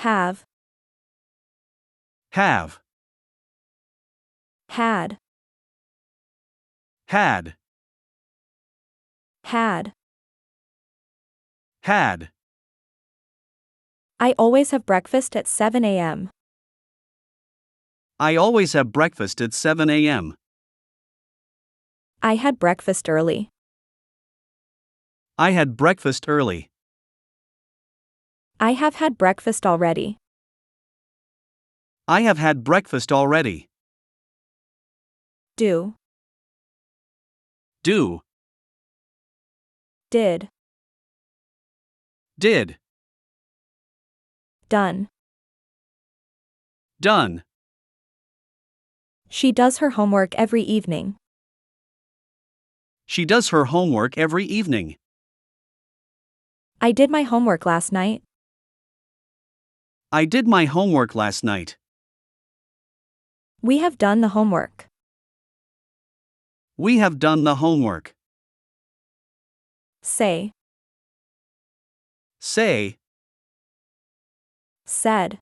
Have. Have. Had. Had. Had. Had. I always have breakfast at 7 a.m. I always have breakfast at 7 a.m. I had breakfast early. I had breakfast early. I have had breakfast already. I have had breakfast already. Do. Do. Did. Did. Done. Done. She does her homework every evening. She does her homework every evening. I did my homework last night. I did my homework last night. We have done the homework. We have done the homework. Say. Say. Said.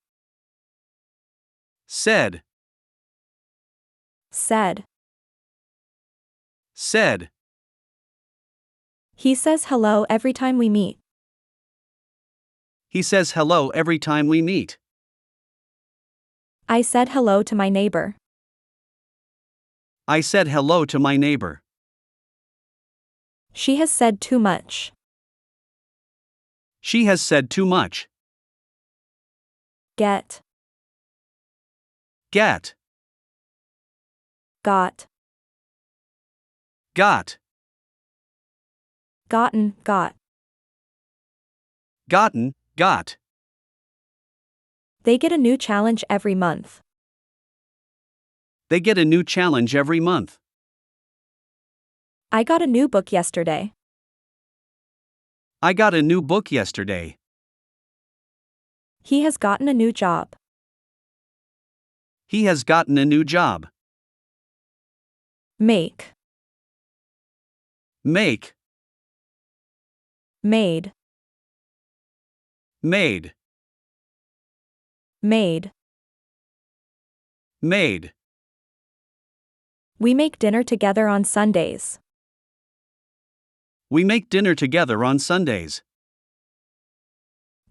Said. Said. Said. He says hello every time we meet. He says hello every time we meet. I said hello to my neighbor. I said hello to my neighbor. She has said too much. She has said too much. Get. Get. Got. Got. Gotten, got. Gotten, got. They get a new challenge every month. They get a new challenge every month. I got a new book yesterday. I got a new book yesterday. He has gotten a new job. He has gotten a new job. Make. Make. Made. Made. Made. Made. We make dinner together on Sundays. We make dinner together on Sundays.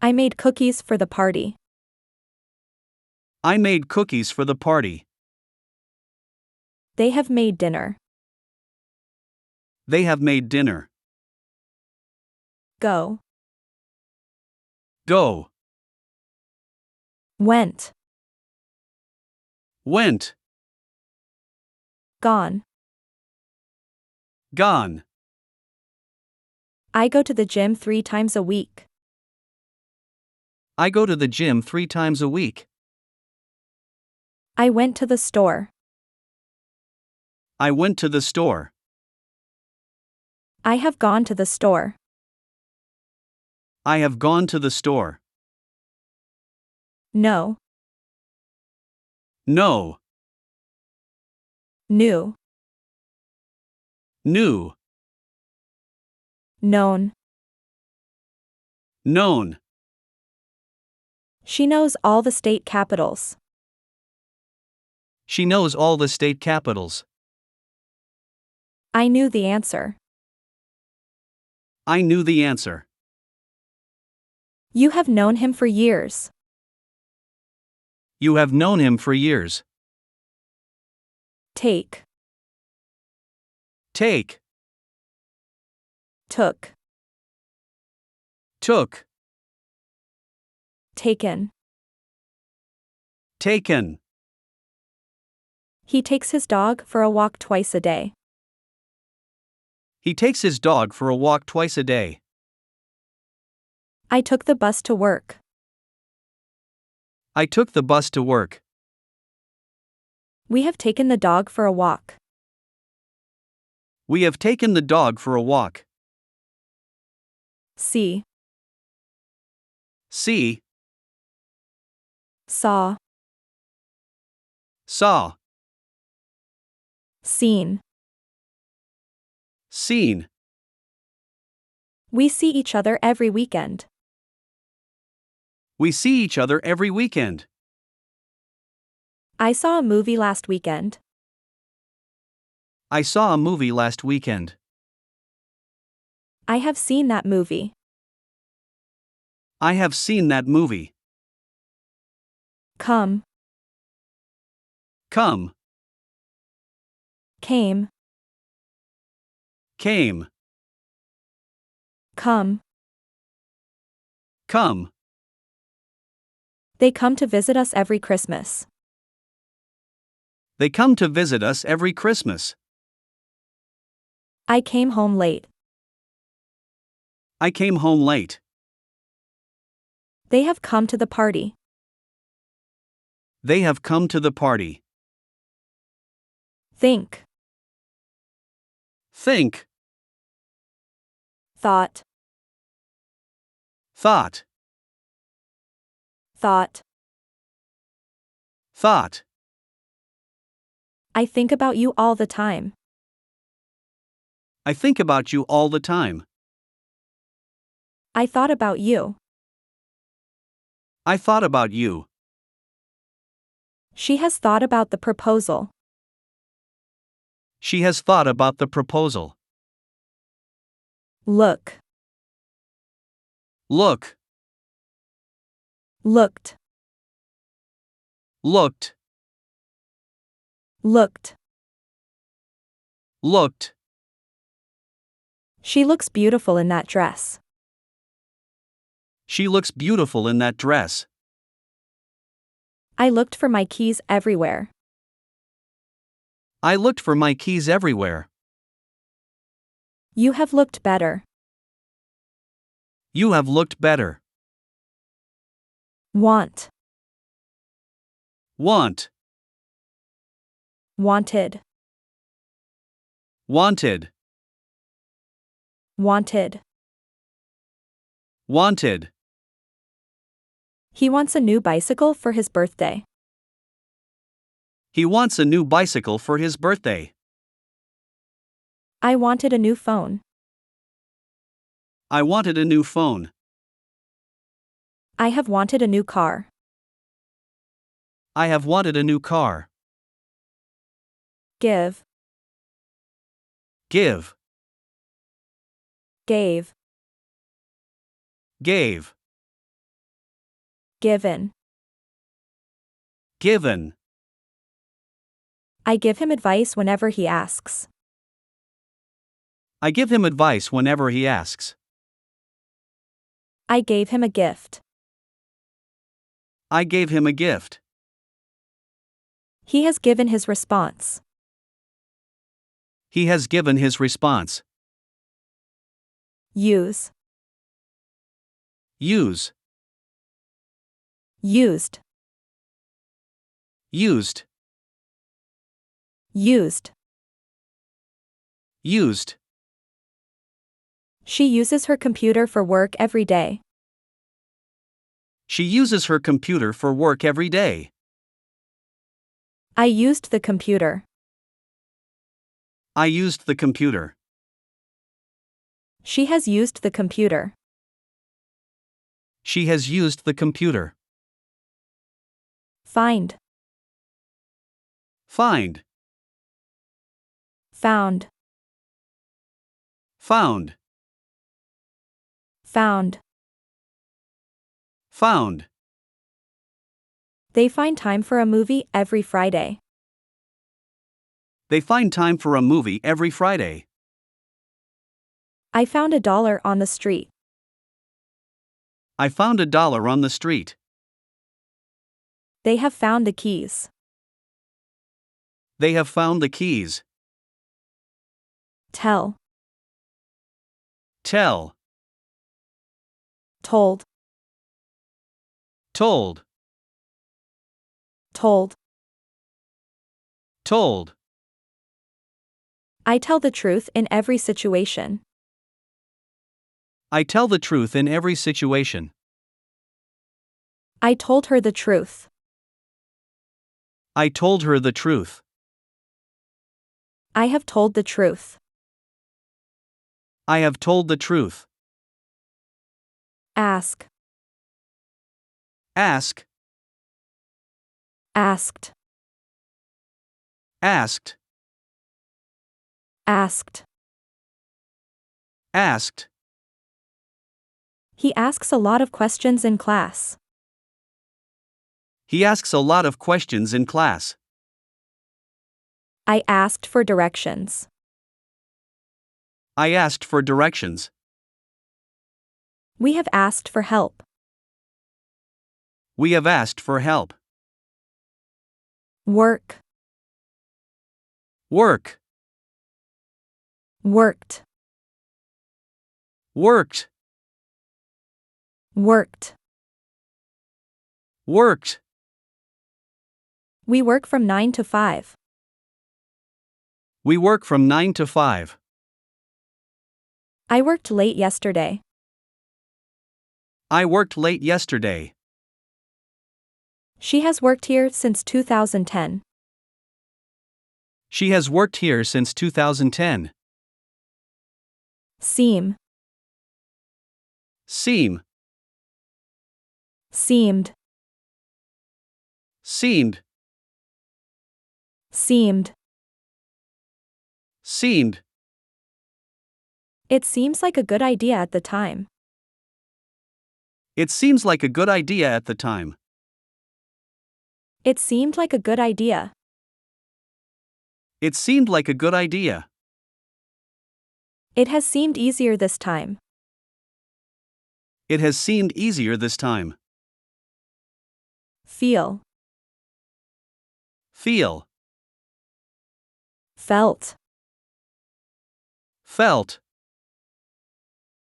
I made cookies for the party. I made cookies for the party. They have made dinner. They have made dinner. Go. Go. Went. Went. Gone. Gone. I go to the gym 3 times a week. I go to the gym 3 times a week. I went to the store. I went to the store. I have gone to the store. I have gone to the store. No. No. New. New. Known. Known. She knows all the state capitals. She knows all the state capitals. I knew the answer. I knew the answer. You have known him for years. You have known him for years. Take. Take. Took. Took. Taken. Taken. He takes his dog for a walk twice a day. He takes his dog for a walk twice a day. I took the bus to work. I took the bus to work. We have taken the dog for a walk. We have taken the dog for a walk. See. See. Saw. Saw. Seen. Seen. We see each other every weekend. We see each other every weekend. I saw a movie last weekend. I saw a movie last weekend. I have seen that movie. I have seen that movie. Come. Come. Came. Came. Come. Come. They come to visit us every Christmas. They come to visit us every Christmas. I came home late. I came home late. They have come to the party. They have come to the party. Think. Think. Thought. Thought. Thought. Thought. I think about you all the time. I think about you all the time. I thought about you. I thought about you. She has thought about the proposal. She has thought about the proposal. Look. Look. Looked. Looked. Looked. Looked. She looks beautiful in that dress. She looks beautiful in that dress. I looked for my keys everywhere. I looked for my keys everywhere. You have looked better. You have looked better. Want. Want. Wanted. Wanted. Wanted. Wanted. He wants a new bicycle for his birthday. He wants a new bicycle for his birthday. I wanted a new phone. I wanted a new phone. I have wanted a new car. I have wanted a new car. Give. Give. Gave. Gave. Given. Given. I give him advice whenever he asks. I give him advice whenever he asks. I gave him a gift. I gave him a gift. He has given his response. He has given his response. Use. Use. Used. Used. Used. Used. She uses her computer for work every day. She uses her computer for work every day. I used the computer. I used the computer. She has used the computer. She has used the computer. Find. Find. Found. Found. Found. Found. They find time for a movie every Friday. They find time for a movie every Friday. I found $1 on the street. I found $1 on the street. They have found the keys. They have found the keys. Tell. Tell. Told. Told. Told. Told. I tell the truth in every situation. I tell the truth in every situation. I told her the truth. I told her the truth. I have told the truth. I have told the truth. Ask. Ask, asked, asked, asked. asked. He asks a lot of questions in class. He asks a lot of questions in class. I asked for directions. I asked for directions. We have asked for help. We have asked for help. Work, Work, worked, worked, worked. worked. We work from 9 to 5. We work from 9 to 5. I worked late yesterday. I worked late yesterday. She has worked here since 2010. She has worked here since 2010. Seem, Seem, seemed, seemed, seemed. seemed. It seems like a good idea at the time. It seems like a good idea at the time. It seemed like a good idea. It seemed like a good idea. It has seemed easier this time. It has seemed easier this time. Feel, Feel, felt, felt,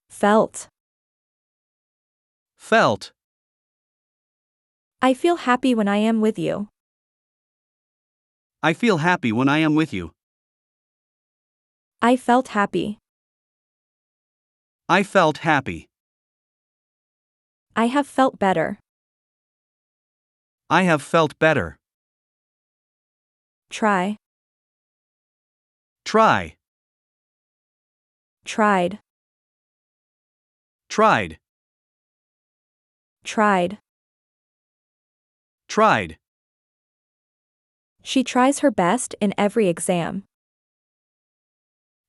felt. felt. I feel happy when I am with you. I feel happy when I am with you. I felt happy. I felt happy. I have felt better. I have felt better. Try, Try, tried, tried, tried. tried. She tries her best in every exam.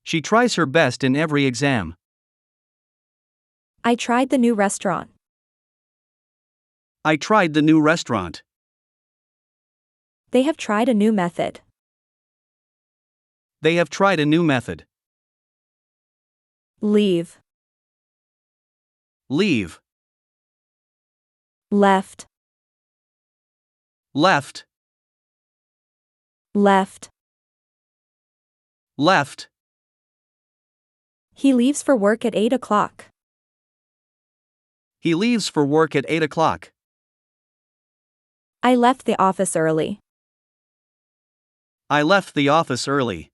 She tries her best in every exam. I tried the new restaurant. I tried the new restaurant. They have tried a new method. They have tried a new method. Leave, Leave, left, left, left. left. He leaves for work at 8 o'clock. He leaves for work at 8 o'clock. I left the office early. I left the office early.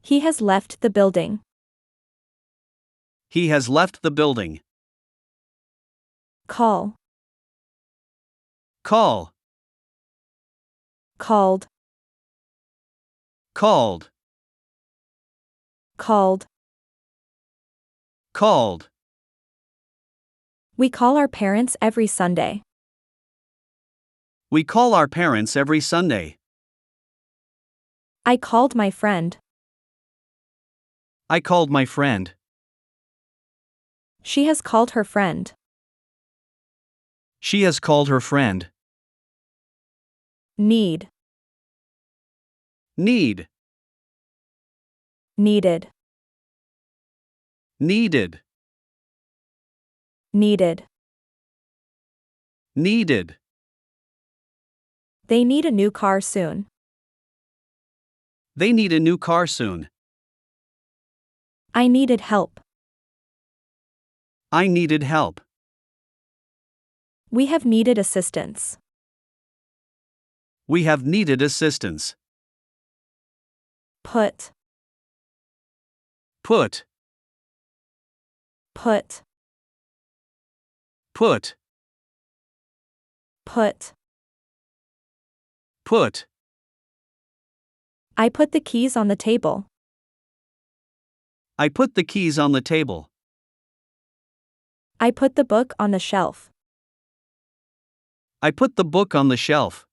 He has left the building. He has left the building. Call, Call, called, called, called. called. We call our parents every Sunday. We call our parents every Sunday. I called my friend. I called my friend. She has called her friend. She has called her friend. Need, Need, needed, needed, needed. needed. They need a new car soon. They need a new car soon. I needed help. I needed help. We have needed assistance. We have needed assistance. Put, Put, put, put, put. put. I put the keys on the table. I put the keys on the table. I put the book on the shelf. I put the book on the shelf.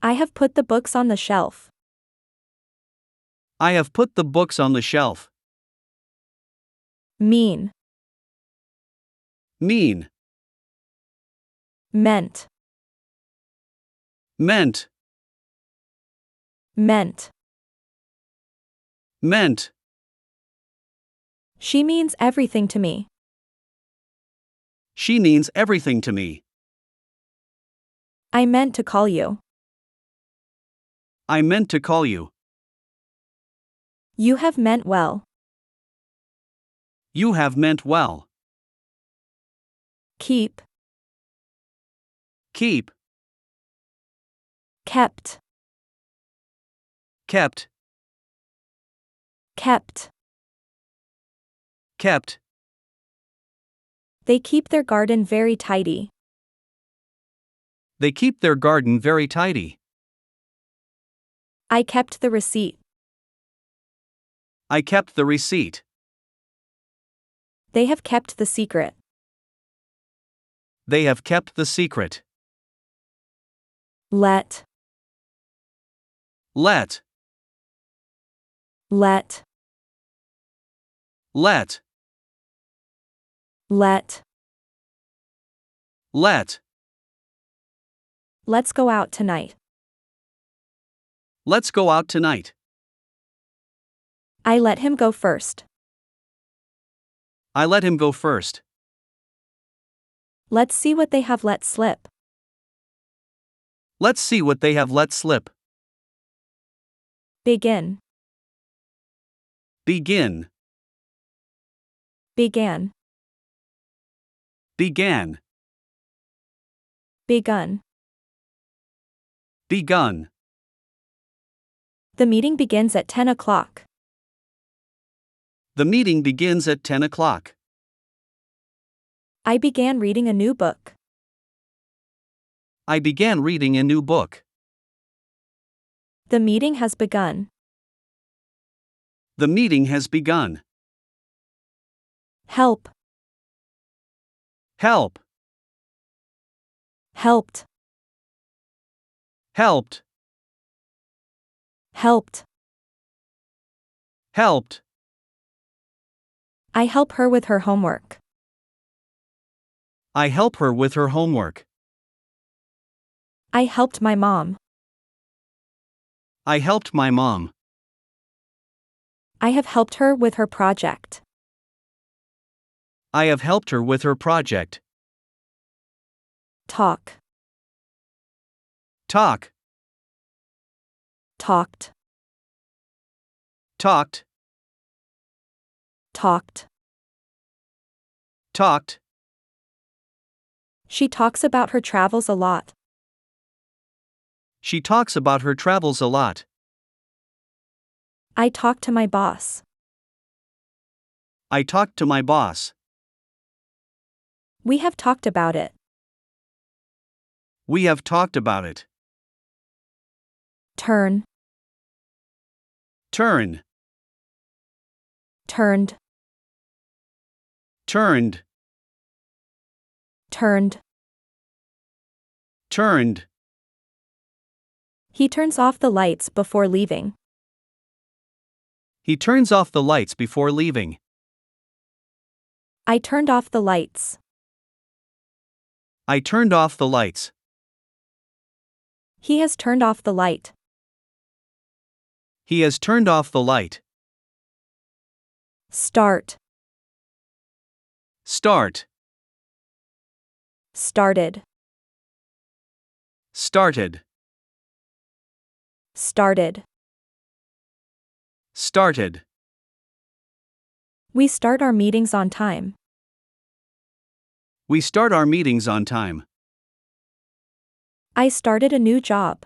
I have put the books on the shelf. I have put the books on the shelf. Mean. Mean. Meant. Meant. Meant. Meant. She means everything to me. She means everything to me. I meant to call you. I meant to call you. You have meant well. You have meant well. Keep. Keep. Kept. Kept. Kept. Kept. They keep their garden very tidy. They keep their garden very tidy. I kept the receipt. I kept the receipt. They have kept the secret. They have kept the secret. Let. Let. Let. Let. Let. Let. Let's go out tonight. Let's go out tonight. I let him go first. I let him go first. Let's see what they have let slip. Let's see what they have let slip. Begin. Begin. Began. Began. Begun. Begun. The meeting begins at 10 o'clock. The meeting begins at 10 o'clock. I began reading a new book. I began reading a new book. The meeting has begun. The meeting has begun. Help. Help. Helped. Helped. Helped. Helped. I help her with her homework. I help her with her homework. I helped my mom. I helped my mom. I have helped her with her project. I have helped her with her project. Talk. Talk. Talked. Talked. Talked. Talked. She talks about her travels a lot. She talks about her travels a lot. I talk to my boss. I talked to my boss. We have talked about it. We have talked about it. Turn. Turn. Turned. Turned. Turned. Turned. He turns off the lights before leaving. He turns off the lights before leaving. I turned off the lights. I turned off the lights. He has turned off the light. He has turned off the light. Start. Start. Started. Started. Started. Started. We start our meetings on time. We start our meetings on time. I started a new job.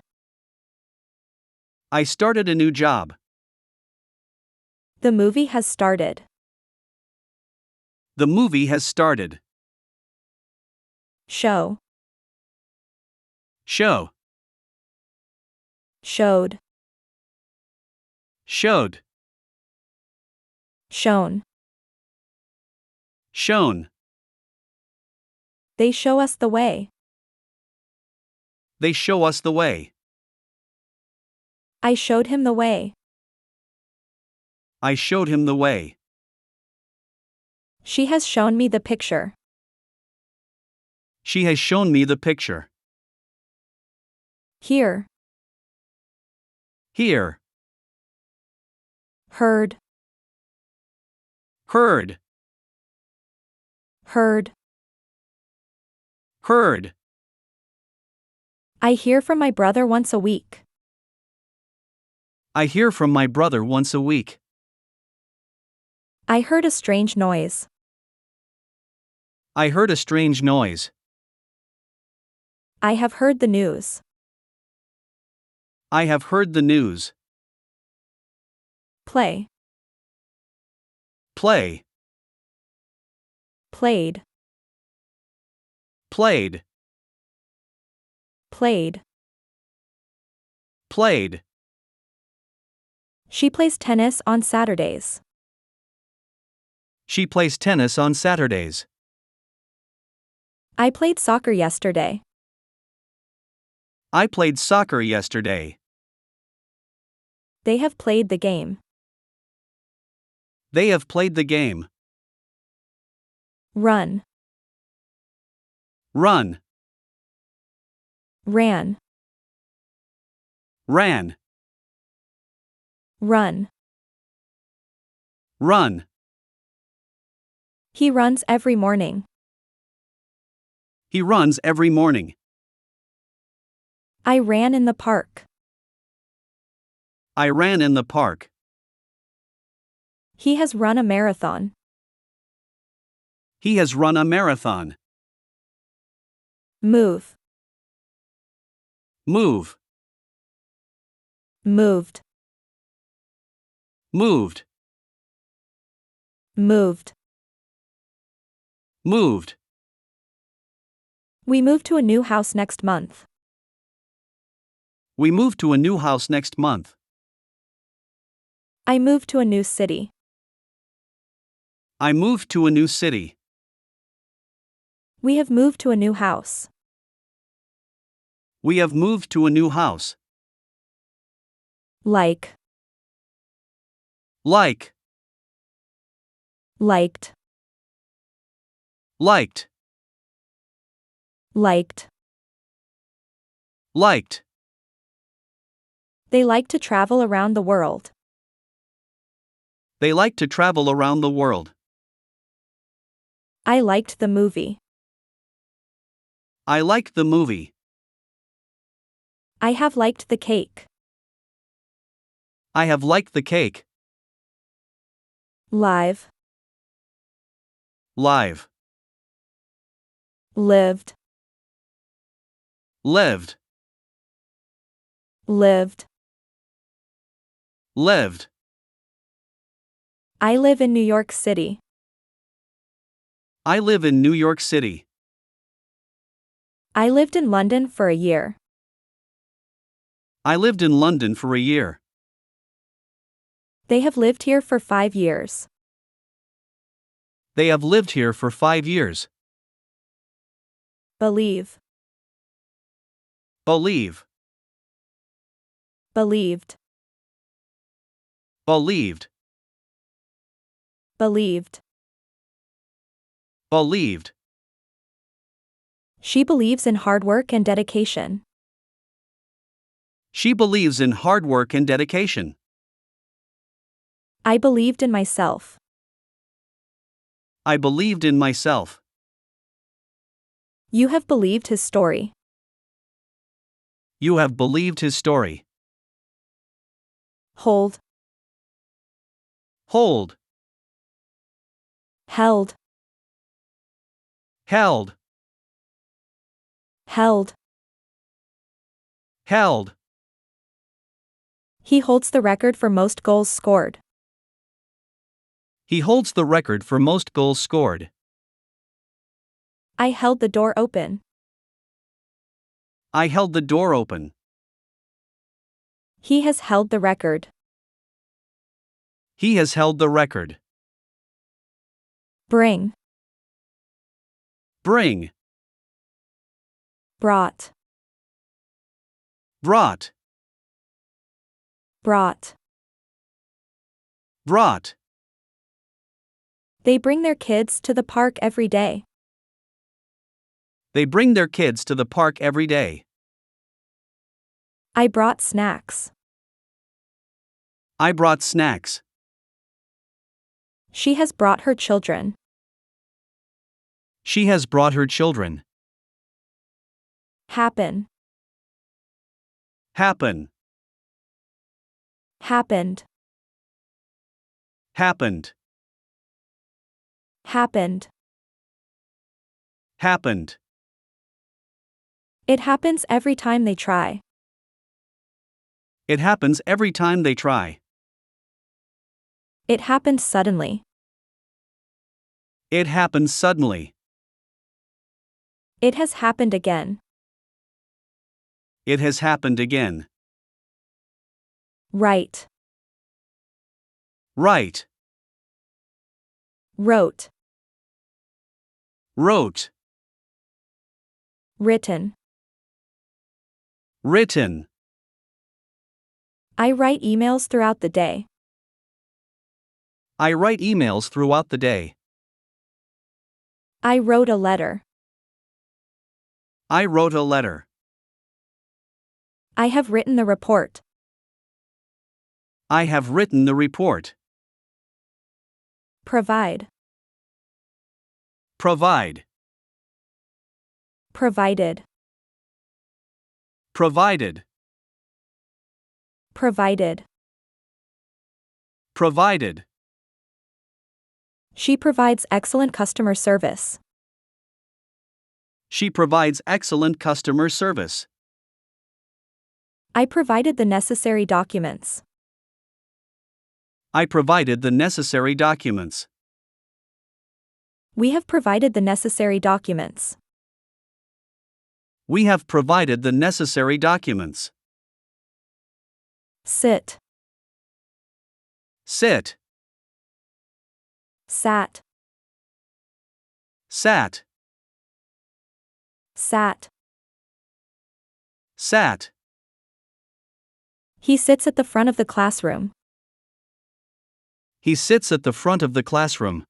I started a new job. The movie has started. The movie has started. Show. Show. Showed. Showed. Shown. Shown. They show us the way. They show us the way. I showed him the way. I showed him the way. She has shown me the picture. She has shown me the picture. Here. Here. Heard. Heard. Heard. Heard. I hear from my brother once a week. I hear from my brother once a week. I heard a strange noise. I heard a strange noise. I have heard the news. I have heard the news. Play. Play. Played. Played. Played. Played. She plays tennis on Saturdays. She plays tennis on Saturdays. I played soccer yesterday. I played soccer yesterday. They have played the game. They have played the game. Run. Run. Ran. Ran. Run. Run. He runs every morning. He runs every morning. I ran in the park. I ran in the park. He has run a marathon. He has run a marathon. Move. Move. Moved. Moved. Moved. Moved. We move to a new house next month. We move to a new house next month. I moved to a new city. I moved to a new city. We have moved to a new house. We have moved to a new house. Like. Like. Liked. Liked. Liked. Liked. They like to travel around the world. They like to travel around the world. I liked the movie. I liked the movie. I have liked the cake. I have liked the cake. Live. Live. Lived. Lived. Lived. Lived. I live in New York City. I live in New York City. I lived in London for a year. I lived in London for a year. They have lived here for 5 years. They have lived here for 5 years. Believe. Believe. Believed. Believed. Believed. Believed. She believes in hard work and dedication. She believes in hard work and dedication. I believed in myself. I believed in myself. You have believed his story. You have believed his story. Hold. Hold. Held. Held. Held. Held. He holds the record for most goals scored. He holds the record for most goals scored. I held the door open. I held the door open. He has held the record. He has held the record. Bring. Bring. Brought. brought, brought. brought. They bring their kids to the park every day. They bring their kids to the park every day. I brought snacks. I brought snacks. She has brought her children. She has brought her children. Happen. Happen, Happened. happened, Happened. happened. It happens every time they try. It happens every time they try. It happened suddenly. It happens suddenly. It has happened again. It has happened again. Right. Right, Wrote. wrote, Written. written. I write emails throughout the day. I write emails throughout the day. I wrote a letter. I wrote a letter. I have written the report. I have written the report. Provide. Provide, Provided. provided, Provided. provided. She provides excellent customer service. She provides excellent customer service. I provided the necessary documents. I provided the necessary documents. We have provided the necessary documents. We have provided the necessary documents. Sit. Sit, Sat. sat, Sat. sat. He sits at the front of the classroom. He sits at the front of the classroom.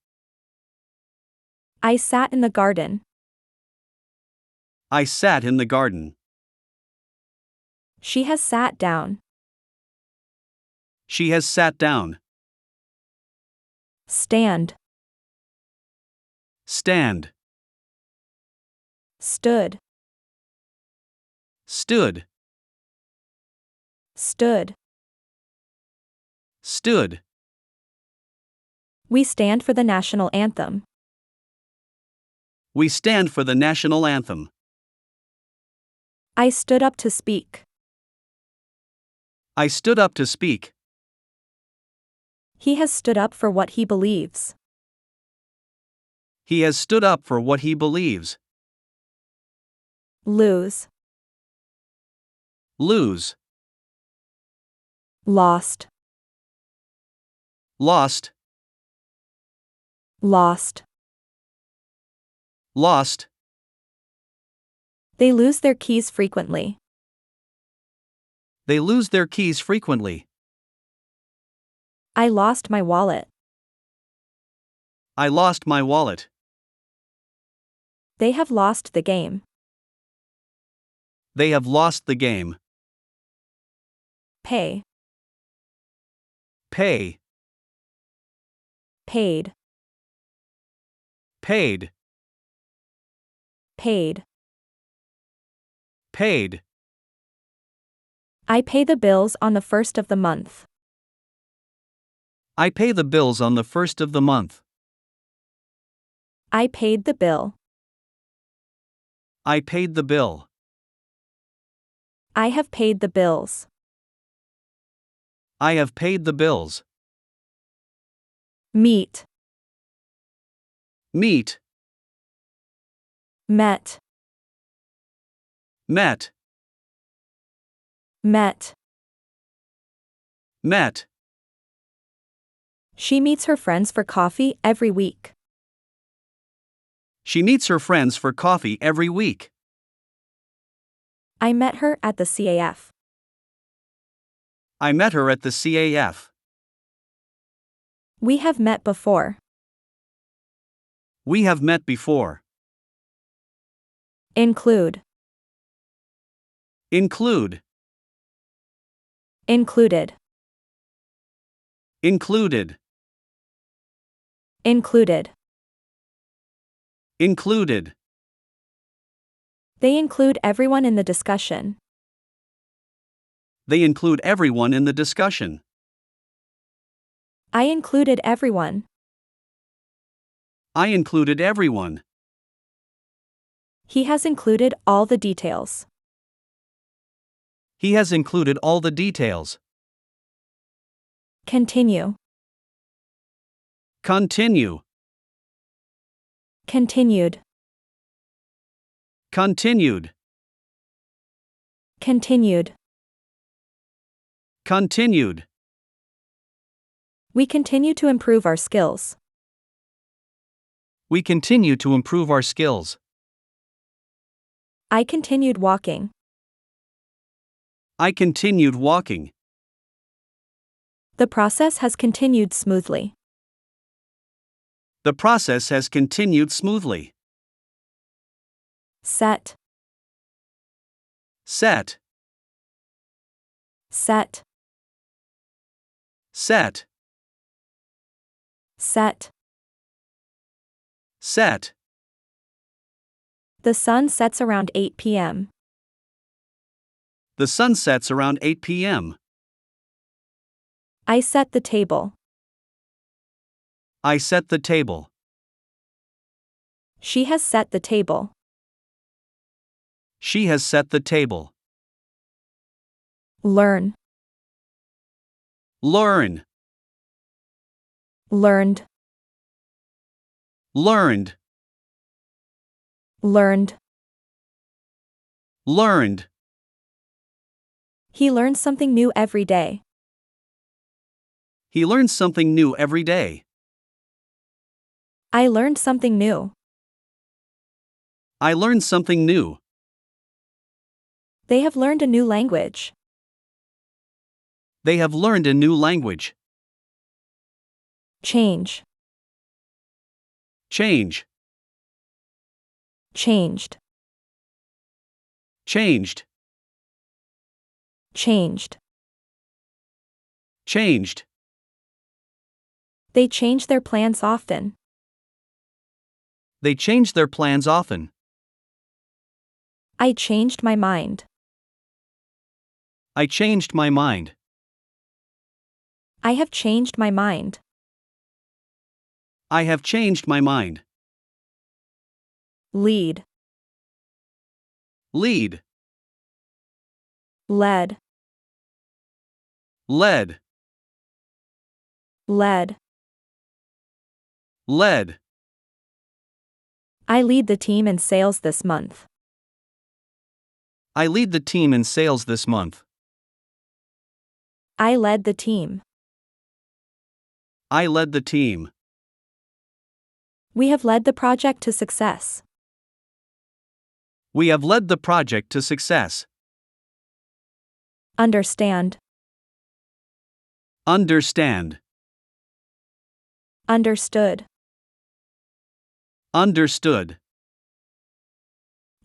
I sat in the garden. I sat in the garden. She has sat down. She has sat down. Stand. Stand, Stood. stood, Stood. stood. We stand for the national anthem. We stand for the national anthem. I stood up to speak. I stood up to speak. He has stood up for what he believes. He has stood up for what he believes. Lose. Lose, Lost. lost, Lost. lost. They lose their keys frequently. They lose their keys frequently. I lost my wallet. I lost my wallet. They have lost the game. They have lost the game. Pay. Pay, Paid. paid, Paid. paid. I pay the bills on the first of the month. I pay the bills on the first of the month. I paid the bill. I paid the bill. I have paid the bills. I have paid the bills. Meet. Meet, Met. met, Met. met. She meets her friends for coffee every week. She meets her friends for coffee every week. I met her at the CAF. I met her at the CAF. We have met before. We have met before. Include. Include. Included. Included. Included. Included. They include everyone in the discussion. They include everyone in the discussion. I included everyone. I included everyone. He has included all the details. He has included all the details. Continue. Continue. Continued. Continued. Continued. Continued. We continue to improve our skills. We continue to improve our skills. I continued walking. I continued walking. The process has continued smoothly. The process has continued smoothly. Set. Set. Set. Set. Set. Set. The sun sets around 8 p.m. The sun sets around 8 p.m. I set the table. I set the table. She has set the table. She has set the table. Learn. Learn. Learned. Learned. Learned. Learned. He learns something new every day. He learns something new every day. I learned something new. I learned something new. They have learned a new language. They have learned a new language. Change. Change. Changed. Changed. Changed. Changed. They change their plans often. They change their plans often. I changed my mind. I changed my mind. I have changed my mind. I have changed my mind. Lead. Lead. Led. Led. Led. Led. I lead the team in sales this month. I lead the team in sales this month. I led the team. I led the team. We have led the project to success. We have led the project to success. Understand. Understand. Understood. Understood.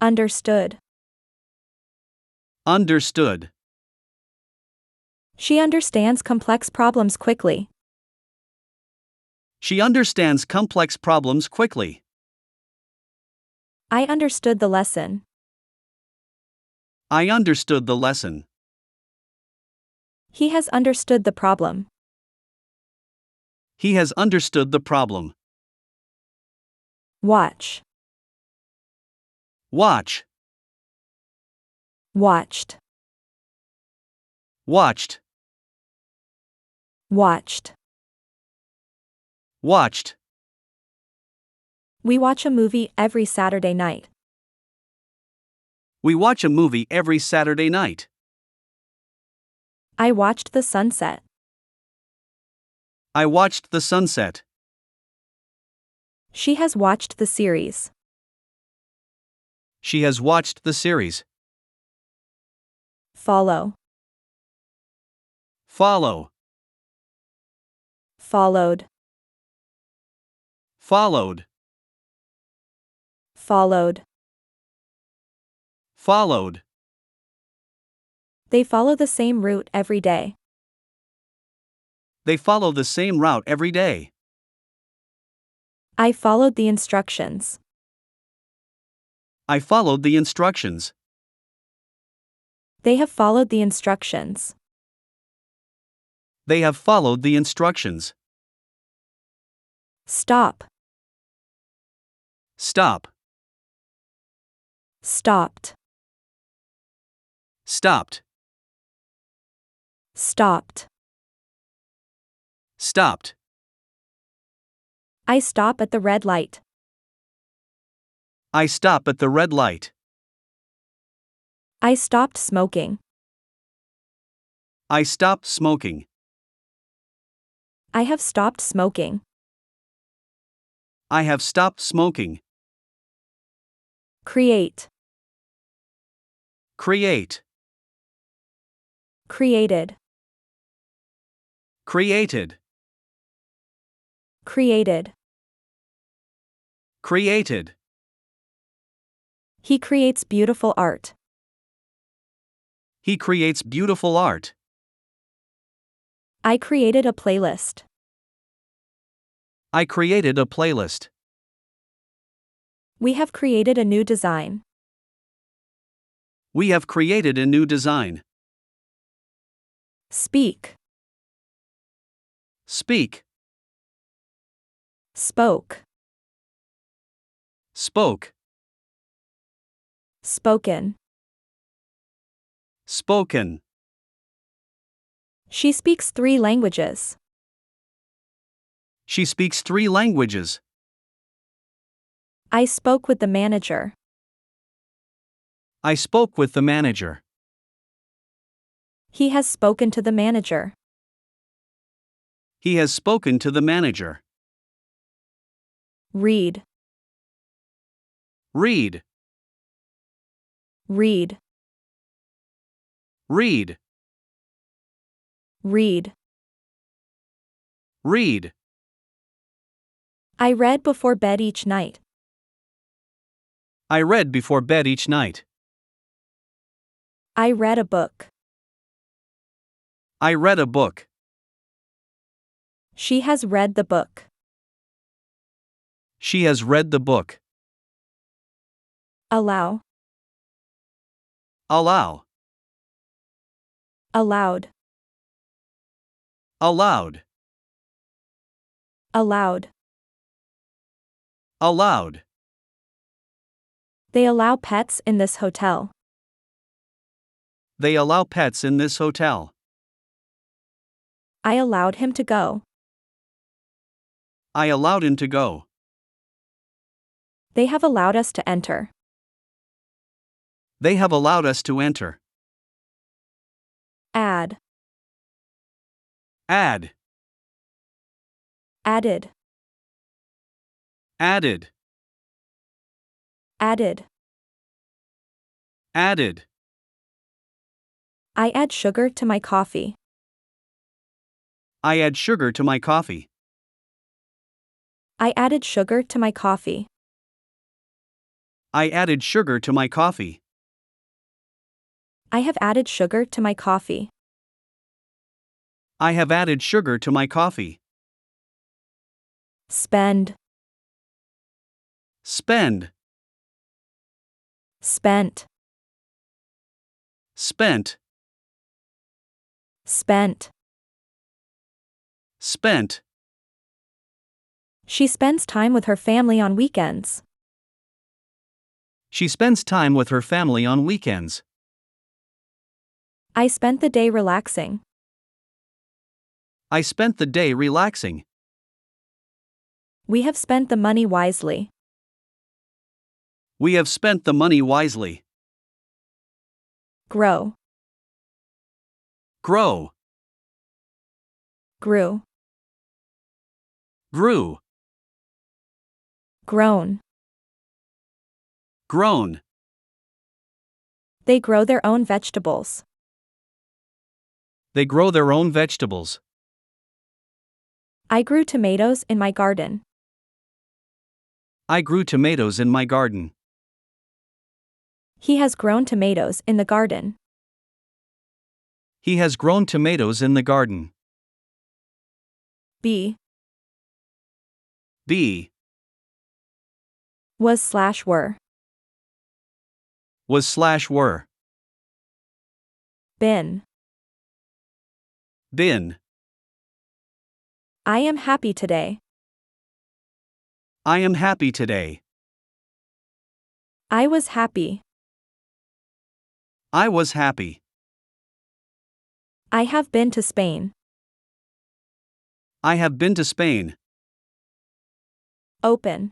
Understood. Understood. She understands complex problems quickly. She understands complex problems quickly. I understood the lesson. I understood the lesson. He has understood the problem. He has understood the problem. Watch. Watch. Watched. Watched. Watched. Watched. We watch a movie every Saturday night. We watch a movie every Saturday night. I watched the sunset. I watched the sunset. She has watched the series. She has watched the series. Follow. Follow. Followed. Followed. Followed. Followed. They follow the same route every day. They follow the same route every day. I followed the instructions. I followed the instructions. They have followed the instructions. They have followed the instructions. Stop. Stop. Stopped. Stopped. Stopped. Stopped. I stop at the red light. I stop at the red light. I stopped smoking. I stopped smoking. I have stopped smoking. I have stopped smoking. Create. Create. Created. Created. Created. Created. He creates beautiful art. He creates beautiful art. I created a playlist. I created a playlist. We have created a new design. We have created a new design. Speak. Speak. Spoke. Spoke. Spoken. Spoken. She speaks 3 languages. She speaks 3 languages. I spoke with the manager. I spoke with the manager. He has spoken to the manager. He has spoken to the manager. Read. Read. Read. Read. Read. Read. I read before bed each night. I read before bed each night. I read a book. I read a book. She has read the book. She has read the book. Allow. Allow. Allowed. Allowed. Allowed. Allowed. They allow pets in this hotel. They allow pets in this hotel. I allowed him to go. I allowed him to go. They have allowed us to enter. They have allowed us to enter. Add. Add. Added. Added. Added. Added. I add sugar to my coffee. I add sugar to my coffee. I added sugar to my coffee. I added sugar to my coffee. I have added sugar to my coffee. I have added sugar to my coffee. Spend. Spend. Spent. Spent. Spent. Spent. She spends time with her family on weekends. She spends time with her family on weekends. I spent the day relaxing. I spent the day relaxing. We have spent the money wisely. We have spent the money wisely. Grow. Grow. Grew. Grew. Grown. Grown. They grow their own vegetables. They grow their own vegetables. I grew tomatoes in my garden. I grew tomatoes in my garden. He has grown tomatoes in the garden. He has grown tomatoes in the garden. Be. Be. Was/were. Was/were. Been. Been. I am happy today. I am happy today. I was happy. I was happy. I have been to Spain. I have been to Spain. Open.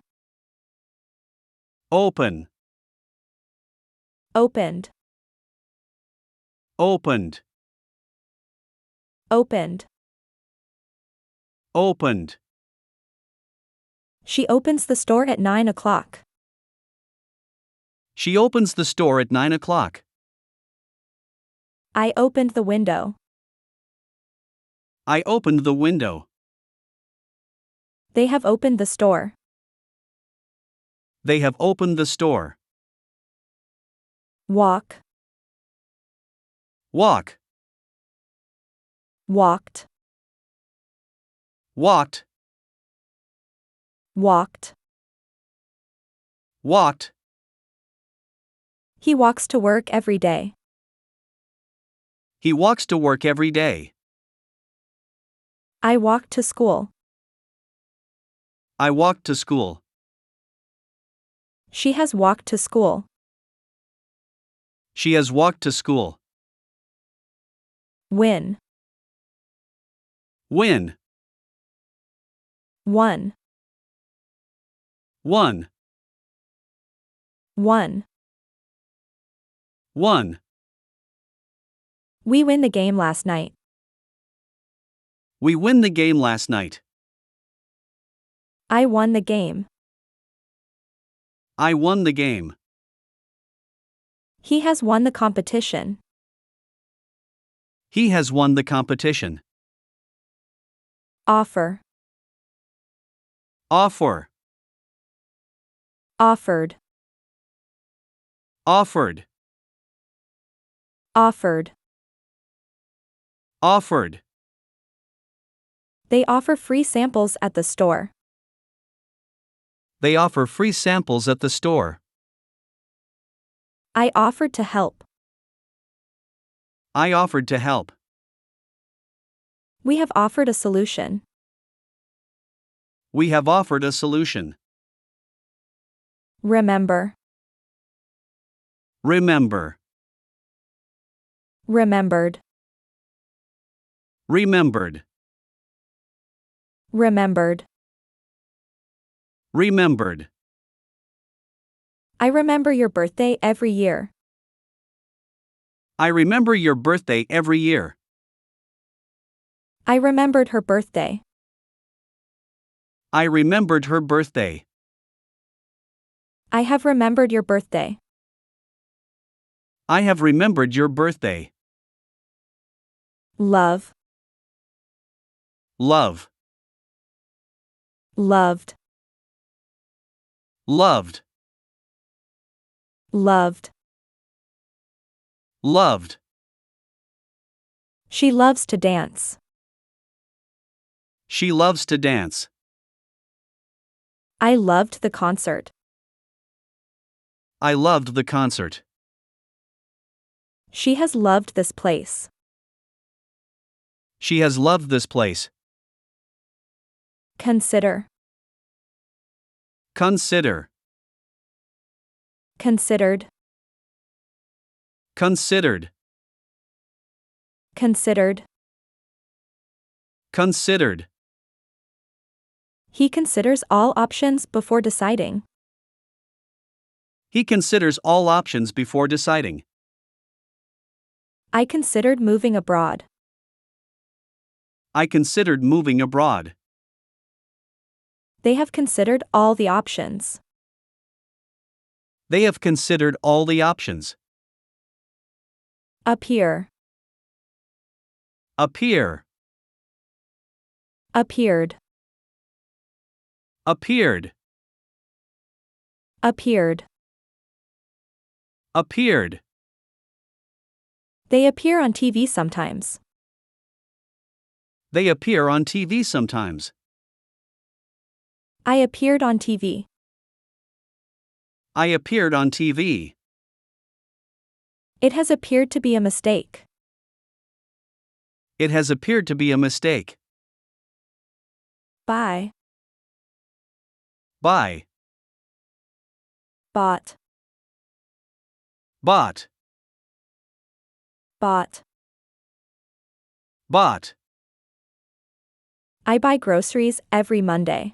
Open. Opened. Opened. Opened. Opened. She opens the store at 9 o'clock. She opens the store at 9 o'clock. I opened the window. I opened the window. They have opened the store. They have opened the store. Walk. Walk. Walked. Walked. Walked. Walked. He walks to work every day. He walks to work every day. I walked to school. I walked to school. She has walked to school. She has walked to school. Win. Win. Won. Won. Won. Won. We win the game last night. We win the game last night. I won the game. I won the game. He has won the competition. He has won the competition. Offer. Offer. Offered. Offered. Offered. Offered. They offer free samples at the store. They offer free samples at the store. I offered to help. I offered to help. We have offered a solution. We have offered a solution. Remember. Remember. Remembered. Remembered. Remembered. Remembered. I remember your birthday every year. I remember your birthday every year. I remembered her birthday. I remembered her birthday. I have remembered your birthday. I have remembered your birthday. Love. Love. Loved. Loved. Loved. Loved. She loves to dance. She loves to dance. I loved the concert. I loved the concert. She has loved this place. She has loved this place. Consider. Consider. Considered. Considered. Considered. Considered. He considers all options before deciding. He considers all options before deciding. I considered moving abroad. I considered moving abroad. They have considered all the options. They have considered all the options. Appear. Appear. Appeared. Appeared. Appeared. Appeared. They appear on TV sometimes. They appear on TV sometimes. I appeared on TV. I appeared on TV. It has appeared to be a mistake. It has appeared to be a mistake. Buy. Buy. Bought. Bought. Bought. Bought. I buy groceries every Monday.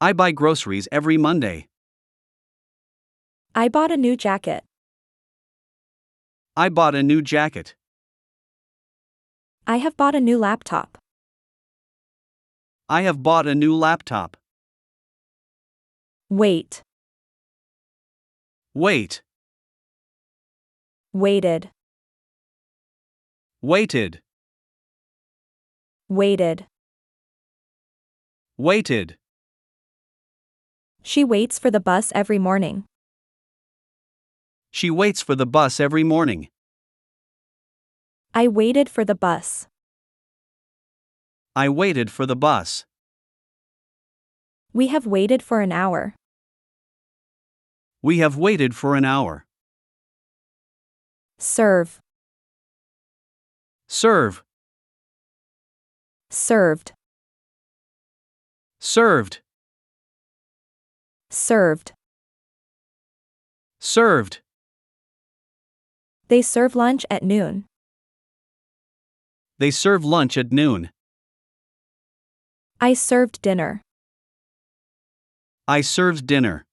I buy groceries every Monday. I bought a new jacket. I bought a new jacket. I have bought a new laptop. I have bought a new laptop. Wait. Wait. Waited. Waited. Waited. Waited. She waits for the bus every morning. She waits for the bus every morning. I waited for the bus. I waited for the bus. We have waited for an hour. We have waited for an hour. Serve. Serve. Served. Served. Served. Served. They serve lunch at noon. They serve lunch at noon. I served dinner. I served dinner.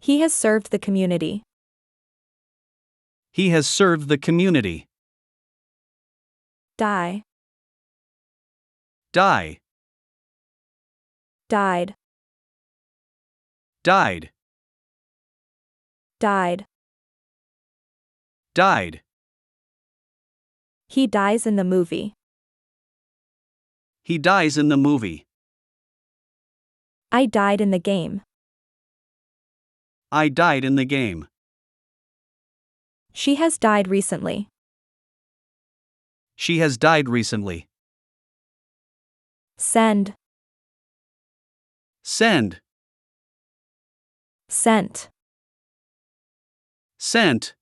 He has served the community. He has served the community. Die. Die. Died. Died. Died. Died. He dies in the movie. He dies in the movie. I died in the game. I died in the game. She has died recently. She has died recently. Send. Send. Sent. Sent.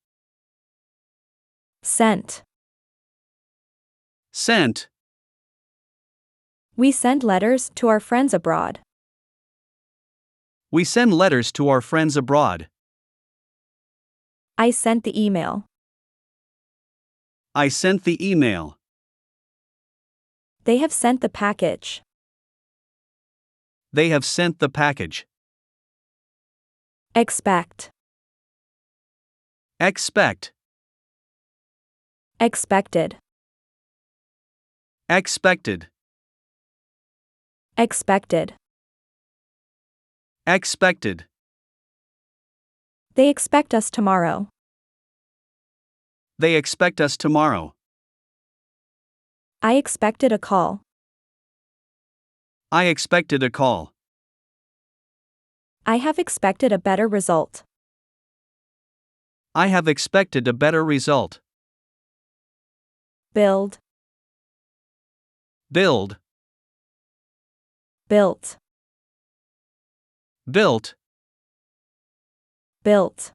Sent. Sent. We send letters to our friends abroad. We send letters to our friends abroad. I sent the email. I sent the email. They have sent the package. They have sent the package. Expect. Expect. Expected. Expected. Expected. Expected. They expect us tomorrow. They expect us tomorrow. I expected a call. I expected a call. I have expected a better result. I have expected a better result. Build. Build. Built. Built. Built.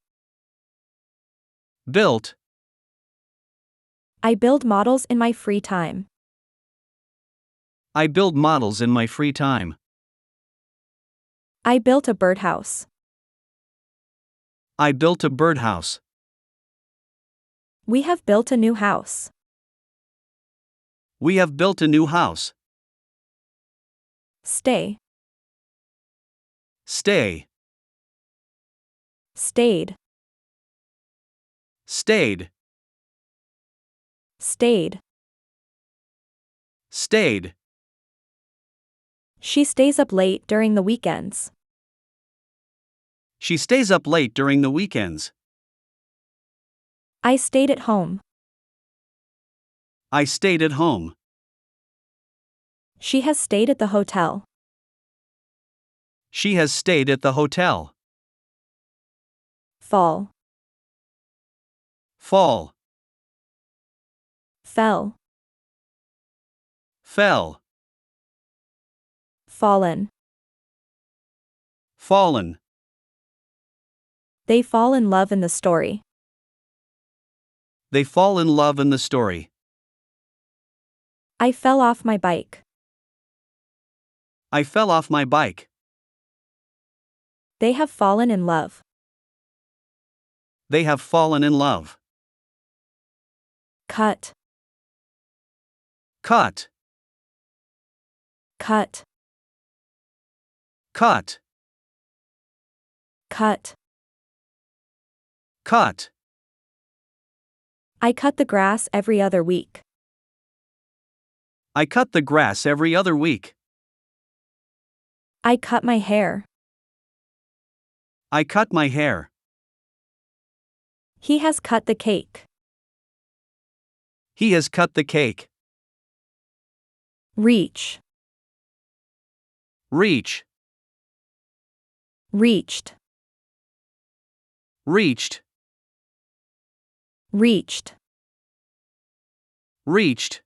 Built. I build models in my free time. I build models in my free time. I built a birdhouse. I built a birdhouse. We have built a new house. We have built a new house. Stay. Stay. Stayed. Stayed. Stayed. Stayed. She stays up late during the weekends. She stays up late during the weekends. I stayed at home. I stayed at home. She has stayed at the hotel. She has stayed at the hotel. Fall. Fall. Fell. Fell. Fallen. Fallen. They fall in love in the story. They fall in love in the story. I fell off my bike. I fell off my bike. They have fallen in love. They have fallen in love. Cut. Cut. Cut. Cut. Cut. Cut. I cut the grass every other week. I cut the grass every other week. I cut my hair. I cut my hair. He has cut the cake. He has cut the cake. Reach. Reach. Reached. Reached. Reached. Reached.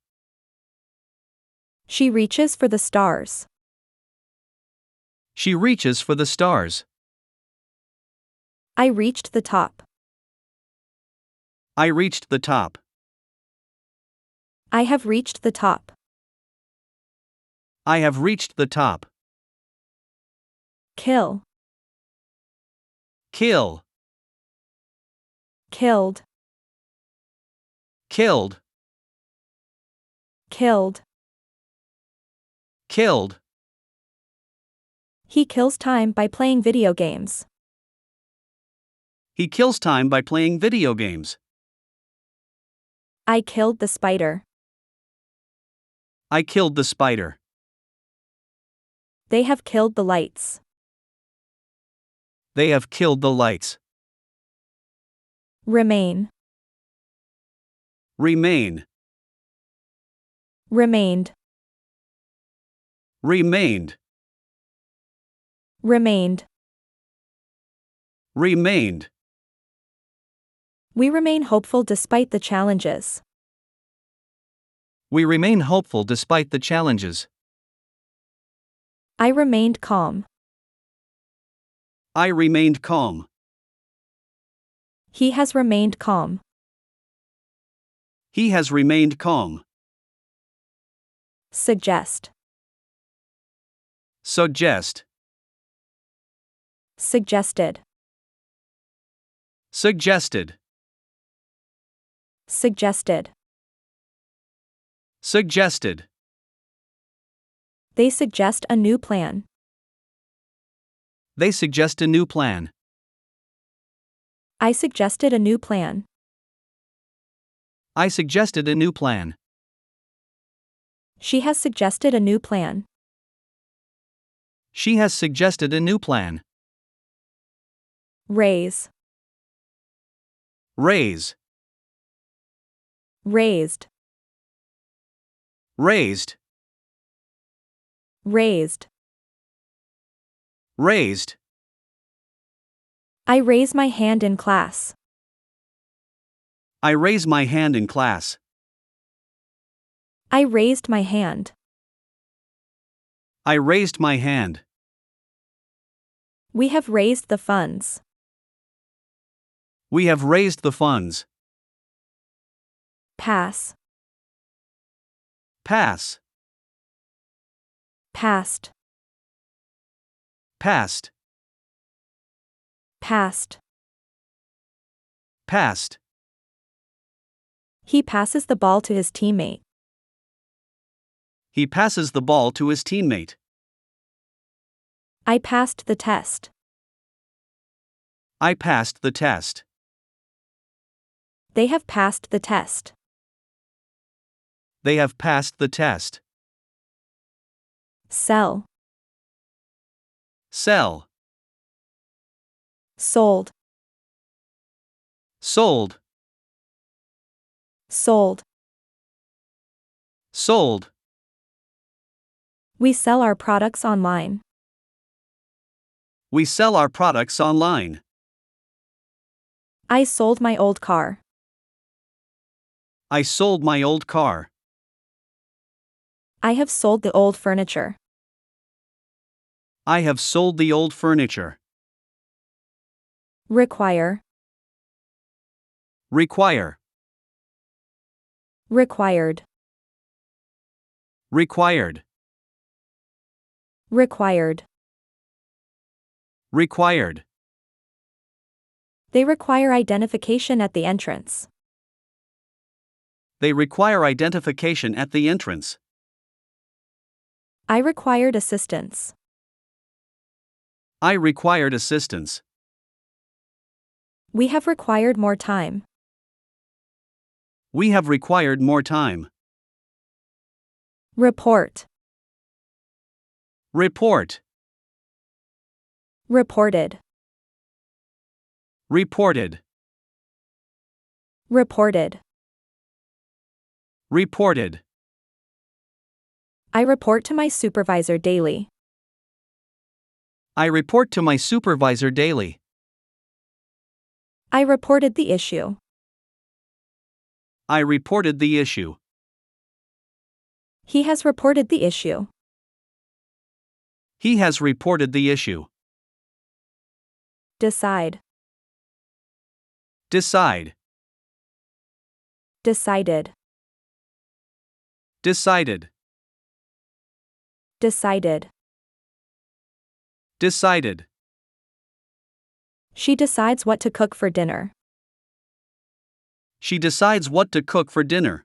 She reaches for the stars. She reaches for the stars. I reached the top. I reached the top. I have reached the top. I have reached the top. Kill. Kill. Killed. Killed. Killed. Killed. He kills time by playing video games. He kills time by playing video games. I killed the spider. I killed the spider. They have killed the lights. They have killed the lights. Remain. Remain. Remained. Remained. Remained. Remained. We remain hopeful despite the challenges. We remain hopeful despite the challenges. I remained calm. I remained calm. He has remained calm. He has remained calm. Suggest. Suggest. Suggested. Suggested. Suggested. Suggested. They suggest a new plan. They suggest a new plan. I suggested a new plan. I suggested a new plan. She has suggested a new plan. She has suggested a new plan. Raise. Raise. Raised. Raised. Raised. Raised. I raise my hand in class. I raise my hand in class. I raised my hand. I raised my hand. We have raised the funds. We have raised the funds. Pass. Pass. Past. Past. Past. Past. He passes the ball to his teammate. He passes the ball to his teammate. I passed the test. I passed the test. They have passed the test. They have passed the test. Sell. Sell. Sold. Sold. Sold. Sold. We sell our products online. We sell our products online. I sold my old car. I sold my old car. I have sold the old furniture. I have sold the old furniture. Require. Require. Required. Required. Required. Required. They require identification at the entrance. They require identification at the entrance. I required assistance. I required assistance. We have required more time. We have required more time. Report. Report. Reported. Reported. Reported. Reported. I report to my supervisor daily. I report to my supervisor daily. I reported the issue. I reported the issue. He has reported the issue. He has reported the issue. Decide. Decide. Decided. Decided. Decided. Decided. She decides what to cook for dinner. She decides what to cook for dinner.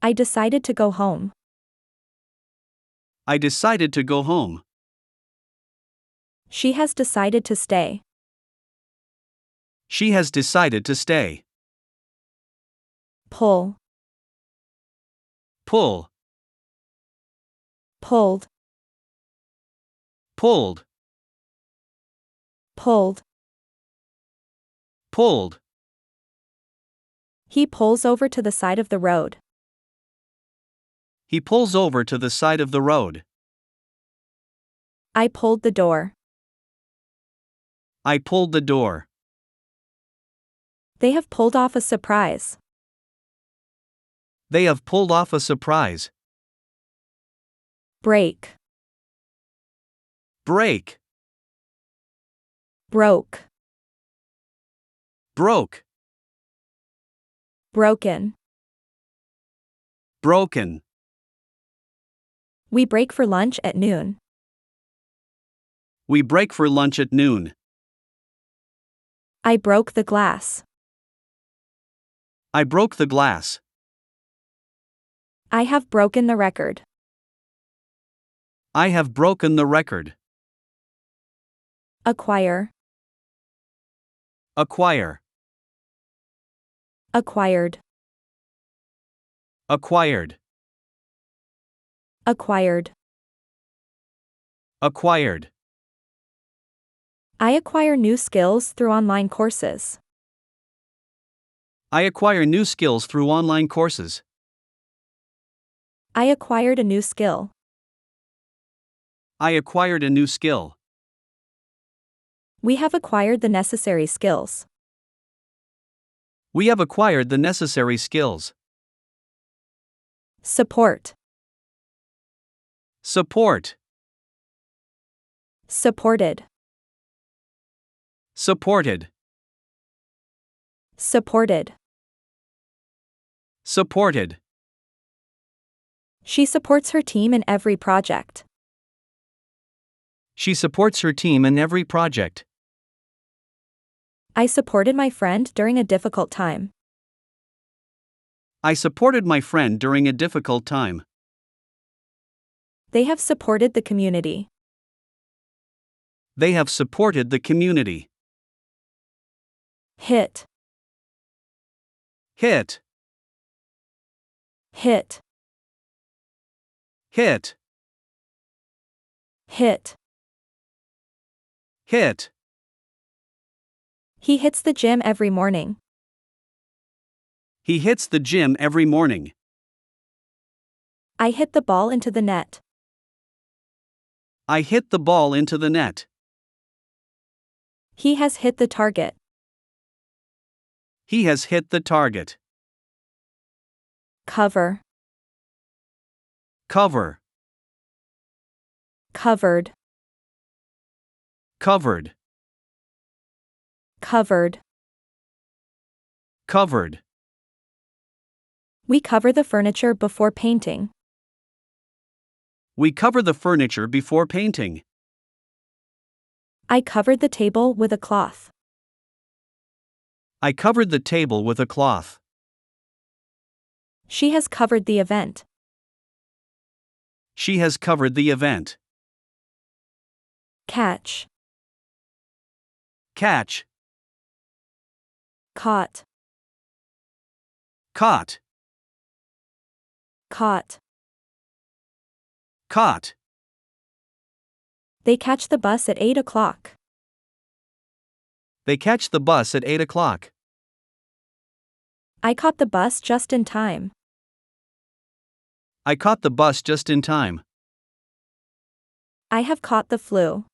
I decided to go home. I decided to go home. She has decided to stay. She has decided to stay. Pull. Pull. Pulled. Pulled. Pulled. Pulled. He pulls over to the side of the road. He pulls over to the side of the road. I pulled the door. I pulled the door. They have pulled off a surprise. They have pulled off a surprise. Break. Break. Broke. Broke. Broken. Broken. We break for lunch at noon. We break for lunch at noon. I broke the glass. I broke the glass. I have broken the record. I have broken the record. Acquire. Acquire. Acquired. Acquired. Acquired. Acquired. I acquire new skills through online courses. I acquire new skills through online courses. I acquired a new skill. I acquired a new skill. We have acquired the necessary skills. We have acquired the necessary skills. Support. Support. Supported. Supported. Supported. Supported. She supports her team in every project. She supports her team in every project. I supported my friend during a difficult time. I supported my friend during a difficult time. They have supported the community. They have supported the community. Hit. Hit. Hit. Hit. Hit. Hit. He hits the gym every morning. He hits the gym every morning. I hit the ball into the net. I hit the ball into the net. He has hit the target. He has hit the target. Cover. Cover. Covered. Covered. Covered. Covered. We cover the furniture before painting. We cover the furniture before painting. I covered the table with a cloth. I covered the table with a cloth. She has covered the event. She has covered the event. Catch. Catch. Caught. Caught. Caught. Caught. They catch the bus at 8 o'clock. They catch the bus at 8 o'clock. I caught the bus just in time. I caught the bus just in time. I have caught the flu.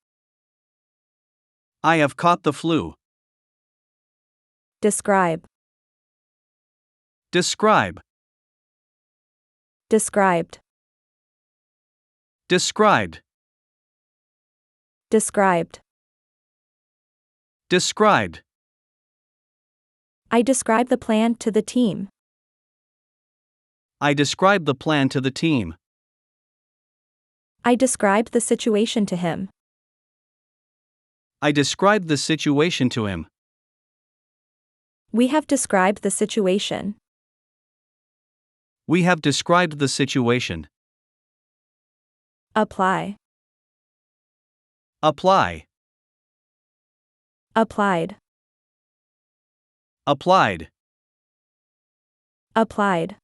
I have caught the flu. Describe. Describe. Described. Described. Described. Described. I describe the plan to the team. I described the plan to the team. I described the situation to him. I described the situation to him. We have described the situation. We have described the situation. Apply. Apply. Applied. Applied. Applied.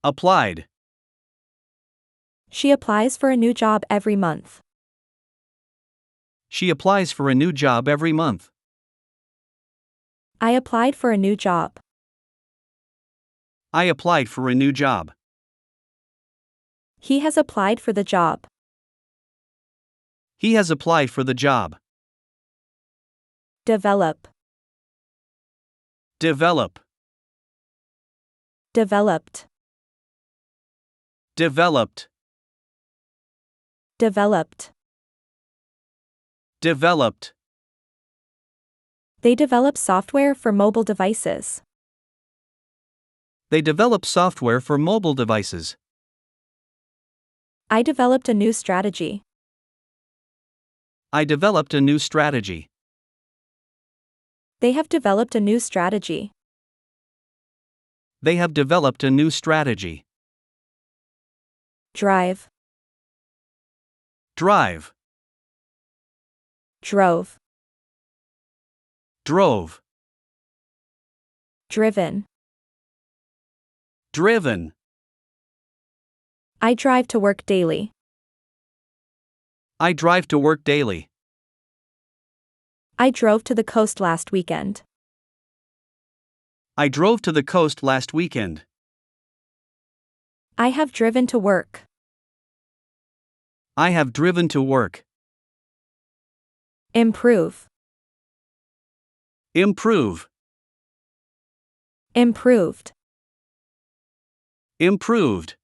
Applied. She applies for a new job every month. She applies for a new job every month. I applied for a new job. I applied for a new job. He has applied for the job. He has applied for the job. Develop. Develop. Developed. Developed. Developed. Developed. They develop software for mobile devices. They develop software for mobile devices. I developed a new strategy. I developed a new strategy. They have developed a new strategy. They have developed a new strategy. Drive. Drive. Drove. Drove. Driven. Driven. I drive to work daily. I drive to work daily. I drove to the coast last weekend. I drove to the coast last weekend. I have driven to work. I have driven to work. Improve. Improve. Improved. Improved.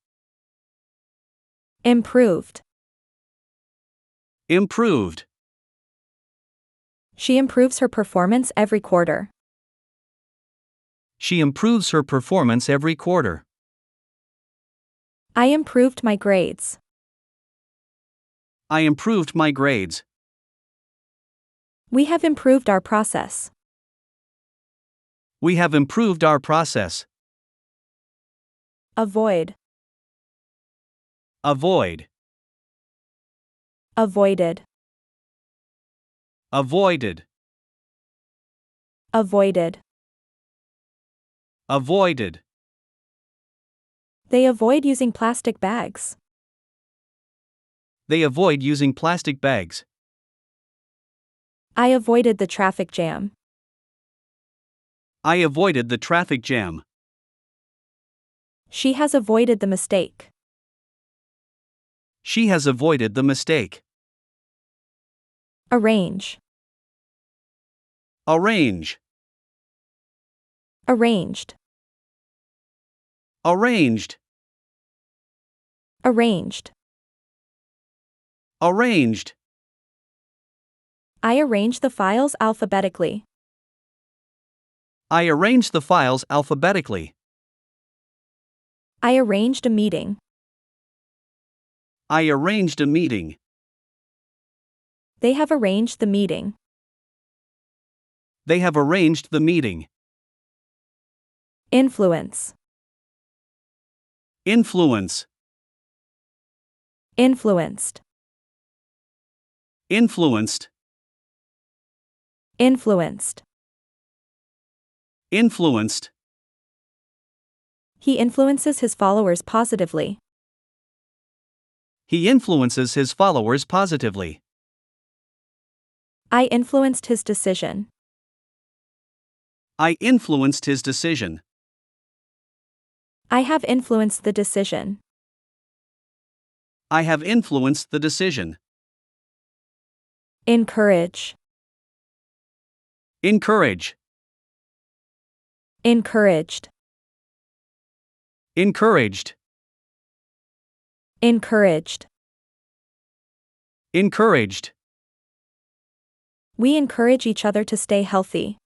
Improved. Improved. She improves her performance every quarter. She improves her performance every quarter. I improved my grades. I improved my grades. We have improved our process. We have improved our process. Avoid. Avoid. Avoided. Avoided. Avoided. Avoided. They avoid using plastic bags. They avoid using plastic bags. I avoided the traffic jam. I avoided the traffic jam. She has avoided the mistake. She has avoided the mistake. Arrange. Arrange. Arranged. Arranged. Arranged. Arranged. I arrange the files alphabetically. I arranged the files alphabetically. I arranged a meeting. I arranged a meeting. They have arranged the meeting. They have arranged the meeting. Influence. Influence. Influenced. Influenced. Influenced. Influenced. He influences his followers positively. He influences his followers positively. I influenced his decision. I influenced his decision. I have influenced the decision. I have influenced the decision. Encourage. Encourage. Encouraged. Encouraged. Encouraged. Encouraged. We encourage each other to stay healthy.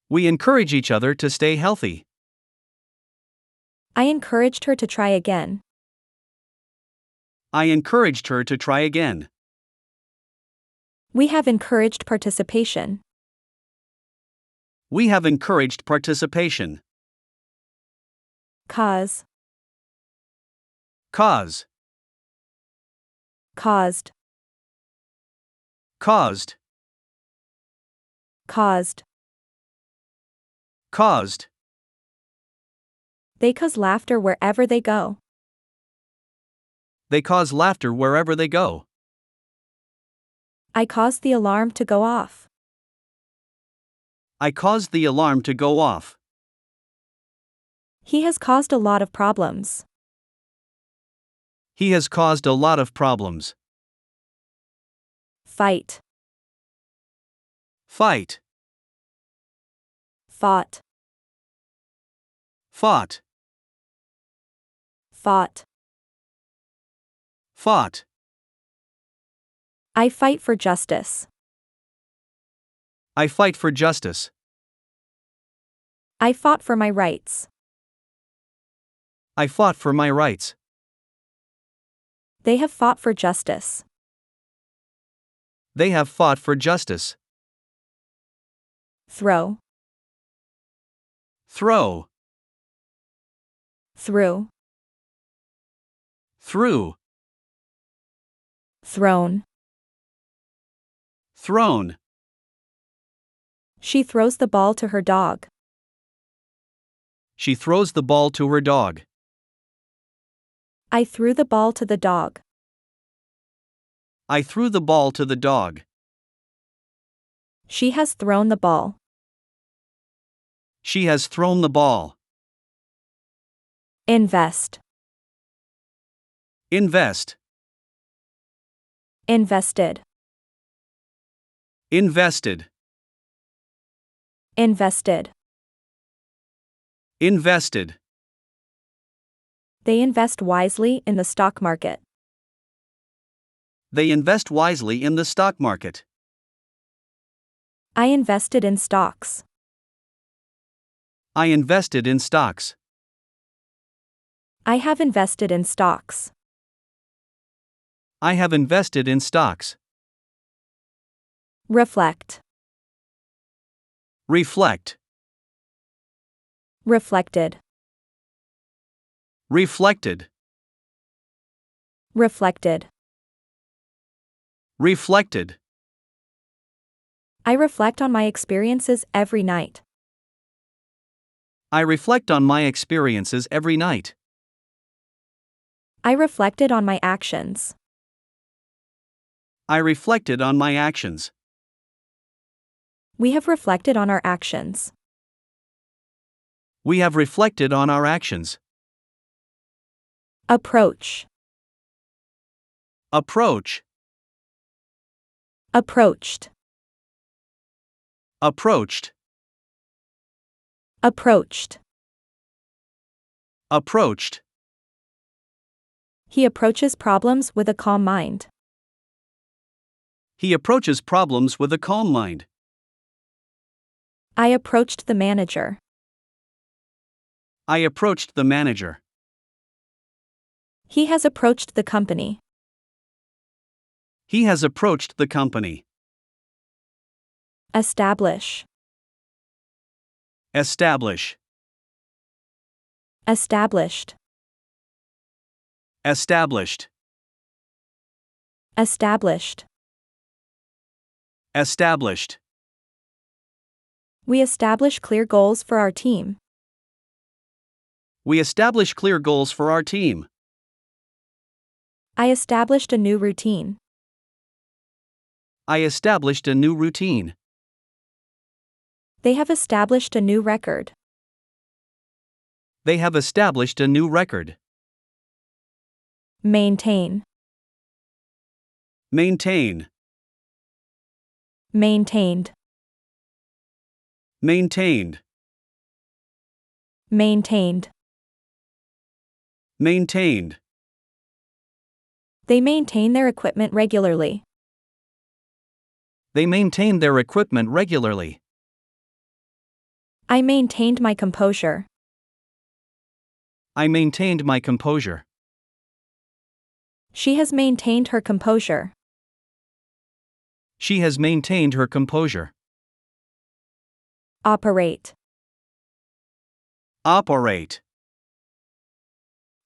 We encourage each other to stay healthy. I encouraged her to try again. I encouraged her to try again. We have encouraged participation. We have encouraged participation. Cause. Cause. Caused. Caused. Caused. Caused. They cause laughter wherever they go. They cause laughter wherever they go. I caused the alarm to go off. I caused the alarm to go off. He has caused a lot of problems. He has caused a lot of problems. Fight. Fight. Fought. Fought. Fought. Fought. I fight for justice. I fight for justice. I fought for my rights. I fought for my rights. They have fought for justice. They have fought for justice. Throw. Throw. Through. Through. Thrown. Thrown. She throws the ball to her dog. She throws the ball to her dog. I threw the ball to the dog. I threw the ball to the dog. She has thrown the ball. She has thrown the ball. Invest. Invest. Invested. Invested. Invested. Invested. They invest wisely in the stock market. They invest wisely in the stock market. I invested in stocks. I invested in stocks. I have invested in stocks. I have invested in stocks. Reflect. Reflect. Reflected. Reflected. Reflected. Reflected. I reflect on my experiences every night. I reflect on my experiences every night. I reflected on my actions. I reflected on my actions. We have reflected on our actions. We have reflected on our actions. Approach. Approach. Approached. Approached. Approached. Approached. He approaches problems with a calm mind. He approaches problems with a calm mind. I approached the manager. I approached the manager. He has approached the company. He has approached the company. Establish. Establish. Established. Established. Established. Established. We establish clear goals for our team. We establish clear goals for our team. I established a new routine. I established a new routine. They have established a new record. They have established a new record. Maintain. Maintain. Maintained. Maintained. Maintained. Maintained. They maintain their equipment regularly. They maintain their equipment regularly. I maintained my composure. I maintained my composure. She has maintained her composure. She has maintained her composure. Operate. Operate.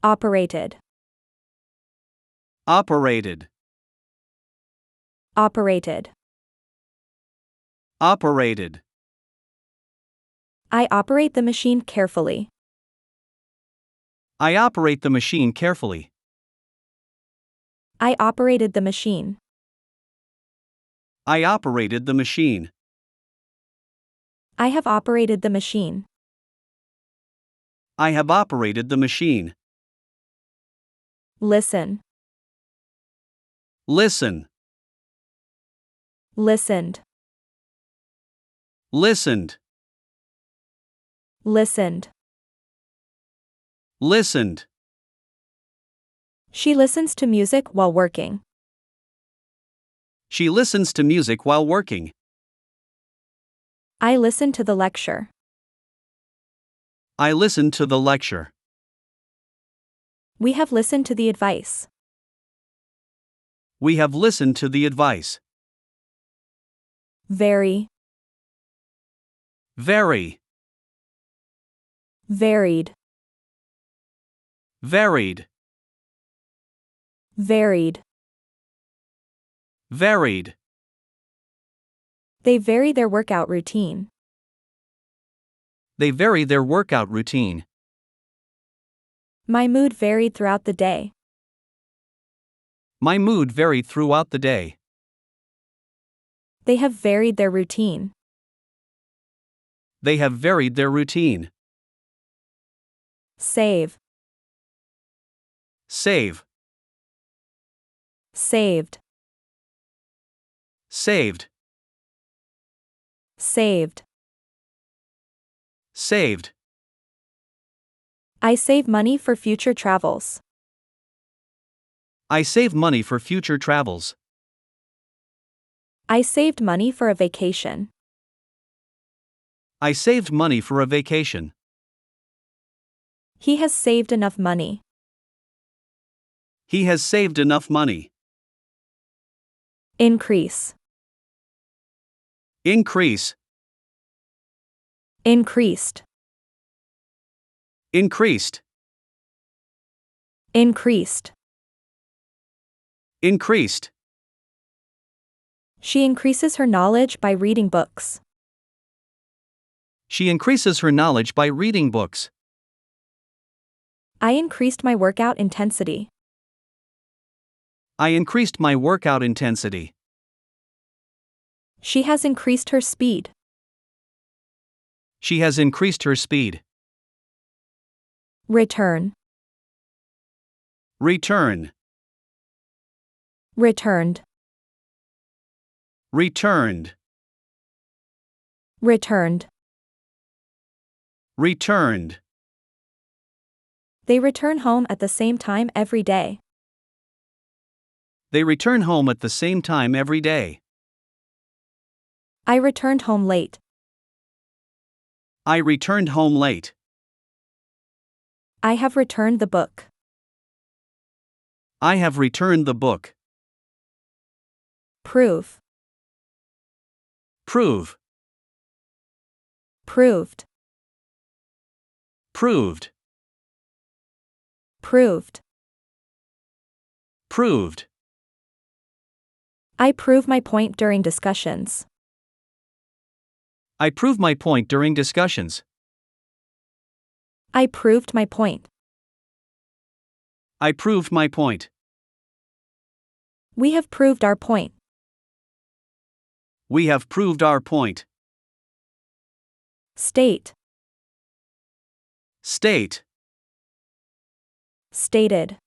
Operated. Operated. Operated. Operated. I operate the machine carefully. I operate the machine carefully. I operated the machine. I operated the machine. I have operated the machine. I have operated the machine. Listen. Listen. Listened. Listened. Listened. Listened. She listens to music while working. She listens to music while working. I listen to the lecture. I listen to the lecture. We have listened to the advice. We have listened to the advice. Very. Very. Varied. Varied. Varied. Varied. They vary their workout routine. They vary their workout routine. My mood varied throughout the day. My mood varied throughout the day. They have varied their routine. They have varied their routine. Save. Save. Saved. Saved. Saved. Saved. I save money for future travels. I save money for future travels. I saved money for a vacation. I saved money for a vacation. He has saved enough money. He has saved enough money. Increase. Increase. Increased. Increased. Increased. Increased. She increases her knowledge by reading books. She increases her knowledge by reading books. I increased my workout intensity. I increased my workout intensity. She has increased her speed. She has increased her speed. Return. Return. Returned. Returned. Returned. Returned. They return home at the same time every day. They return home at the same time every day. I returned home late. I returned home late. I have returned the book. I have returned the book. Prove. Prove. Proved. Proved. Proved. Proved. I prove my point during discussions. I prove my point during discussions. I proved my point. I proved my point. We have proved our point. We have proved our point. State. State. Stated.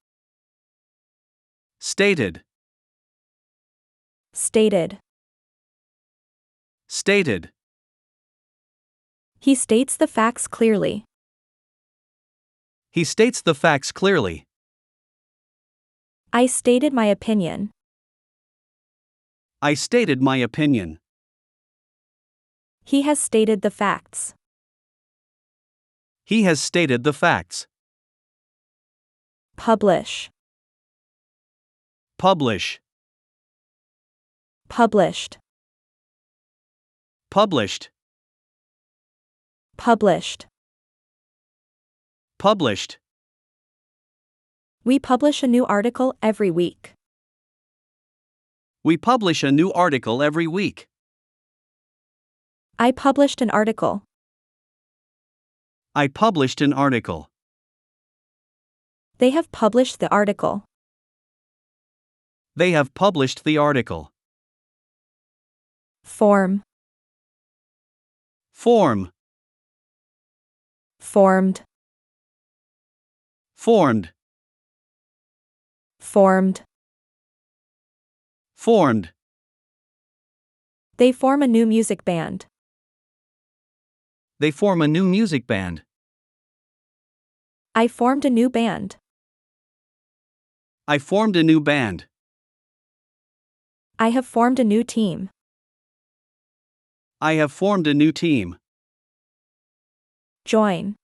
Stated. Stated. Stated. He states the facts clearly. He states the facts clearly. I stated my opinion. I stated my opinion. He has stated the facts. He has stated the facts. Publish. Publish. Published. Published. Published. Published. We publish a new article every week. We publish a new article every week. I published an article. I published an article. They have published the article. They have published the article. Form. Form. Formed. Formed. Formed. Formed. They form a new music band. They form a new music band. I formed a new band. I formed a new band. I have formed a new team. I have formed a new team. Join.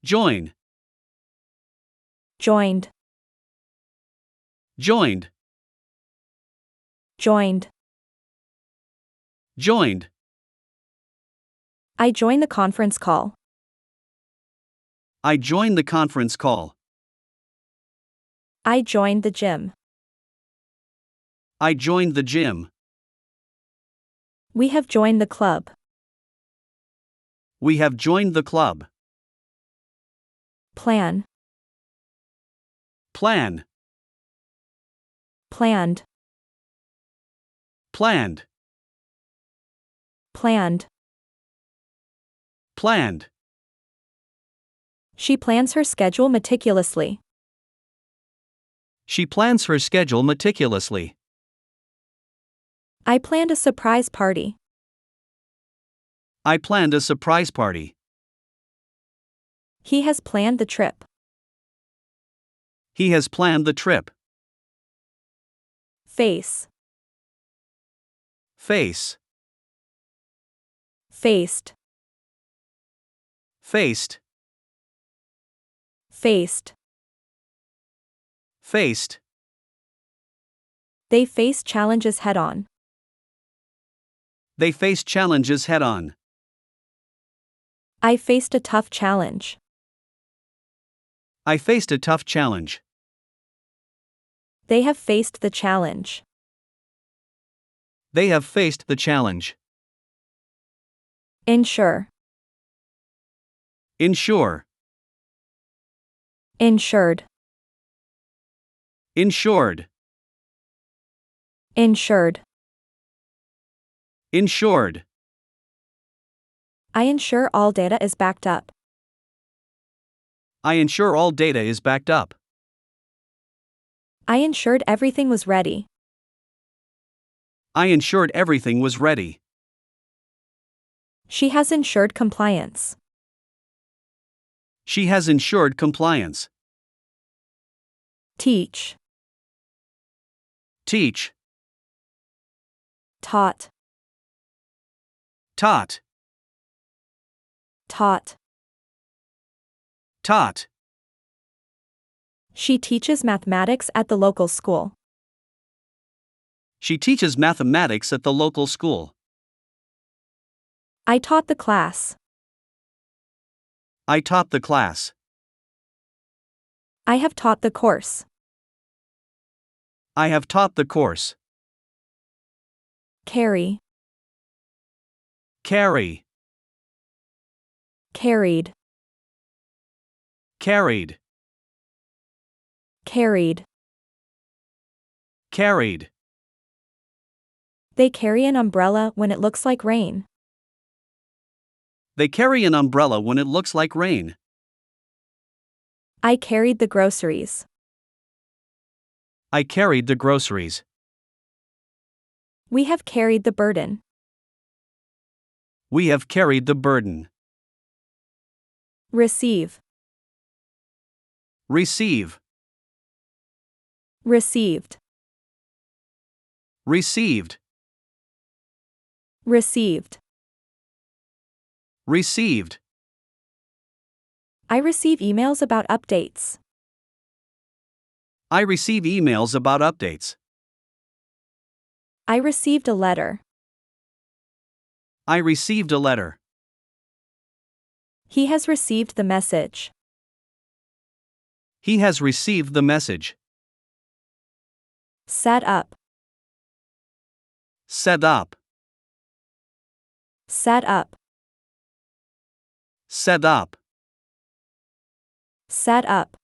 Join. Joined. Joined. Joined. Joined. I joined the conference call. I joined the conference call. I joined the gym. I joined the gym. We have joined the club. We have joined the club. Plan. Plan. Planned. Planned. Planned. Planned. She plans her schedule meticulously. She plans her schedule meticulously. I planned a surprise party. I planned a surprise party. He has planned the trip. He has planned the trip. Face. Face. Faced. Faced. Faced. Faced. They face challenges head on. They face challenges head on. I faced a tough challenge. I faced a tough challenge. They have faced the challenge. They have faced the challenge. Ensure. Ensure. Insured. Insured. Insured. Insured. I ensure all data is backed up. I ensure all data is backed up. I ensured everything was ready. I ensured everything was ready. She has ensured compliance. She has ensured compliance. Teach. Teach. Taught. Taught. Taught. Taught. She teaches mathematics at the local school. She teaches mathematics at the local school. I taught the class. I taught the class. I have taught the course. I have taught the course. Carry. Carry. Carried. Carried. Carried. Carried. They carry an umbrella when it looks like rain. They carry an umbrella when it looks like rain. I carried the groceries. I carried the groceries. We have carried the burden. We have carried the burden. Receive. Receive. Received. Received. Received. Received. I receive emails about updates. I receive emails about updates. I received a letter. I received a letter. He has received the message. He has received the message. Set up. Set up. Set up. Set up. Set up.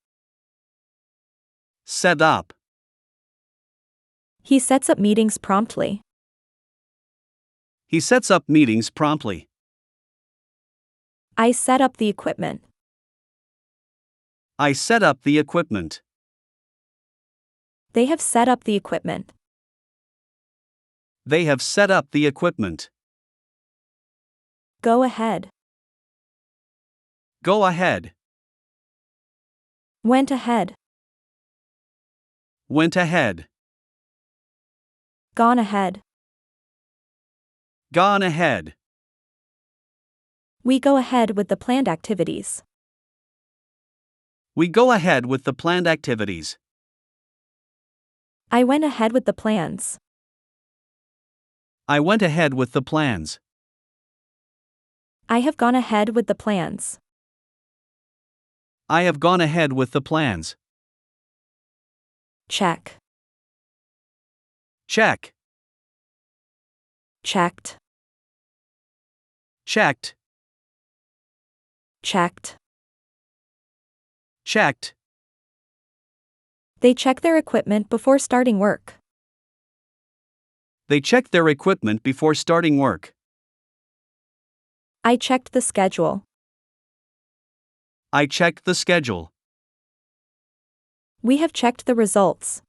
Set up. He sets up meetings promptly. He sets up meetings promptly. I set up the equipment. I set up the equipment. They have set up the equipment. They have set up the equipment. Go ahead. Go ahead. Went ahead. Went ahead. Gone ahead. Gone ahead. We go ahead with the planned activities. We go ahead with the planned activities. I went ahead with the plans. I went ahead with the plans. I have gone ahead with the plans. I have gone ahead with the plans. Check. Check. Checked. Checked. Checked. Checked. They check their equipment before starting work. They checked their equipment before starting work. I checked the schedule. I checked the schedule. We have checked the results.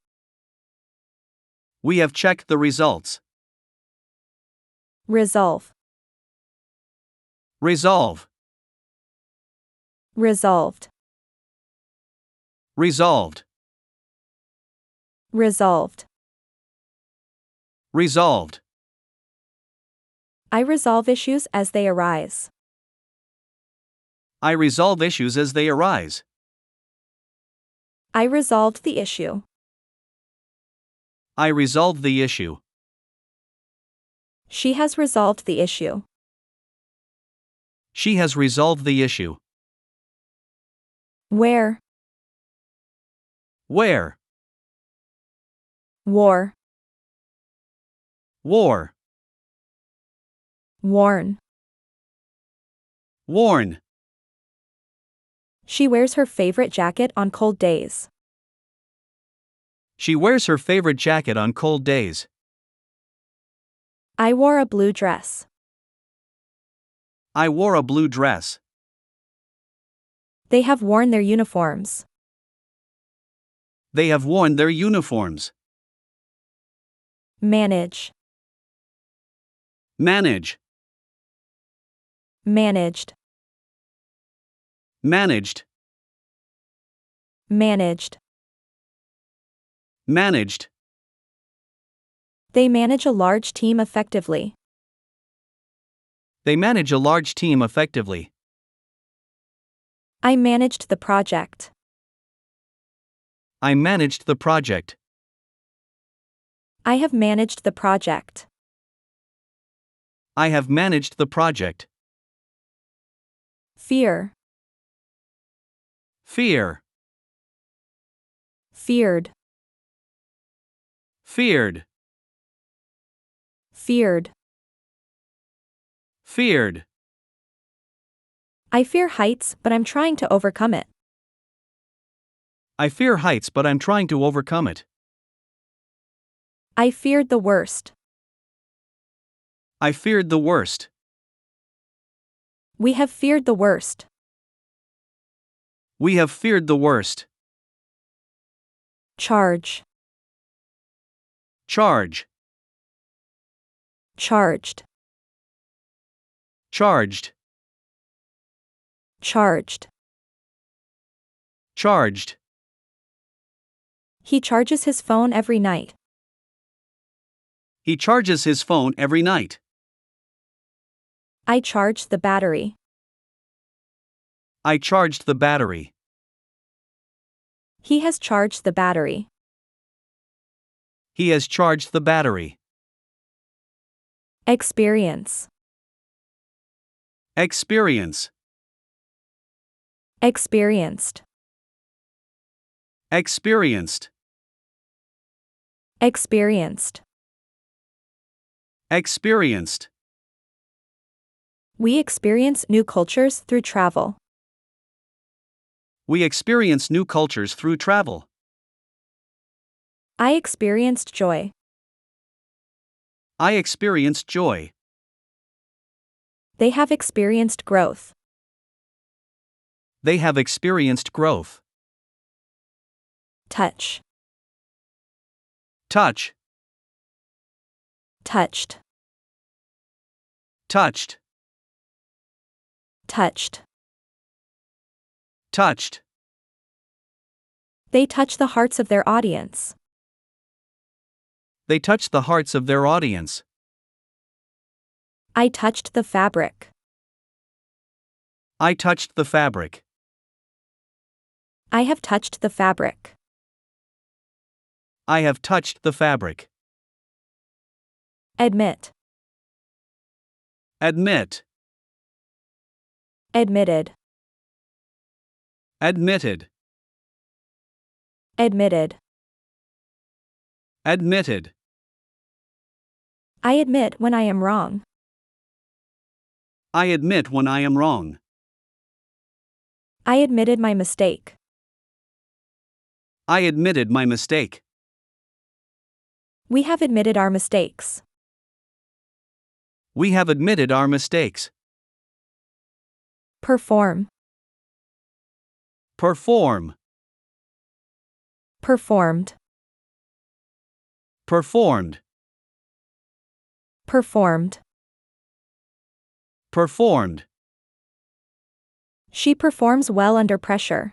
We have checked the results. Resolve. Resolve. Resolved. Resolved. Resolved. Resolved. I resolve issues as they arise. I resolve issues as they arise. I resolved the issue. I resolved the issue. She has resolved the issue. She has resolved the issue. Where? Where? War. War. Worn. Worn. She wears her favorite jacket on cold days. She wears her favorite jacket on cold days. I wore a blue dress. I wore a blue dress. They have worn their uniforms. They have worn their uniforms. Manage. Manage. Managed. Managed. Managed. Managed. They manage a large team effectively. They manage a large team effectively. I managed the project. I managed the project. I have managed the project. I have managed the project. Fear. Fear. Feared. Feared. Feared. Feared. I fear heights, but I'm trying to overcome it. I fear heights, but I'm trying to overcome it. I feared the worst. I feared the worst. We have feared the worst. We have feared the worst. Charge. Charge. Charged. Charged. Charged. Charged. He charges his phone every night. He charges his phone every night. I charged the battery. I charged the battery. He has charged the battery. He has charged the battery. Experience. Experience. Experienced. Experienced. Experienced. Experienced. We experience new cultures through travel. We experience new cultures through travel. I experienced joy. I experienced joy. They have experienced growth. They have experienced growth. Touch. Touch. Touched. Touched. Touched. Touched. They touch the hearts of their audience. They touch the hearts of their audience. I touched the fabric. I touched the fabric. I have touched the fabric. I have touched the fabric. Admit. Admit. Admitted. Admitted. Admitted. Admitted. I admit when I am wrong. I admit when I am wrong. I admitted my mistake. I admitted my mistake. We have admitted our mistakes. We have admitted our mistakes. Perform. Perform. Performed. Performed. Performed. Performed. She performs well under pressure.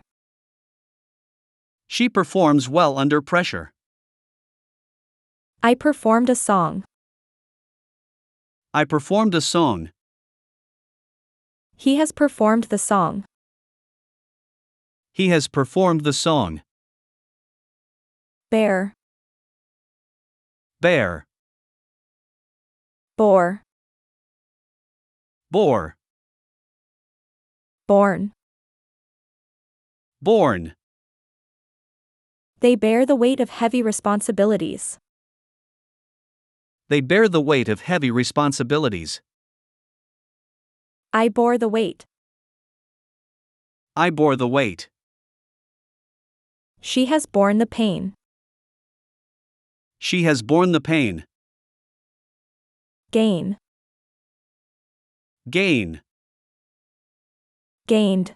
She performs well under pressure. I performed a song. I performed a song. He has performed the song. He has performed the song. Bear. Bear. Bore. Bore. Born. Born. They bear the weight of heavy responsibilities. They bear the weight of heavy responsibilities. I bore the weight. I bore the weight. She has borne the pain. She has borne the pain. Gain. Gain. Gained.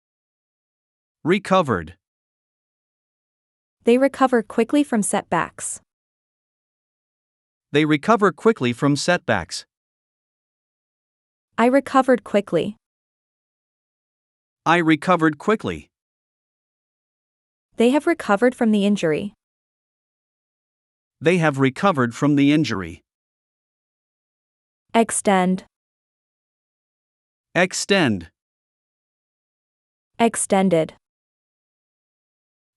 Recovered. They recover quickly from setbacks. They recover quickly from setbacks. I recovered quickly. I recovered quickly. They have recovered from the injury. They have recovered from the injury. Extend. Extend. Extended.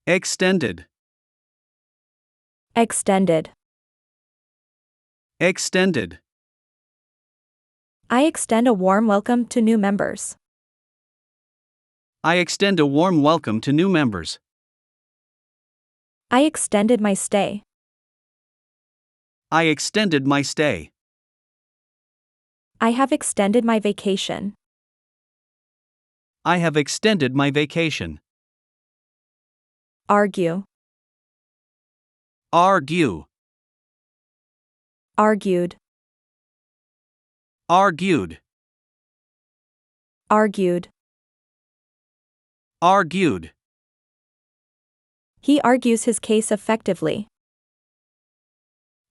Extended. Extended. Extended. I extend a warm welcome to new members. I extend a warm welcome to new members. I extended my stay. I extended my stay. I have extended my vacation. I have extended my vacation. Argue. Argue. Argued. Argued. Argued. Argued. He argues his case effectively.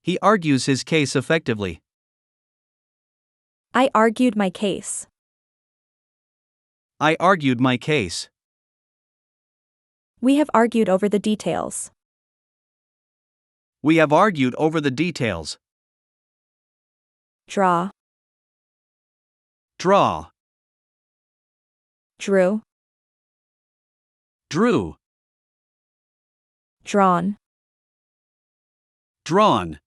He argues his case effectively. I argued my case. I argued my case. We have argued over the details. We have argued over the details. Draw. Draw. Drew. Drew. Drawn. Drawn.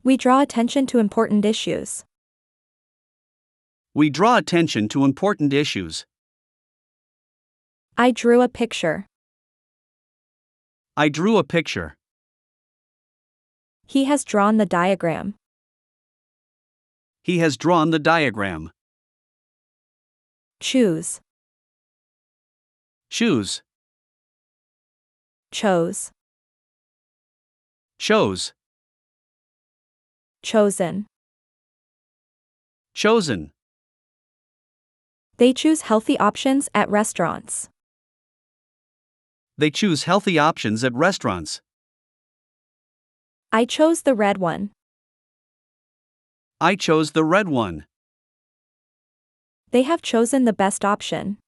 We draw attention to important issues. We draw attention to important issues. I drew a picture. I drew a picture. He has drawn the diagram. He has drawn the diagram. Choose. Choose. Chose. Chose. Chosen. Chosen. They choose healthy options at restaurants. They choose healthy options at restaurants. I chose the red one. I chose the red one. They have chosen the best option.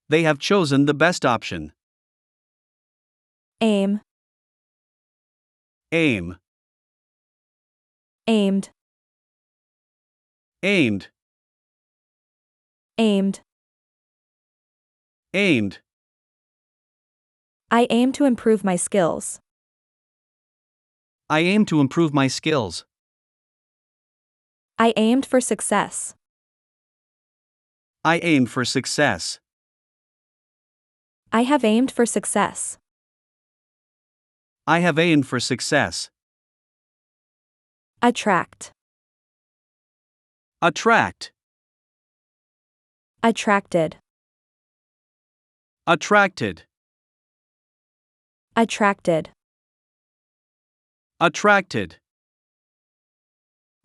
They have chosen the best option. Aim. Aim. Aimed. Aimed. Aimed. Aimed. I aim to improve my skills. I aim to improve my skills. I aimed for success. I aimed for success. I have aimed for success. I have aimed for success. Attract. Attract. Attracted. Attracted. Attracted. Attracted.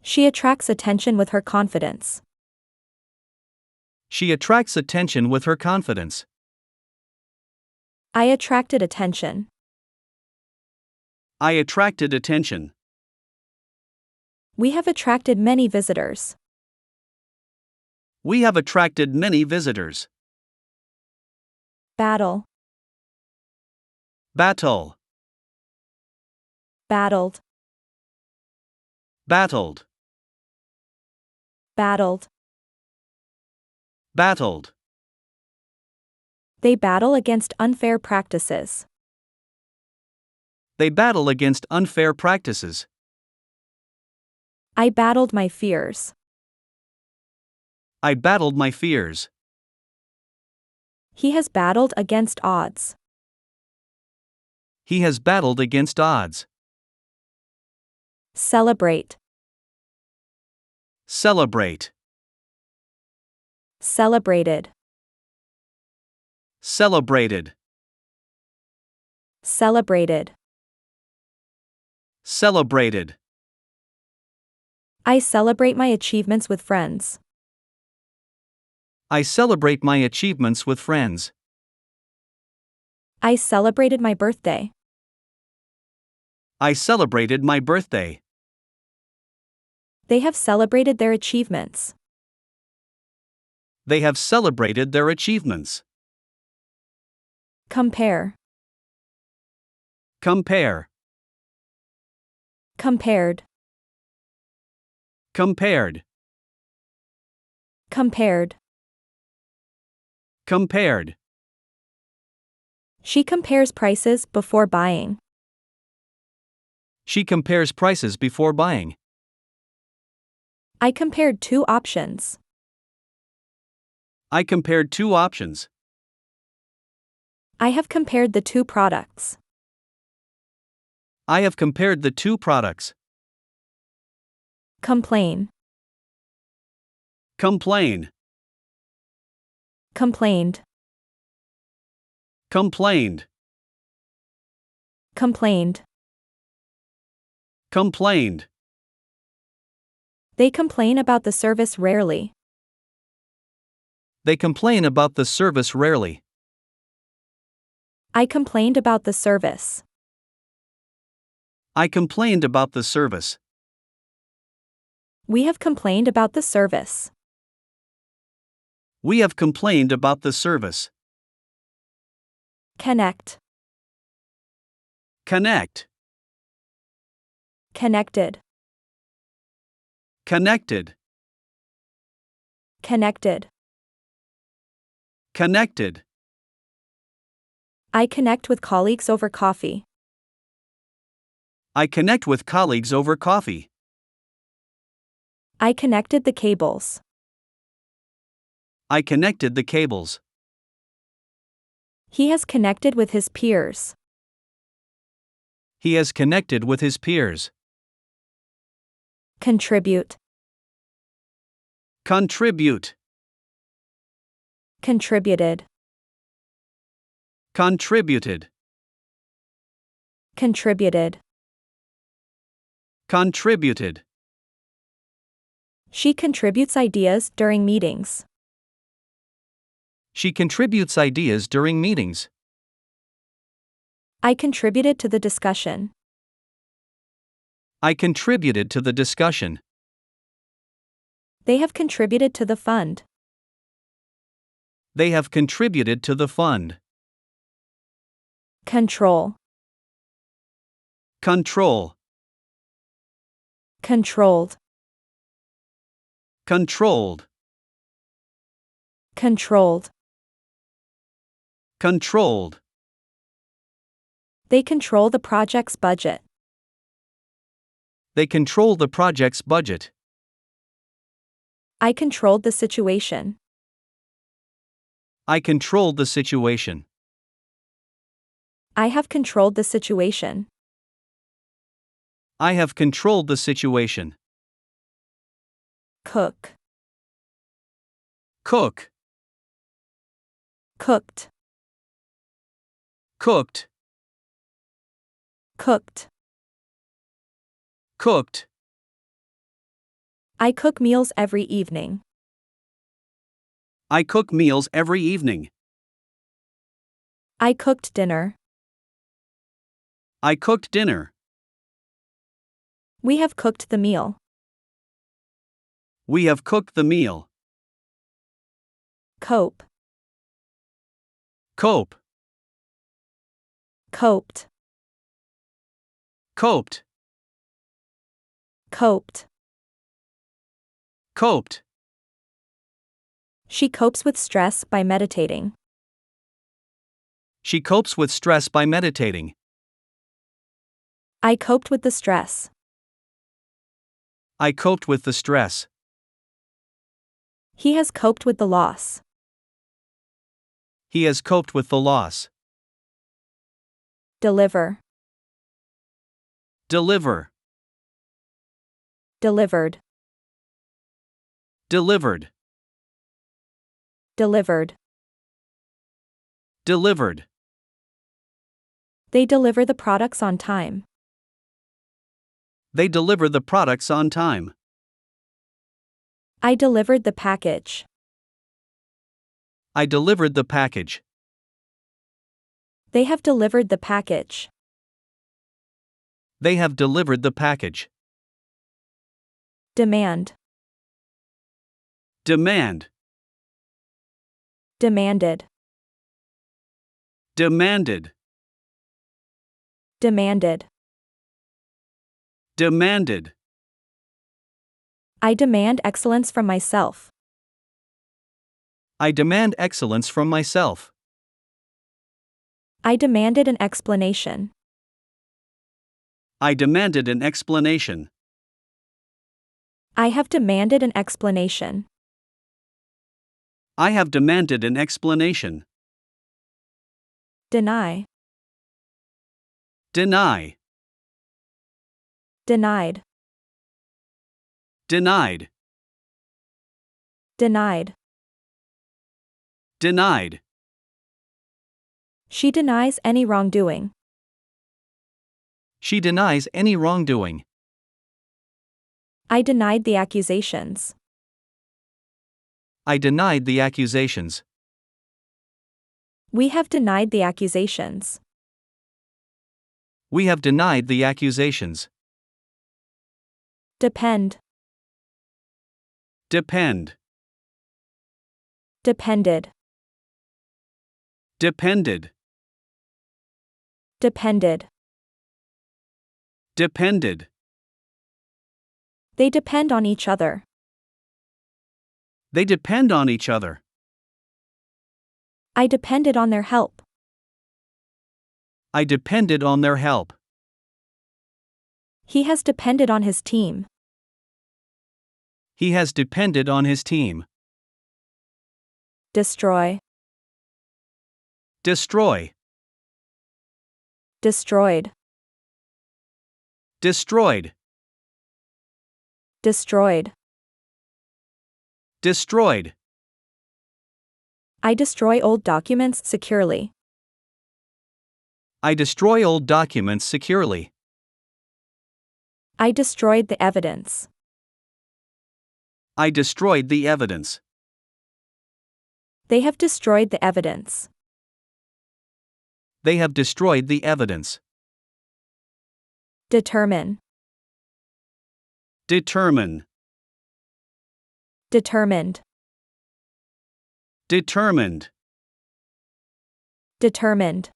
She attracts attention with her confidence. She attracts attention with her confidence. I attracted attention. I attracted attention. We have attracted many visitors. We have attracted many visitors. Battle. Battle. Battled. Battled. Battled. Battled. They battle against unfair practices. They battle against unfair practices. I battled my fears. I battled my fears. He has battled against odds. He has battled against odds. Celebrate. Celebrate. Celebrated. Celebrated. Celebrated. Celebrated. I celebrate my achievements with friends. I celebrate my achievements with friends. I celebrated my birthday. I celebrated my birthday. They have celebrated their achievements. They have celebrated their achievements. Compare. Compare. Compared. Compared. Compared. Compared. She compares prices before buying. She compares prices before buying. I compared two options. I compared two options. I have compared the two products. I have compared the two products. Complain. Complain. Complained. Complained. Complained. Complained. They complain about the service rarely. They complain about the service rarely. I complained about the service. I complained about the service. We have complained about the service. We have complained about the service. Connect. Connect. Connected. Connected. Connected. Connected. I connect with colleagues over coffee. I connect with colleagues over coffee. I connected the cables. I connected the cables. He has connected with his peers. He has connected with his peers. Contribute. Contribute. Contributed. Contributed. Contributed. Contributed. She contributes ideas during meetings. She contributes ideas during meetings. I contributed to the discussion. I contributed to the discussion. They have contributed to the fund. They have contributed to the fund. Control. Control. Controlled. Controlled. Controlled. Controlled. They control the project's budget. They control the project's budget. I controlled the situation. I controlled the situation. I have controlled the situation. I have controlled the situation. Cook. Cook. Cooked. Cooked. Cooked. Cooked. I cook meals every evening. I cook meals every evening. I cooked dinner. I cooked dinner. We have cooked the meal. We have cooked the meal. Cope. Cope. Coped. Coped. Coped. Coped. She copes with stress by meditating. She copes with stress by meditating. I coped with the stress. I coped with the stress. He has coped with the loss. He has coped with the loss. Deliver. Deliver. Delivered. Delivered. Delivered. Delivered. They deliver the products on time. They deliver the products on time. I delivered the package. I delivered the package. They have delivered the package. They have delivered the package. Demand. Demand. Demanded. Demanded. Demanded. Demanded. I demand excellence from myself. I demand excellence from myself. I demanded an explanation. I demanded an explanation. I have demanded an explanation. I have demanded an explanation. Deny. Deny. Denied. Denied. Denied. Denied. She denies any wrongdoing. She denies any wrongdoing. I denied the accusations. I denied the accusations. We have denied the accusations. We have denied the accusations. Depend. Depend. Depended. Depended. Depended. Depended. They depend on each other. They depend on each other. I depended on their help. I depended on their help. He has depended on his team. He has depended on his team. Destroy. Destroy. Destroyed. Destroyed. Destroyed. Destroyed. I destroy old documents securely. I destroy old documents securely. I destroyed the evidence. I destroyed the evidence. They have destroyed the evidence. They have destroyed the evidence. Determine. Determine. Determined. Determined. Determined.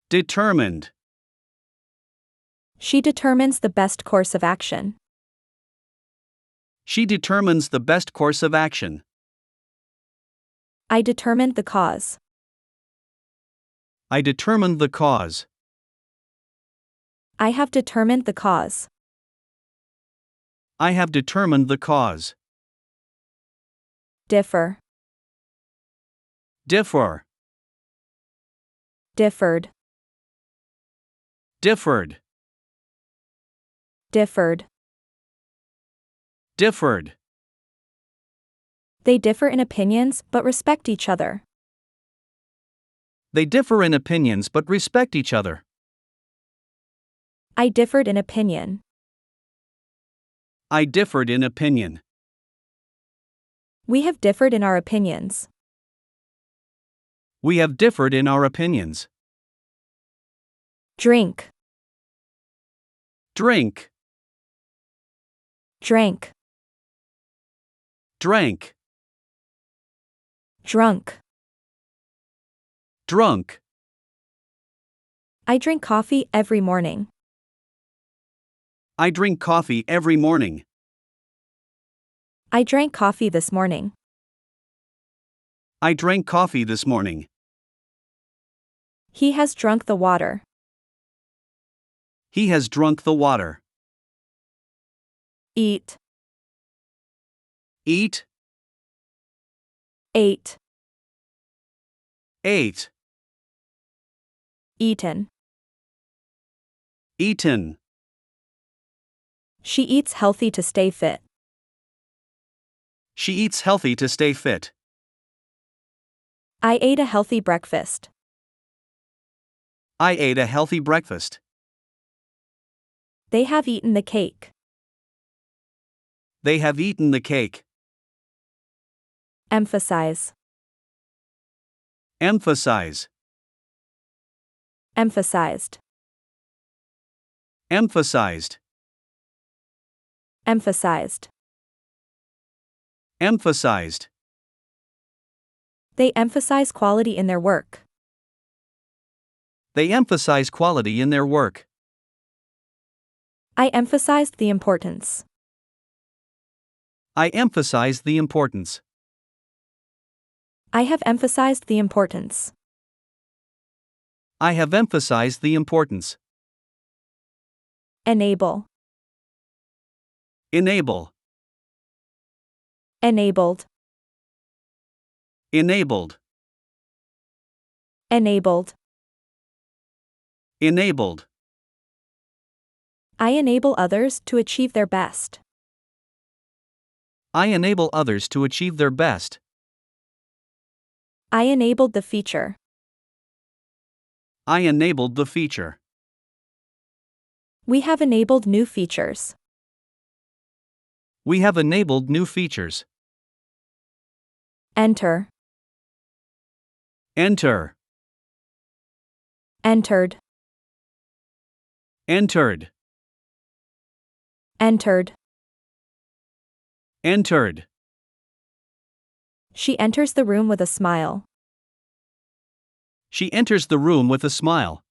Determined. She determines the best course of action. She determines the best course of action. I determined the cause. I determined the cause. I have determined the cause. I have determined the cause. Differ. Differ. Differed. Differed. Differed. Differed. They differ in opinions but respect each other. They differ in opinions but respect each other. I differed in opinion. I differed in opinion. We have differed in our opinions. We have differed in our opinions. Drink. Drink. Drank. Drank. Drunk. Drunk. I drink coffee every morning. I drink coffee every morning. I drank coffee this morning. I drank coffee this morning. He has drunk the water. He has drunk the water. Eat. Eat. Ate. Ate. Eaten. Eaten. She eats healthy to stay fit. She eats healthy to stay fit. I ate a healthy breakfast. I ate a healthy breakfast. They have eaten the cake. They have eaten the cake. Emphasize. Emphasize. Emphasized. Emphasized. Emphasized. Emphasized. They emphasize quality in their work. They emphasize quality in their work. I emphasized the importance. I emphasize the importance. I have emphasized the importance. I have emphasized the importance. Enable. Enable. Enabled. Enabled. Enabled. Enabled. I enable others to achieve their best. I enable others to achieve their best. I enabled the feature. I enabled the feature. We have enabled new features. We have enabled new features. Enter. Enter. Entered. Entered. Entered. Entered. She enters the room with a smile. She enters the room with a smile.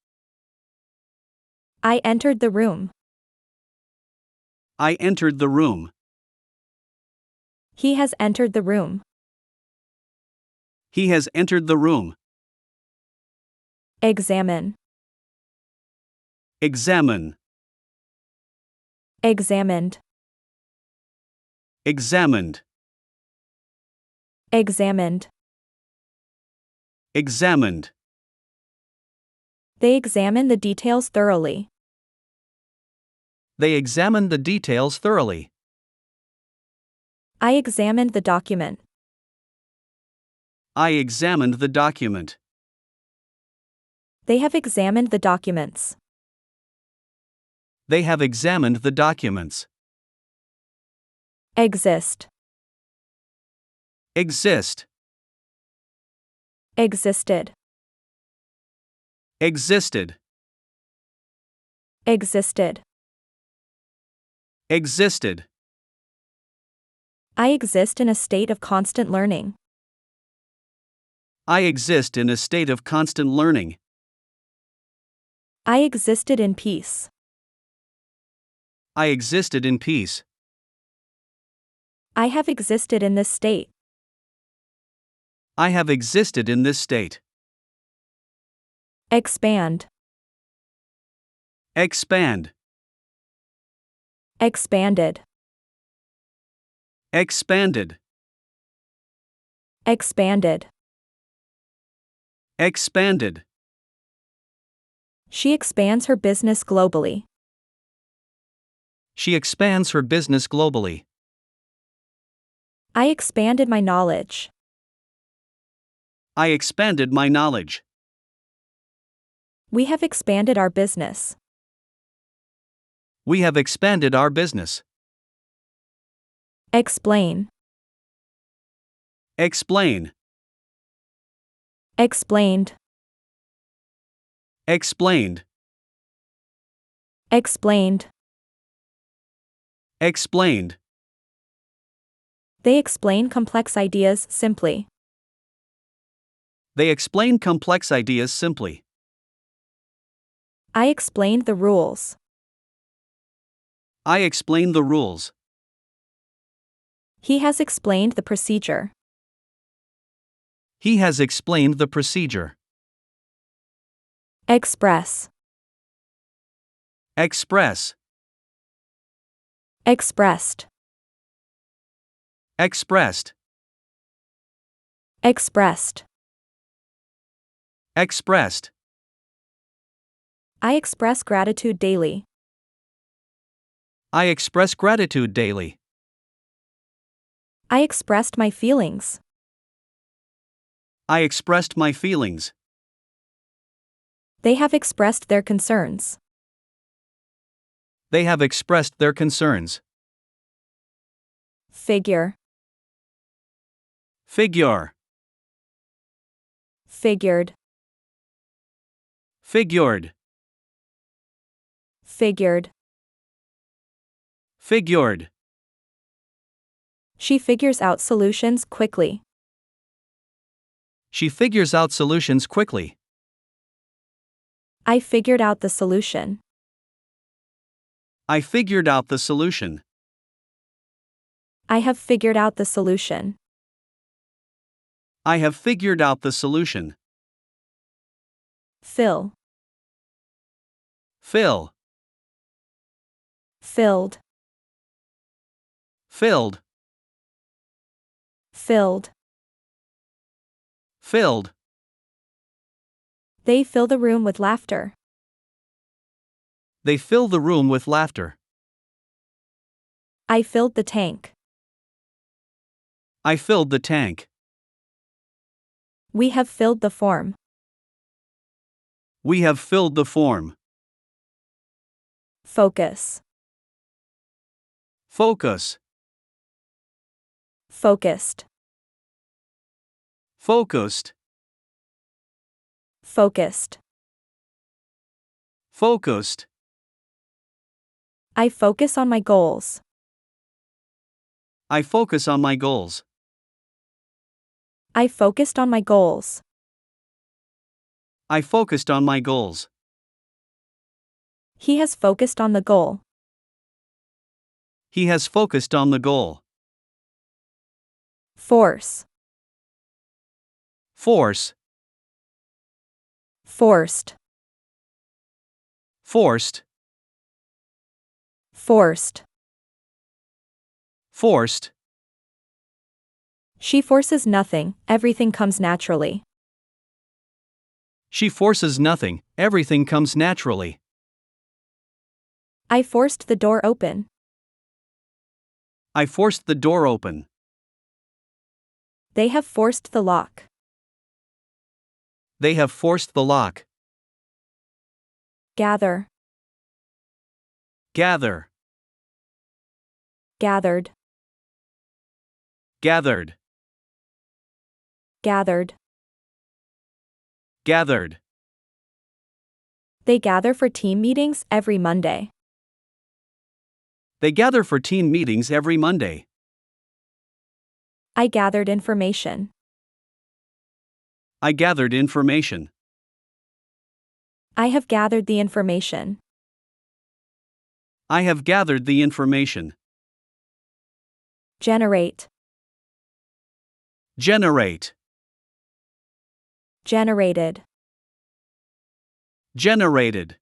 I entered the room. I entered the room. He has entered the room. He has entered the room. Examine. Examine. Examined. Examined. Examined. Examined. They examine the details thoroughly. They examined the details thoroughly. I examined the document. I examined the document. They have examined the documents. They have examined the documents. Exist. Exist. Existed. Existed. Existed. Existed. I exist in a state of constant learning. I exist in a state of constant learning. I existed in peace. I existed in peace. I have existed in this state. I have existed in this state. Expand. Expand. Expanded. Expanded. Expanded. Expanded. She expands her business globally. She expands her business globally. I expanded my knowledge. I expanded my knowledge. We have expanded our business. We have expanded our business. Explain. Explain. Explained. Explained. Explained. Explained. They explain complex ideas simply. They explain complex ideas simply. I explained the rules. I explained the rules. He has explained the procedure. He has explained the procedure. Express. Express. Expressed. Expressed. Expressed. Expressed. I express gratitude daily. I express gratitude daily. I expressed my feelings. I expressed my feelings. They have expressed their concerns. They have expressed their concerns. Figure. Figure. Figured. Figured. Figured. Figured. She figures out solutions quickly. She figures out solutions quickly. I figured out the solution. I figured out the solution. I have figured out the solution. I have figured out the solution. Fill. Fill. Filled. Filled. Filled. Filled. They fill the room with laughter. They fill the room with laughter. I filled the tank. I filled the tank. We have filled the form. We have filled the form. Focus. Focus. Focused. Focused. Focused. Focused. I focus on my goals. I focus on my goals. I focused on my goals. I focused on my goals. He has focused on the goal. He has focused on the goal. Force. Force. Forced. Forced. Forced. Forced. She forces nothing, everything comes naturally. She forces nothing, everything comes naturally. I forced the door open. I forced the door open. They have forced the lock. They have forced the lock. Gather. Gather. Gathered. Gathered. Gathered. Gathered. They gather for team meetings every Monday. They gather for team meetings every Monday. I gathered information. I gathered information. I have gathered the information. I have gathered the information. Generate. Generate. Generated. Generated.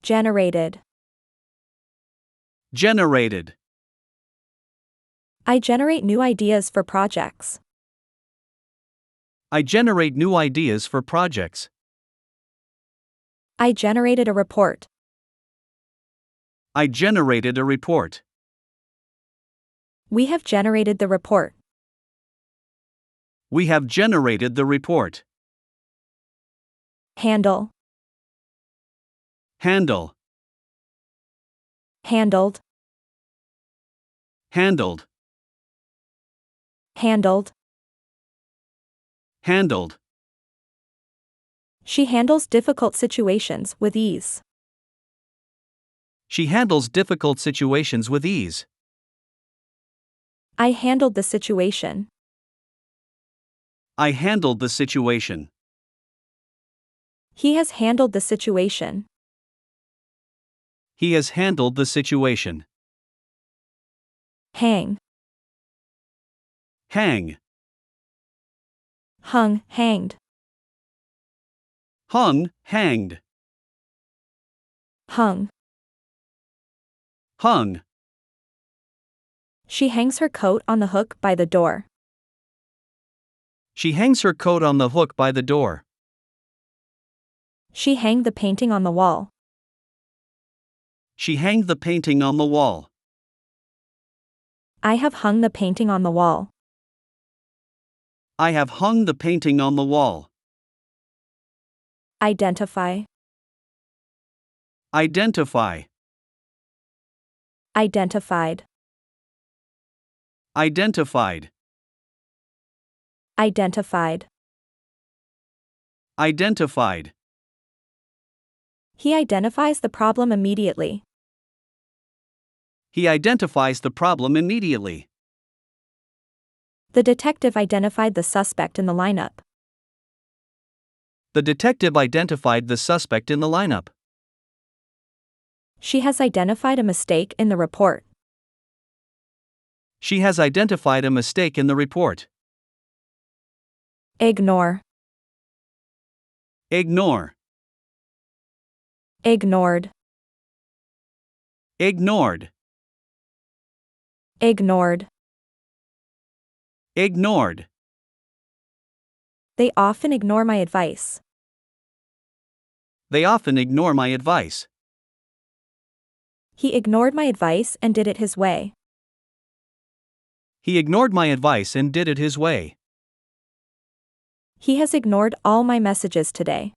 Generated. Generated. I generate new ideas for projects. I generate new ideas for projects. I generated a report. I generated a report. We have generated the report. We have generated the report. Handle. Handle. Handled. Handled. Handled. Handled. She handles difficult situations with ease. She handles difficult situations with ease. I handled the situation. I handled the situation. He has handled the situation. He has handled the situation. Hang. Hang. Hung, hanged. Hung, hanged. Hung. Hung. She hangs her coat on the hook by the door. She hangs her coat on the hook by the door. She hanged the painting on the wall. She hanged the painting on the wall. I have hung the painting on the wall. I have hung the painting on the wall. Identify. Identify. Identified. Identified. Identified. Identified. He identifies the problem immediately. He identifies the problem immediately. The detective identified the suspect in the lineup. The detective identified the suspect in the lineup. She has identified a mistake in the report. She has identified a mistake in the report. Ignore. Ignore. Ignored. Ignored. Ignored. Ignored. They often ignore my advice. They often ignore my advice. He ignored my advice and did it his way. He ignored my advice and did it his way. He has ignored all my messages today.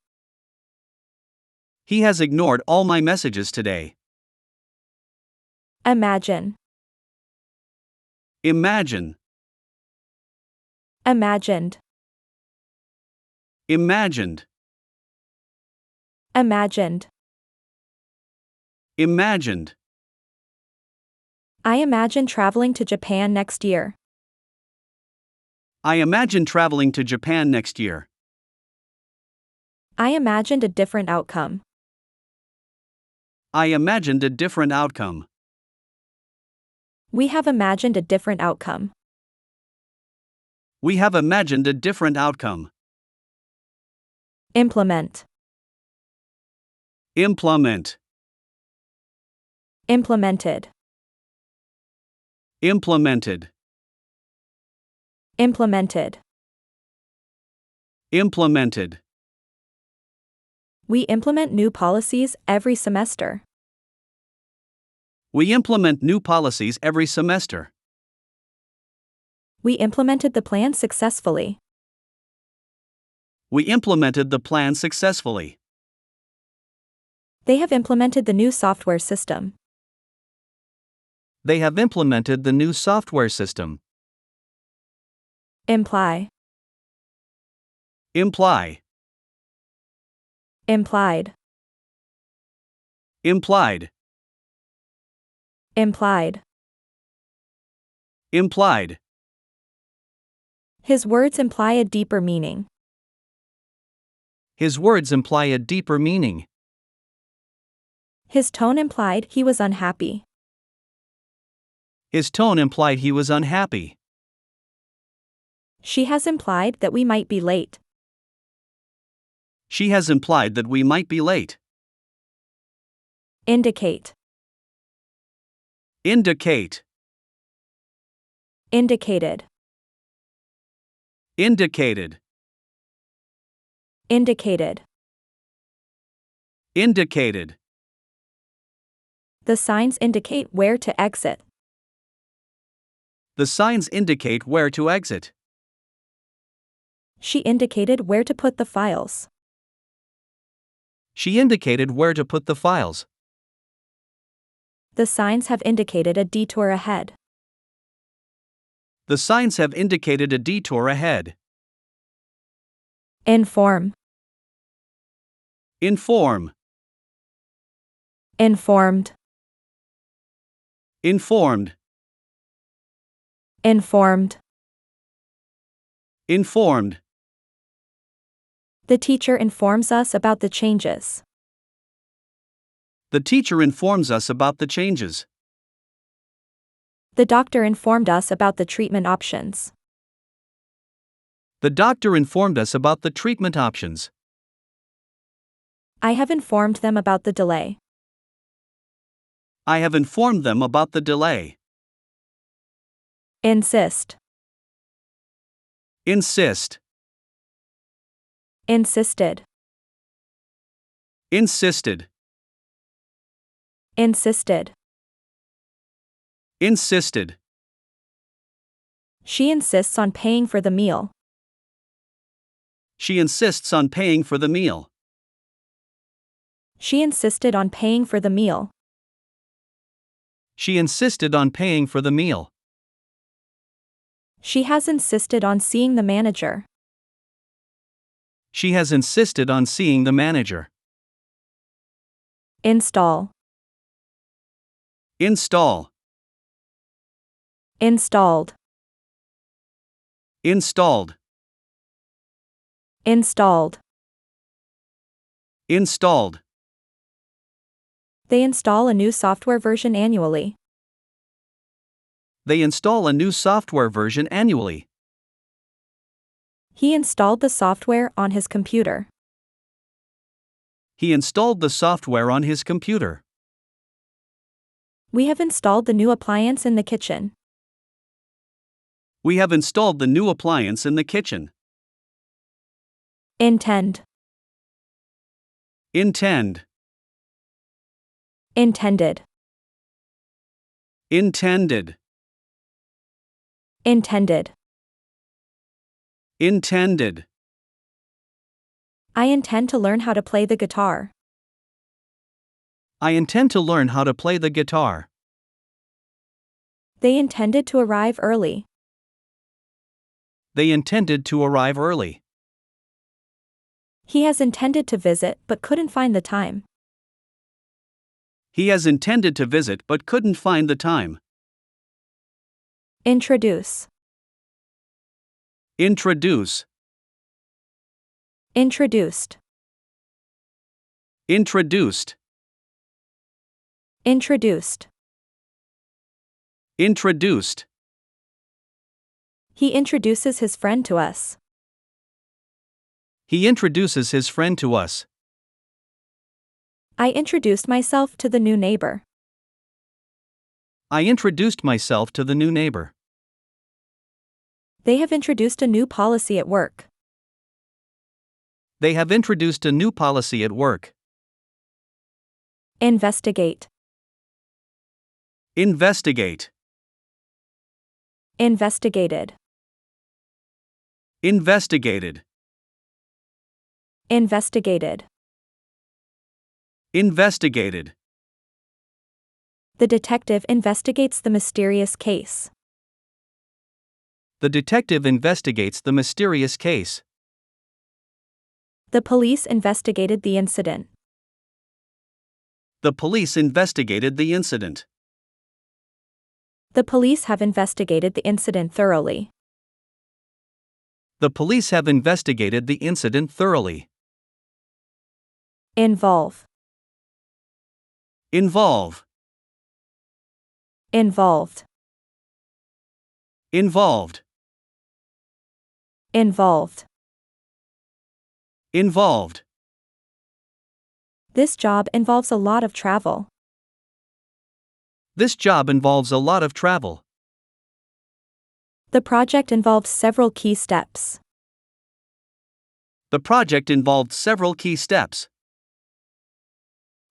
He has ignored all my messages today. Imagine. Imagine. Imagined. Imagined. Imagined. Imagined. I imagine traveling to Japan next year. I imagine traveling to Japan next year. I imagined a different outcome. I imagined a different outcome. We have imagined a different outcome. We have imagined a different outcome. Implement. Implement. Implemented. Implemented. Implemented. Implemented. We implement new policies every semester. We implement new policies every semester. We implemented the plan successfully. We implemented the plan successfully. They have implemented the new software system. They have implemented the new software system. Imply. Imply. Implied. Implied. Implied. Implied. His words imply a deeper meaning. His words imply a deeper meaning. His tone implied he was unhappy. His tone implied he was unhappy. She has implied that we might be late. She has implied that we might be late. Indicate. Indicate. Indicated. Indicated. Indicated. Indicated. The signs indicate where to exit. The signs indicate where to exit. She indicated where to put the files. She indicated where to put the files. The signs have indicated a detour ahead. The signs have indicated a detour ahead. Inform. Inform. Informed. Informed. Informed. Informed. The teacher informs us about the changes. The teacher informs us about the changes. The doctor informed us about the treatment options. The doctor informed us about the treatment options. I have informed them about the delay. I have informed them about the delay. Insist. Insist. Insisted. Insisted. Insisted. Insisted. She insists on paying for the meal. She insists on paying for the meal. She insisted on paying for the meal. She insisted on paying for the meal. She has insisted on seeing the manager. She has insisted on seeing the manager. Install. Install. Installed. Installed. Installed. Installed. They install a new software version annually. They install a new software version annually. He installed the software on his computer. He installed the software on his computer. We have installed the new appliance in the kitchen. We have installed the new appliance in the kitchen. Intend. Intend. Intended. Intended. Intended. Intended. I intend to learn how to play the guitar. I intend to learn how to play the guitar. They intended to arrive early. They intended to arrive early. He has intended to visit but couldn't find the time. He has intended to visit but couldn't find the time. Introduce. Introduce. Introduced. Introduced. Introduced. Introduced. He introduces his friend to us. He introduces his friend to us. I introduced myself to the new neighbor. I introduced myself to the new neighbor. They have introduced a new policy at work. They have introduced a new policy at work. Investigate. Investigate. Investigated. Investigated. Investigated. Investigated. The detective investigates the mysterious case. The detective investigates the mysterious case. The police investigated the incident. The police investigated the incident. The police have investigated the incident thoroughly. The police have investigated the incident thoroughly. Involve. Involve. Involved. Involved. Involved. Involved. This job involves a lot of travel. This job involves a lot of travel. The project involves several key steps. The project involved several key steps.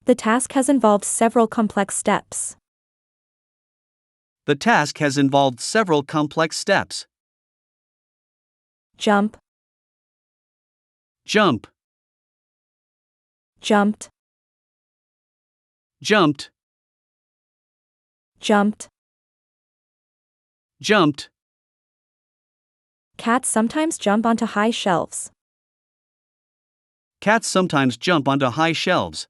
The task has involved several complex steps. The task has involved several complex steps. Jump. Jump. Jumped. Jumped. Jumped. Jumped. Cats sometimes jump onto high shelves. Cats sometimes jump onto high shelves.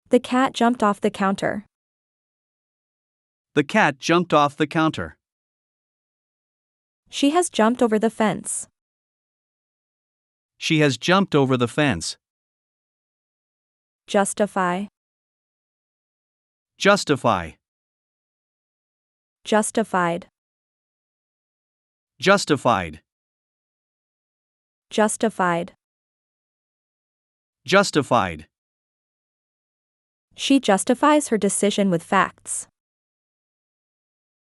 The cat jumped off the counter. The cat jumped off the counter. She has jumped over the fence. She has jumped over the fence. Justify. Justify. Justified. Justified. Justified. Justified. She justifies her decision with facts.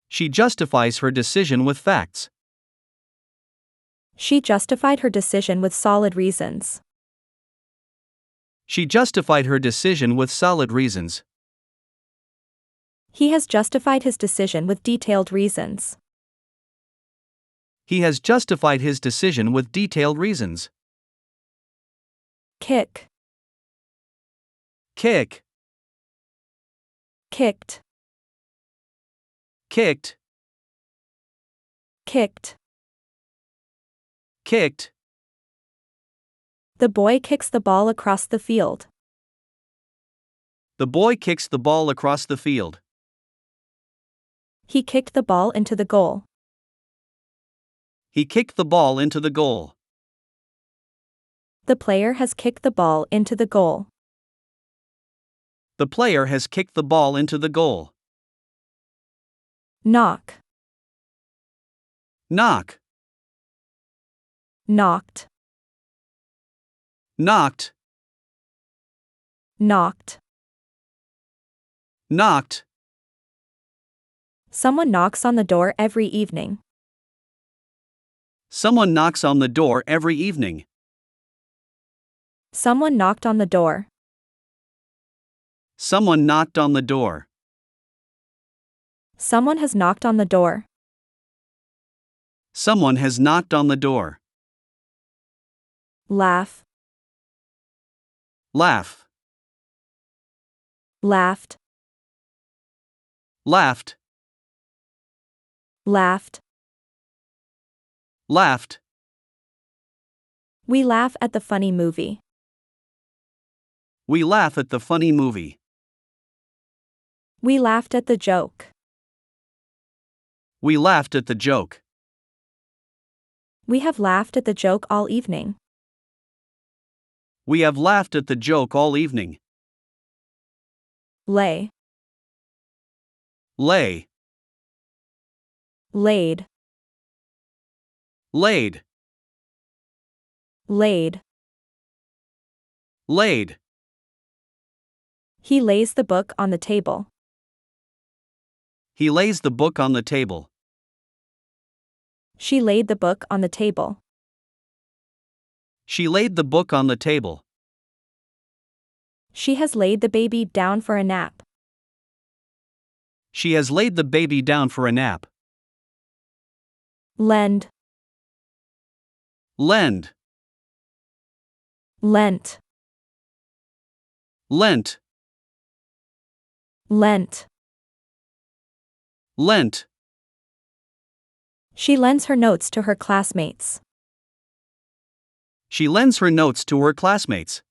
She justifies her decision with facts. She justified her decision with solid reasons. She justified her decision with solid reasons. He has justified his decision with detailed reasons. He has justified his decision with detailed reasons. Kick. Kick. Kicked. Kicked. Kicked. Kicked. The boy kicks the ball across the field. The boy kicks the ball across the field. He kicked the ball into the goal. He kicked the ball into the goal. The player has kicked the ball into the goal. The player has kicked the ball into the goal. Knock. Knock. Knocked. Knocked. Knocked. Knocked. Someone knocks on the door every evening. Someone knocks on the door every evening. Someone knocked on the door. Someone knocked on the door. Someone has knocked on the door. Someone has knocked on the door. Laugh. Laugh. Laughed. Laughed. Laughed. Laughed. We laugh at the funny movie. We laugh at the funny movie. We laughed at the joke. We laughed at the joke. We have laughed at the joke all evening. We have laughed at the joke all evening. Lay. Lay. Laid. Laid. Laid. Laid. He lays the book on the table. He lays the book on the table. She laid the book on the table. She laid the book on the table. She has laid the baby down for a nap. She has laid the baby down for a nap. Lend. Lend. Lent. Lent. Lent. Lent. She lends her notes to her classmates. She lends her notes to her classmates.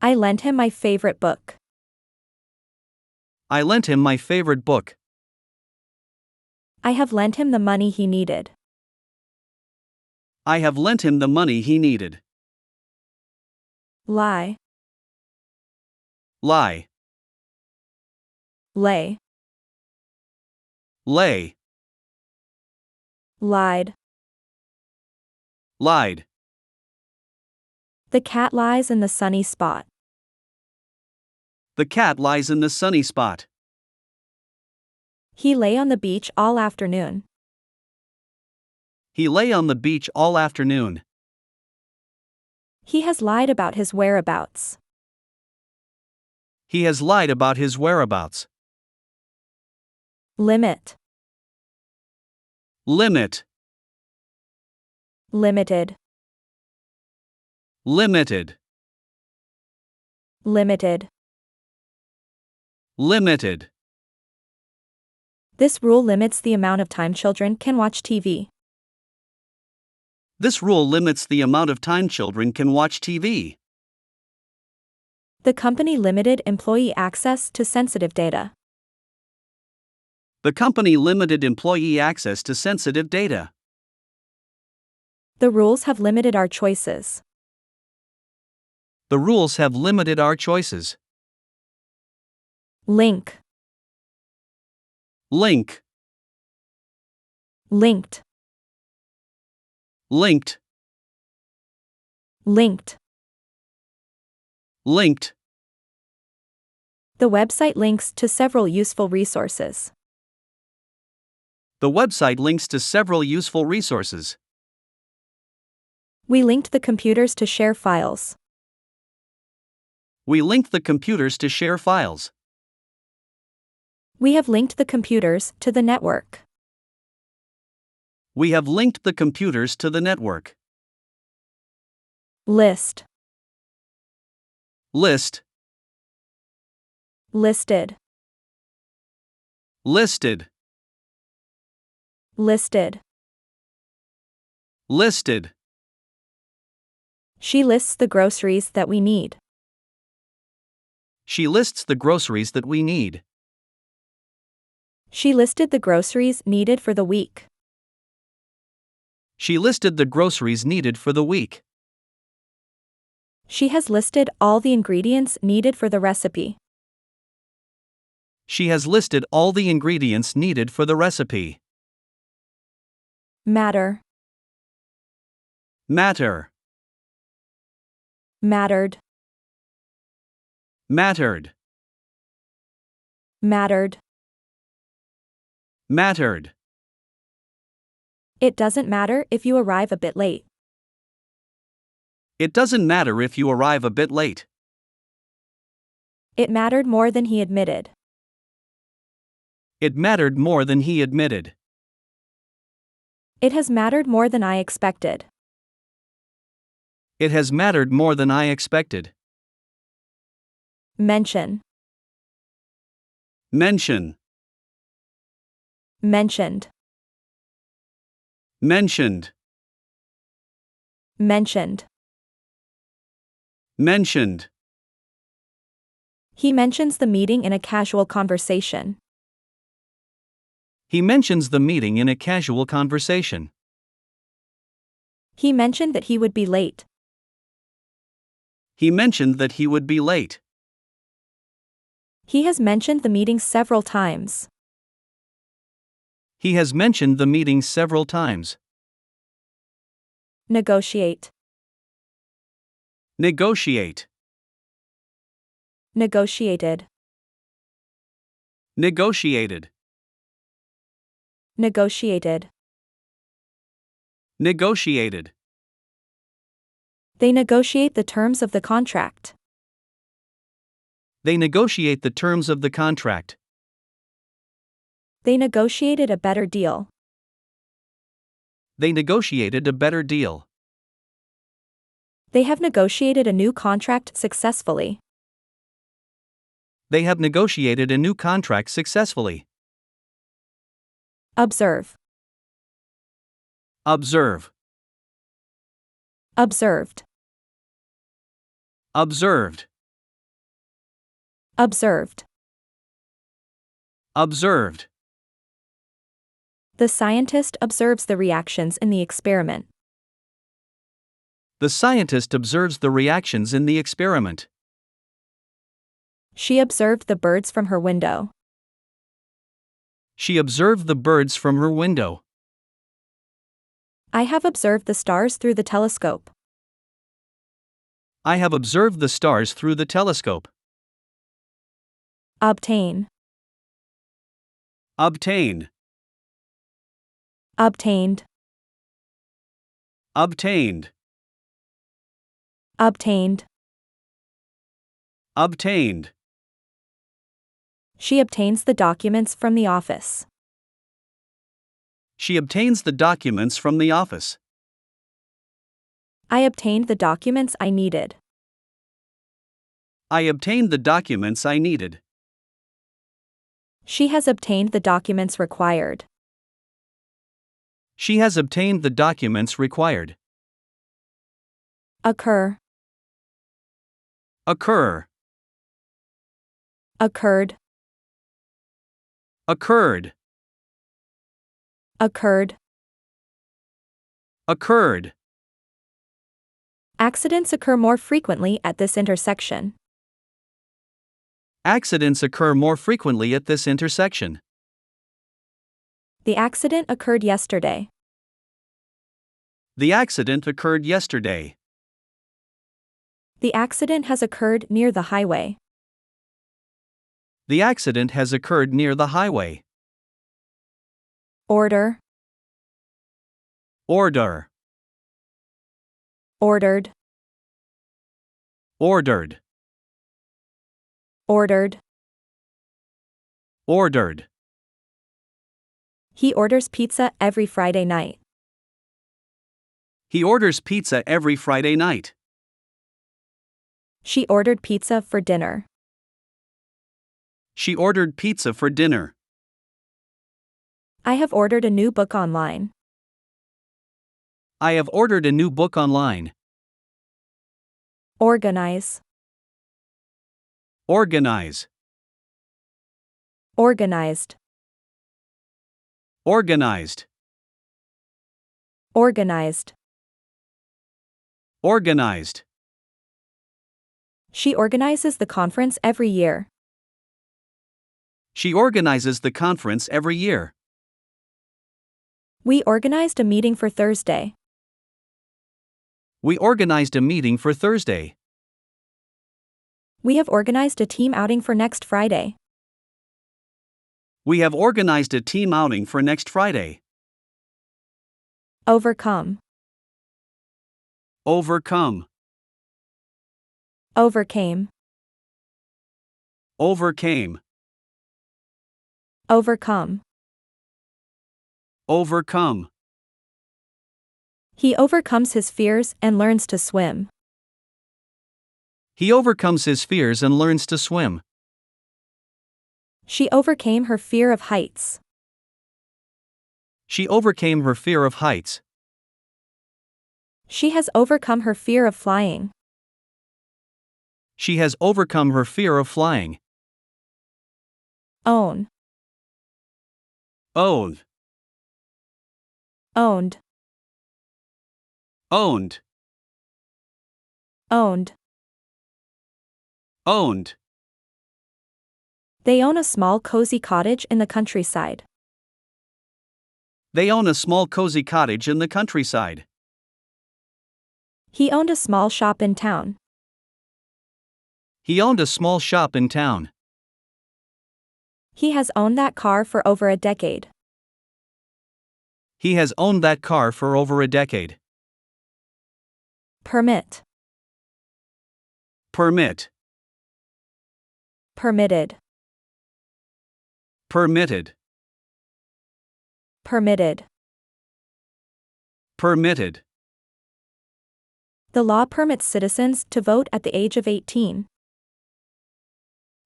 I lent him my favorite book. I lent him my favorite book. I have lent him the money he needed. I have lent him the money he needed. Lie. Lie. Lay. Lay. Lied. Lied. The cat lies in the sunny spot. The cat lies in the sunny spot. He lay on the beach all afternoon. He lay on the beach all afternoon. He has lied about his whereabouts. He has lied about his whereabouts. Limit. Limit. Limited. Limited. Limited. Limited. This rule limits the amount of time children can watch TV. This rule limits the amount of time children can watch TV. The company limited employee access to sensitive data. The company limited employee access to sensitive data. The rules have limited our choices. The rules have limited our choices. Link. Link. Linked. Linked. Linked. Linked. The website links to several useful resources. The website links to several useful resources. We linked the computers to share files. We linked the computers to share files. We have linked the computers to the network. We have linked the computers to the network. List. List. Listed. Listed. Listed. Listed. She lists the groceries that we need. She lists the groceries that we need. She listed the groceries needed for the week. She listed the groceries needed for the week. She has listed all the ingredients needed for the recipe. She has listed all the ingredients needed for the recipe. Matter. Matter. Mattered. Mattered. Mattered. Mattered. It doesn't matter if you arrive a bit late. It doesn't matter if you arrive a bit late. It mattered more than he admitted. It mattered more than he admitted. It has mattered more than I expected. It has mattered more than I expected. Mention. Mention. Mentioned. Mentioned. Mentioned. Mentioned. He mentions the meeting in a casual conversation. He mentions the meeting in a casual conversation. He mentioned that he would be late. He mentioned that he would be late. He has mentioned the meeting several times. He has mentioned the meeting several times. Negotiate. Negotiate. Negotiated. Negotiated. Negotiated. Negotiated. They negotiate the terms of the contract. They negotiate the terms of the contract. They negotiated a better deal. They negotiated a better deal. They have negotiated a new contract successfully. They have negotiated a new contract successfully. Observe. Observe. Observed. Observed. Observed. Observed. The scientist observes the reactions in the experiment. The scientist observes the reactions in the experiment. She observed the birds from her window. She observed the birds from her window. I have observed the stars through the telescope. I have observed the stars through the telescope. Obtain. Obtain. Obtained. Obtained. Obtained. Obtained. She obtains the documents from the office. She obtains the documents from the office. I obtained the documents I needed. I obtained the documents I needed. She has obtained the documents required. She has obtained the documents required. Occur. Occur. Occurred. Occurred. Occurred. Occurred. Accidents occur more frequently at this intersection. Accidents occur more frequently at this intersection. The accident occurred yesterday. The accident occurred yesterday. The accident has occurred near the highway. The accident has occurred near the highway. Order. Order. Ordered. Ordered. Ordered. Ordered. He orders pizza every Friday night. He orders pizza every Friday night. She ordered pizza for dinner. She ordered pizza for dinner. I have ordered a new book online. I have ordered a new book online. Organize. Organize. Organized. Organized. Organized. Organized. She organizes the conference every year. She organizes the conference every year. We organized a meeting for Thursday. We organized a meeting for Thursday. We have organized a team outing for next Friday. We have organized a team outing for next Friday. Overcome. Overcome. Overcame. Overcame. Overcome. Overcome. He overcomes his fears and learns to swim. He overcomes his fears and learns to swim. She overcame her fear of heights. She overcame her fear of heights. She has overcome her fear of flying. She has overcome her fear of flying. Own. Own. Owned. Owned. Owned. Owned. They own a small cozy cottage in the countryside. They own a small cozy cottage in the countryside. He owned a small shop in town. He owned a small shop in town. He has owned that car for over a decade. He has owned that car for over a decade. Permit. Permit. Permitted. Permitted. Permitted. Permitted. The law permits citizens to vote at the age of 18.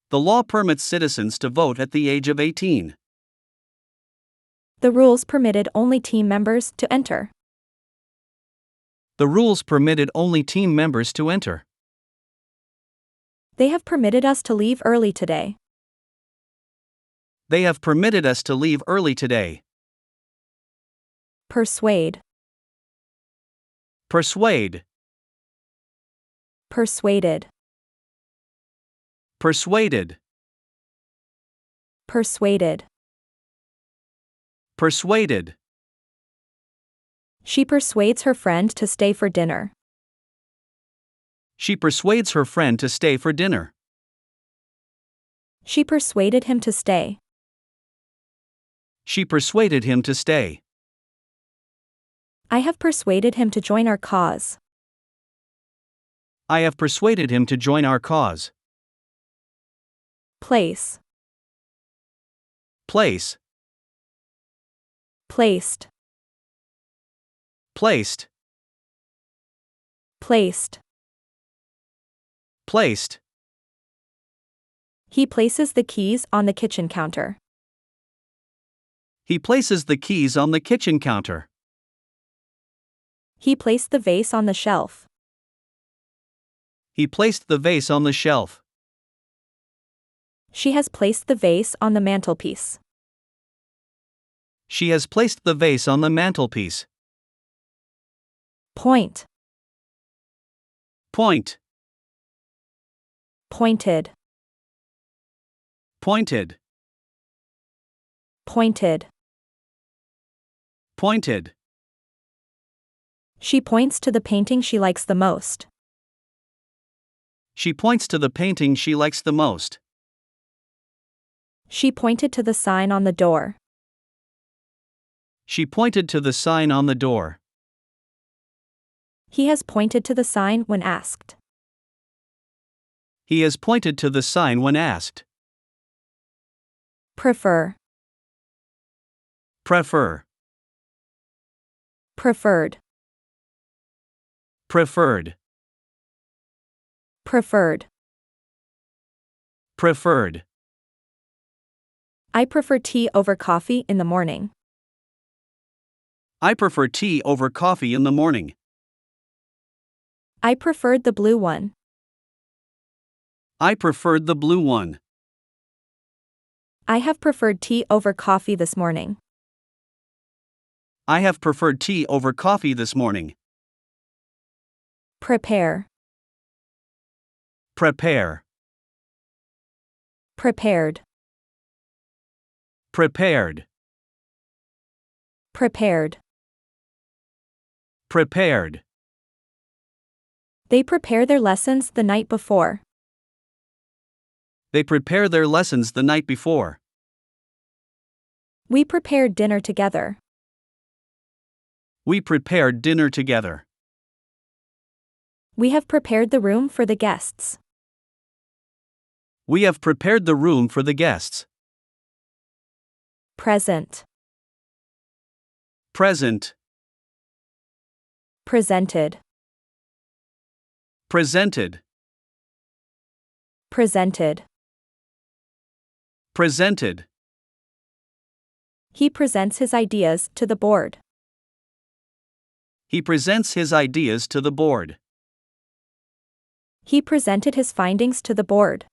The law permits citizens to vote at the age of 18. The rules permitted only team members to enter. The rules permitted only team members to enter. They have permitted us to leave early today. They have permitted us to leave early today. Persuade. Persuade. Persuaded. Persuaded. Persuaded. Persuaded. She persuades her friend to stay for dinner. She persuades her friend to stay for dinner. She persuaded him to stay. She persuaded him to stay. I have persuaded him to join our cause. I have persuaded him to join our cause. Place. Place. Placed. Placed. Placed. Placed. He places the keys on the kitchen counter. He places the keys on the kitchen counter. He placed the vase on the shelf. He placed the vase on the shelf. She has placed the vase on the mantelpiece. She has placed the vase on the mantelpiece. Point. Point. Pointed. Pointed. Pointed. Pointed. She points to the painting she likes the most. She points to the painting she likes the most. She pointed to the sign on the door. She pointed to the sign on the door. He has pointed to the sign when asked. He has pointed to the sign when asked. Prefer. Prefer. Preferred. Preferred. Preferred. Preferred. I prefer tea over coffee in the morning. I prefer tea over coffee in the morning. I preferred the blue one. I preferred the blue one. I have preferred tea over coffee this morning. I have preferred tea over coffee this morning. Prepare. Prepare. Prepared. Prepared. Prepared. Prepared. They prepare their lessons the night before. They prepare their lessons the night before. We prepared dinner together. We prepared dinner together. We have prepared the room for the guests. We have prepared the room for the guests. Present. Present. Presented. Presented. Presented. Presented. He presents his ideas to the board. He presents his ideas to the board. He presented his findings to the board.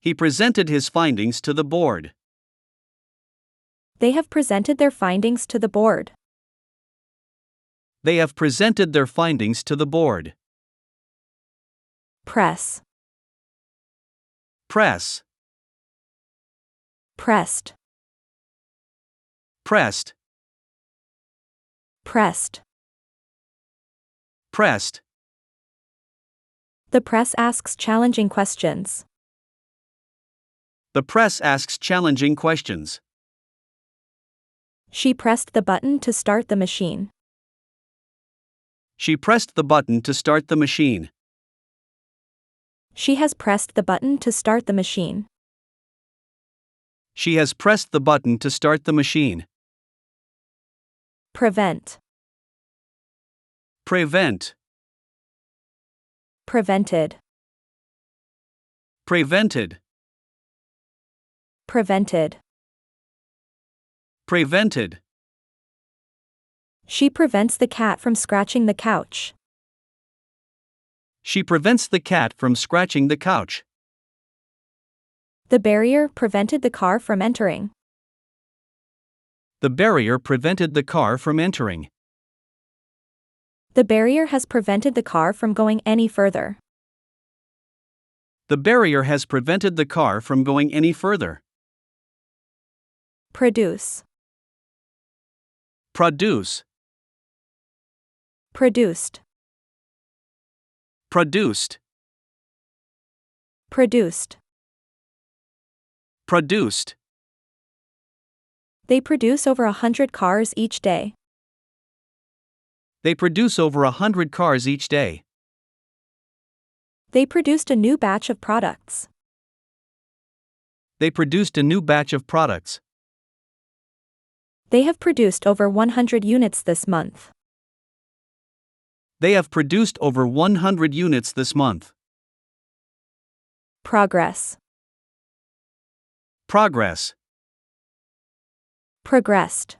He presented his findings to the board. They have presented their findings to the board. They have presented their findings to the board. Press. Press. Pressed. Pressed. Pressed. Pressed. The press asks challenging questions. The press asks challenging questions. She pressed the button to start the machine. She pressed the button to start the machine. She has pressed the button to start the machine. She has pressed the button to start the machine. Prevent. Prevent. Prevented. Prevented. Prevented. Prevented. She prevents the cat from scratching the couch. She prevents the cat from scratching the couch. The barrier prevented the car from entering. The barrier prevented the car from entering. The barrier has prevented the car from going any further. The barrier has prevented the car from going any further. Produce. Produce. Produced. Produced. Produced. Produced. They produce over 100 cars each day. They produce over 100 cars each day. They produced a new batch of products. They produced a new batch of products. They have produced over 100 units this month. They have produced over 100 units this month. Progress. Progress. Progressed.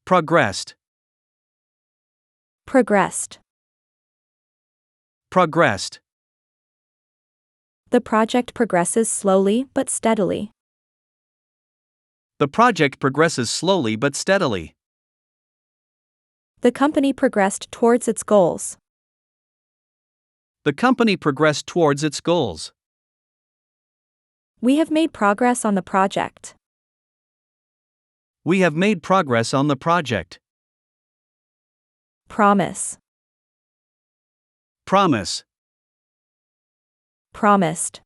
Progressed. Progressed. Progressed. The project progresses slowly but steadily. The project progresses slowly but steadily. The company progressed towards its goals. The company progressed towards its goals. We have made progress on the project. We have made progress on the project. Promise. Promise. Promised.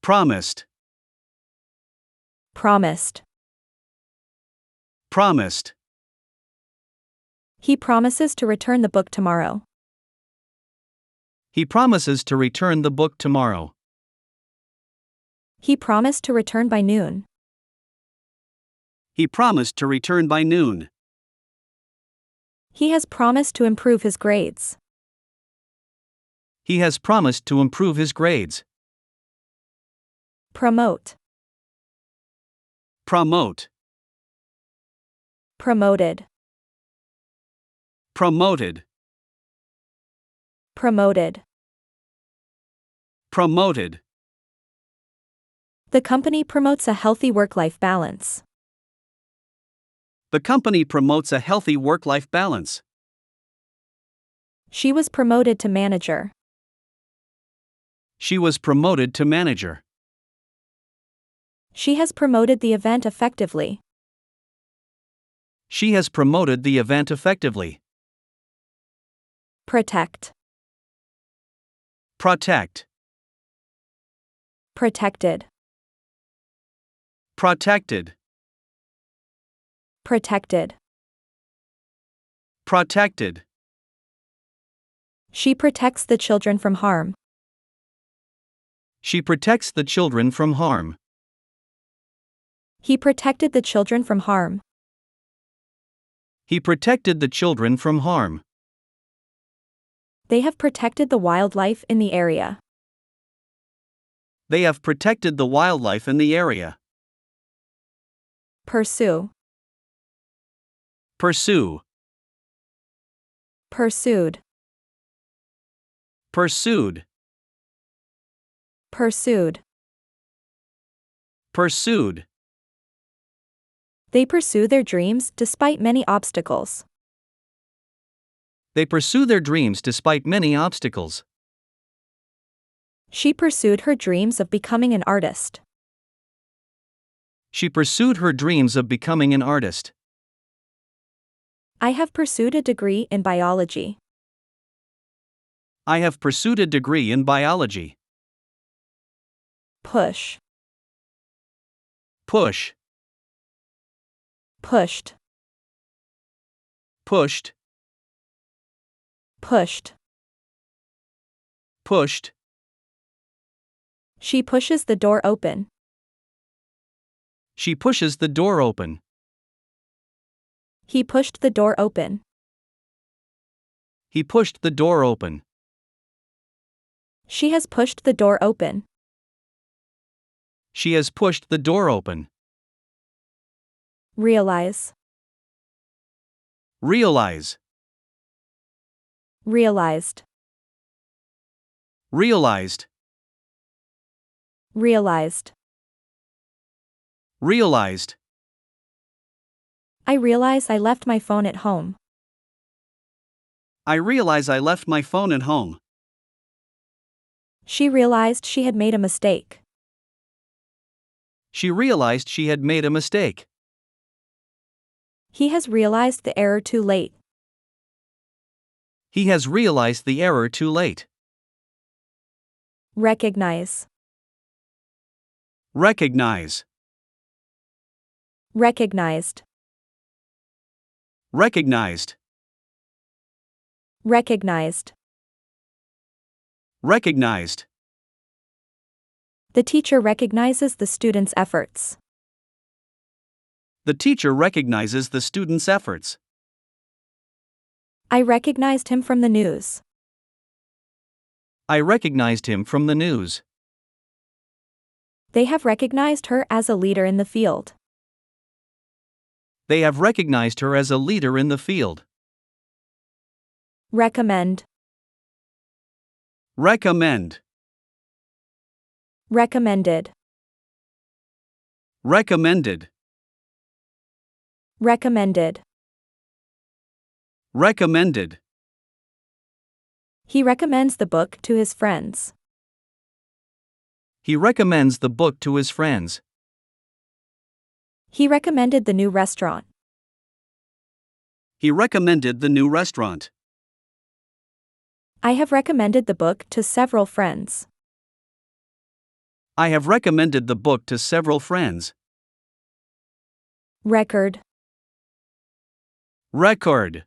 Promised. Promised. Promised. He promises to return the book tomorrow. He promises to return the book tomorrow. He promised to return by noon. He promised to return by noon. He has promised to improve his grades. He has promised to improve his grades. Promote. Promote. Promoted. Promoted. Promoted. Promoted. The company promotes a healthy work-life balance. The company promotes a healthy work-life balance. She was promoted to manager. She was promoted to manager. She has promoted the event effectively. She has promoted the event effectively. Protect. Protect. Protected. Protected. Protected. Protected. She protects the children from harm. She protects the children from harm. He protected the children from harm. He protected the children from harm. They have protected the wildlife in the area. They have protected the wildlife in the area. Pursue. Pursue. Pursued. Pursued. Pursued. Pursued. They pursue their dreams despite many obstacles. They pursue their dreams despite many obstacles. She pursued her dreams of becoming an artist. She pursued her dreams of becoming an artist. I have pursued a degree in biology. I have pursued a degree in biology. Push. Push. Pushed. Pushed. Pushed. Pushed. She pushes the door open. She pushes the door open. He pushed the door open. He pushed the door open. She has pushed the door open. She has pushed the door open. Realize. Realize. Realized. Realized. Realized. Realized. I realize I left my phone at home. I realize I left my phone at home. She realized she had made a mistake. She realized she had made a mistake. He has realized the error too late. He has realized the error too late. Recognize. Recognize. Recognized. Recognized. Recognized. Recognized. The teacher recognizes the student's efforts. The teacher recognizes the student's efforts. I recognized him from the news. I recognized him from the news. They have recognized her as a leader in the field. They have recognized her as a leader in the field. Recommend. Recommend. Recommended. Recommended. Recommended. Recommended. He recommends the book to his friends. He recommends the book to his friends. He recommended the new restaurant. He recommended the new restaurant. I have recommended the book to several friends. I have recommended the book to several friends. Record. Record.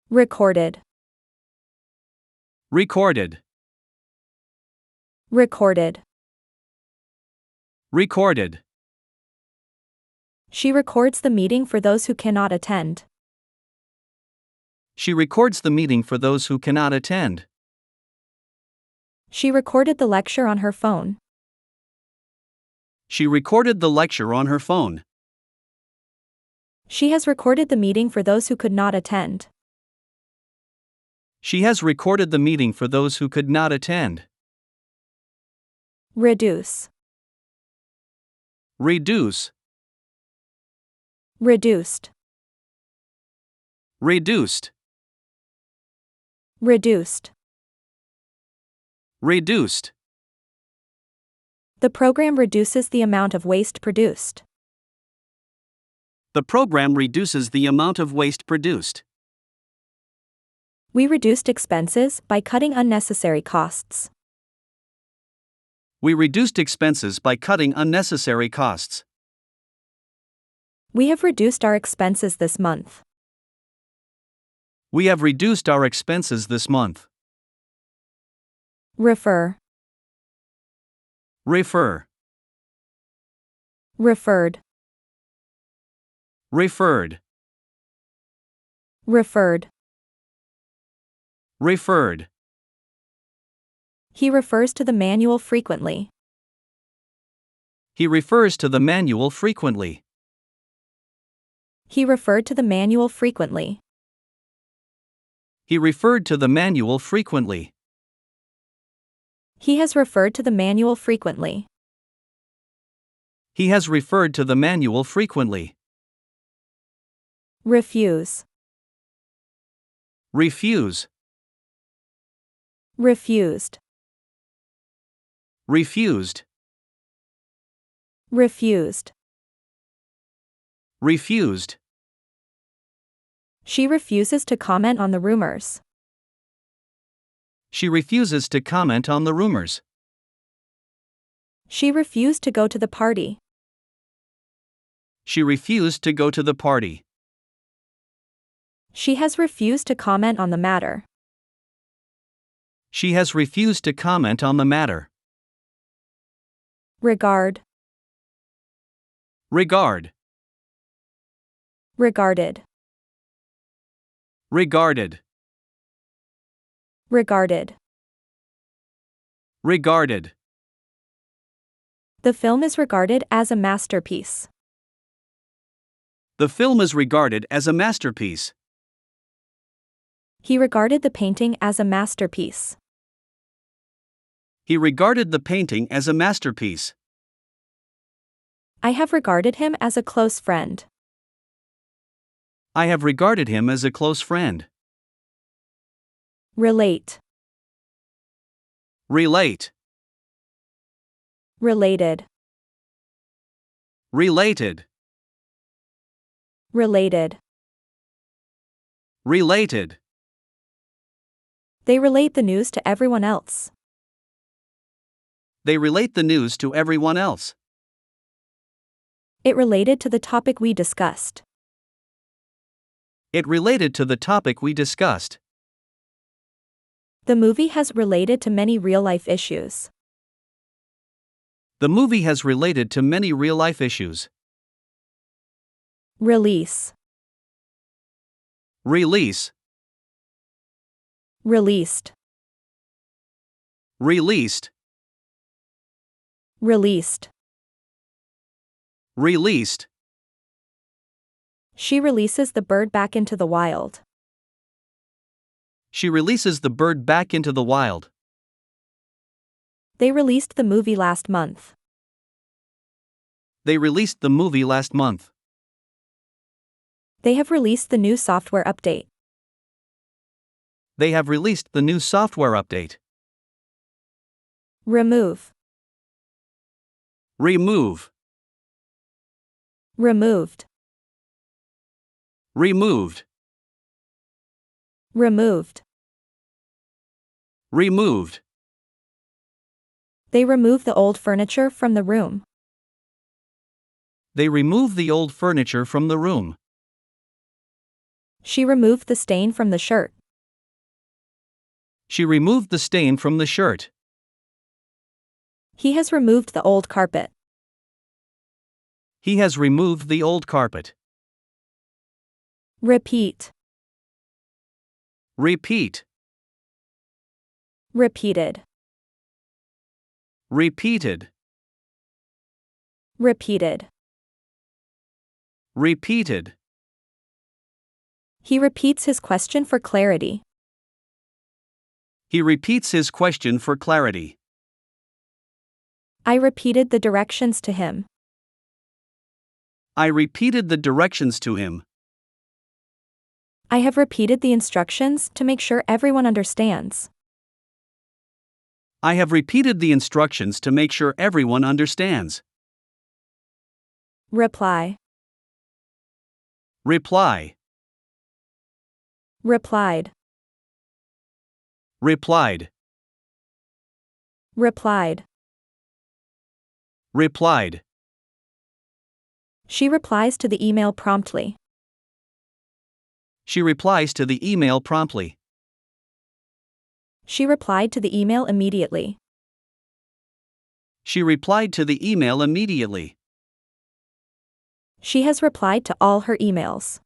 Recorded. Recorded. Recorded. Recorded. She records the meeting for those who cannot attend. She records the meeting for those who cannot attend. She recorded the lecture on her phone. She recorded the lecture on her phone. She has recorded the meeting for those who could not attend. She has recorded the meeting for those who could not attend. Reduce. Reduce. Reduced. Reduced. Reduced. Reduced. The program reduces the amount of waste produced. The program reduces the amount of waste produced. We reduced expenses by cutting unnecessary costs. We reduced expenses by cutting unnecessary costs. We have reduced our expenses this month. We have reduced our expenses this month. Refer. Refer. Referred. Referred. Referred. Referred. He refers to the manual frequently. He refers to the manual frequently. He referred to the manual frequently. He referred to the manual frequently. He has referred to the manual frequently. He has referred to the manual frequently. Refuse. Refuse. Refused. Refused. Refused. Refused. She refuses to comment on the rumors. She refuses to comment on the rumors. She refused to go to the party. She refused to go to the party. She has refused to comment on the matter. She has refused to comment on the matter. Regard. Regard. Regarded. Regarded. Regarded. Regarded. The film is regarded as a masterpiece. The film is regarded as a masterpiece. He regarded the painting as a masterpiece. He regarded the painting as a masterpiece. I have regarded him as a close friend. I have regarded him as a close friend. Relate. Relate. Related. Related. Related. Related. They relate the news to everyone else. They relate the news to everyone else. It related to the topic we discussed. It related to the topic we discussed. The movie has related to many real-life issues. The movie has related to many real-life issues. Release. Release. Released. Released. Released. Released. She releases the bird back into the wild. She releases the bird back into the wild. They released the movie last month. They released the movie last month. They have released the new software update. They have released the new software update. Remove. Remove. Removed. Removed. Removed. Removed. They remove the old furniture from the room. They remove the old furniture from the room. She removed the stain from the shirt. She removed the stain from the shirt. He has removed the old carpet. He has removed the old carpet. Repeat. Repeat. Repeated. Repeated. Repeated. Repeated. He repeats his question for clarity. He repeats his question for clarity. I repeated the directions to him. I repeated the directions to him. I have repeated the instructions to make sure everyone understands. I have repeated the instructions to make sure everyone understands. Reply. Reply. Replied. Replied. Replied. Replied. She replies to the email promptly. She replies to the email promptly. She replied to the email immediately. She replied to the email immediately. She has replied to all her emails.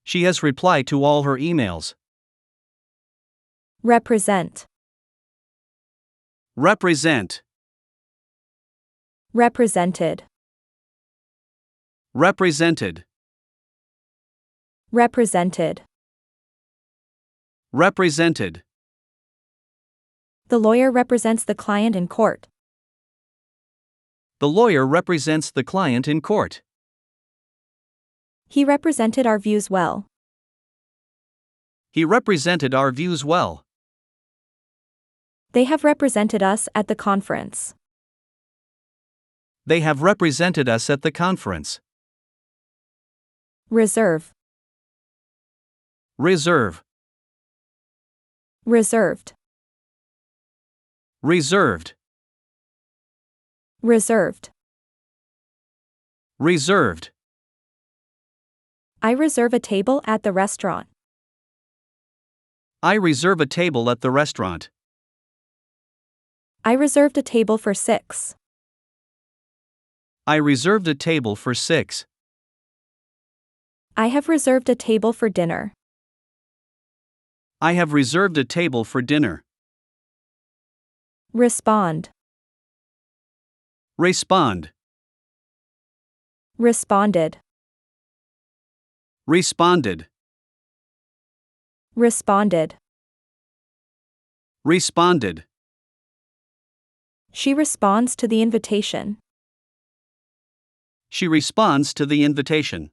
She has replied to all her emails. Represent. Represent. Represented. Represented. Represented. Represented. The lawyer represents the client in court. The lawyer represents the client in court. He represented our views well. He represented our views well. They have represented us at the conference. They have represented us at the conference. Reserve. Reserve. Reserved. Reserved. Reserved. Reserved. I reserve a table at the restaurant. I reserve a table at the restaurant. I reserved a table for 6. I reserved a table for 6. I have reserved a table for dinner. I have reserved a table for dinner. Respond. Respond. Responded. Responded. Responded. Responded. She responds to the invitation. She responds to the invitation.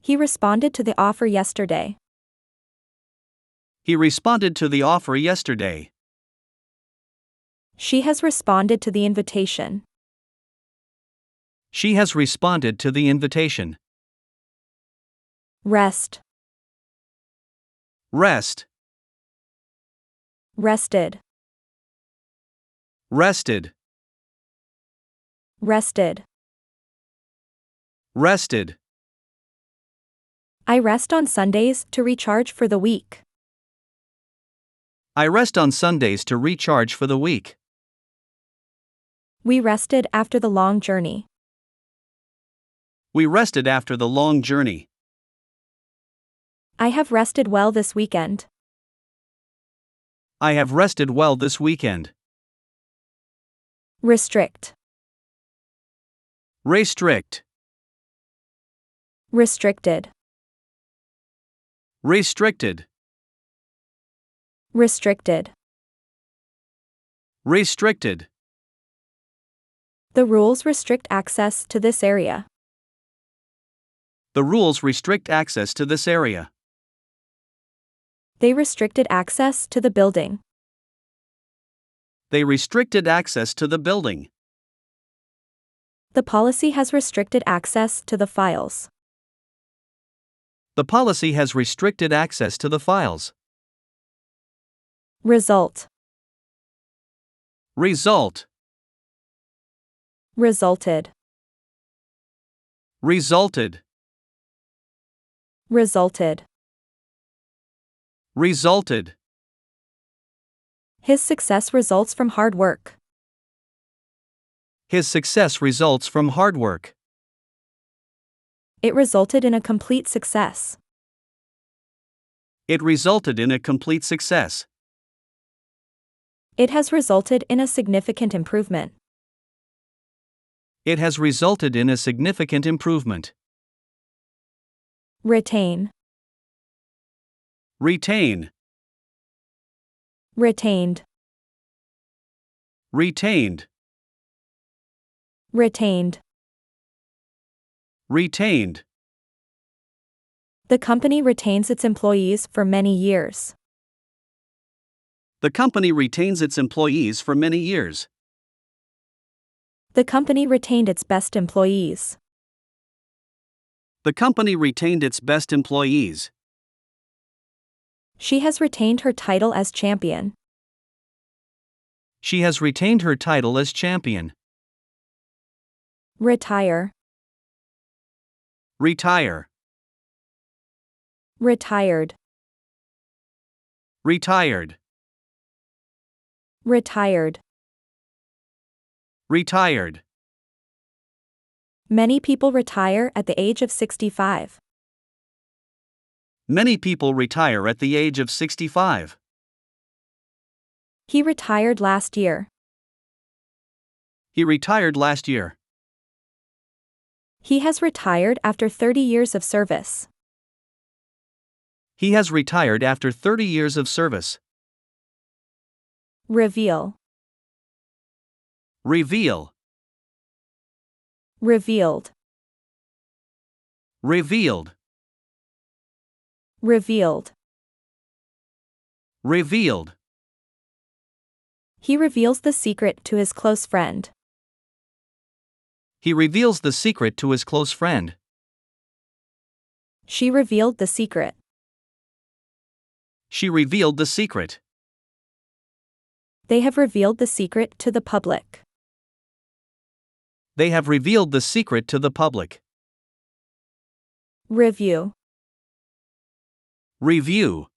He responded to the offer yesterday. He responded to the offer yesterday. She has responded to the invitation. She has responded to the invitation. Rest. Rest. Rested. Rested. Rested. Rested. I rest on Sundays to recharge for the week. I rest on Sundays to recharge for the week. We rested after the long journey. We rested after the long journey. I have rested well this weekend. I have rested well this weekend. Restrict. Restrict. Restricted. Restricted. Restricted. Restricted. The rules restrict access to this area. The rules restrict access to this area. They restricted access to the building. They restricted access to the building. The policy has restricted access to the files. The policy has restricted access to the files. Result. Result. Resulted. Resulted. Resulted. Resulted. His success results from hard work. His success results from hard work. It resulted in a complete success. It resulted in a complete success. It has resulted in a significant improvement. It has resulted in a significant improvement. Retain. Retain. Retained. Retained. Retained. Retained. The company retains its employees for many years. The company retains its employees for many years. The company retained its best employees. The company retained its best employees. She has retained her title as champion. She has retained her title as champion. Retire. Retire. Retired. Retired. Retired. Retired. Many people retire at the age of 65. Many people retire at the age of 65. He retired last year. He retired last year. He has retired after 30 years of service. He has retired after 30 years of service. Reveal. Reveal. Revealed. Revealed. Revealed. Revealed. He reveals the secret to his close friend. He reveals the secret to his close friend. She revealed the secret. She revealed the secret. They have revealed the secret to the public. They have revealed the secret to the public. Review. Review.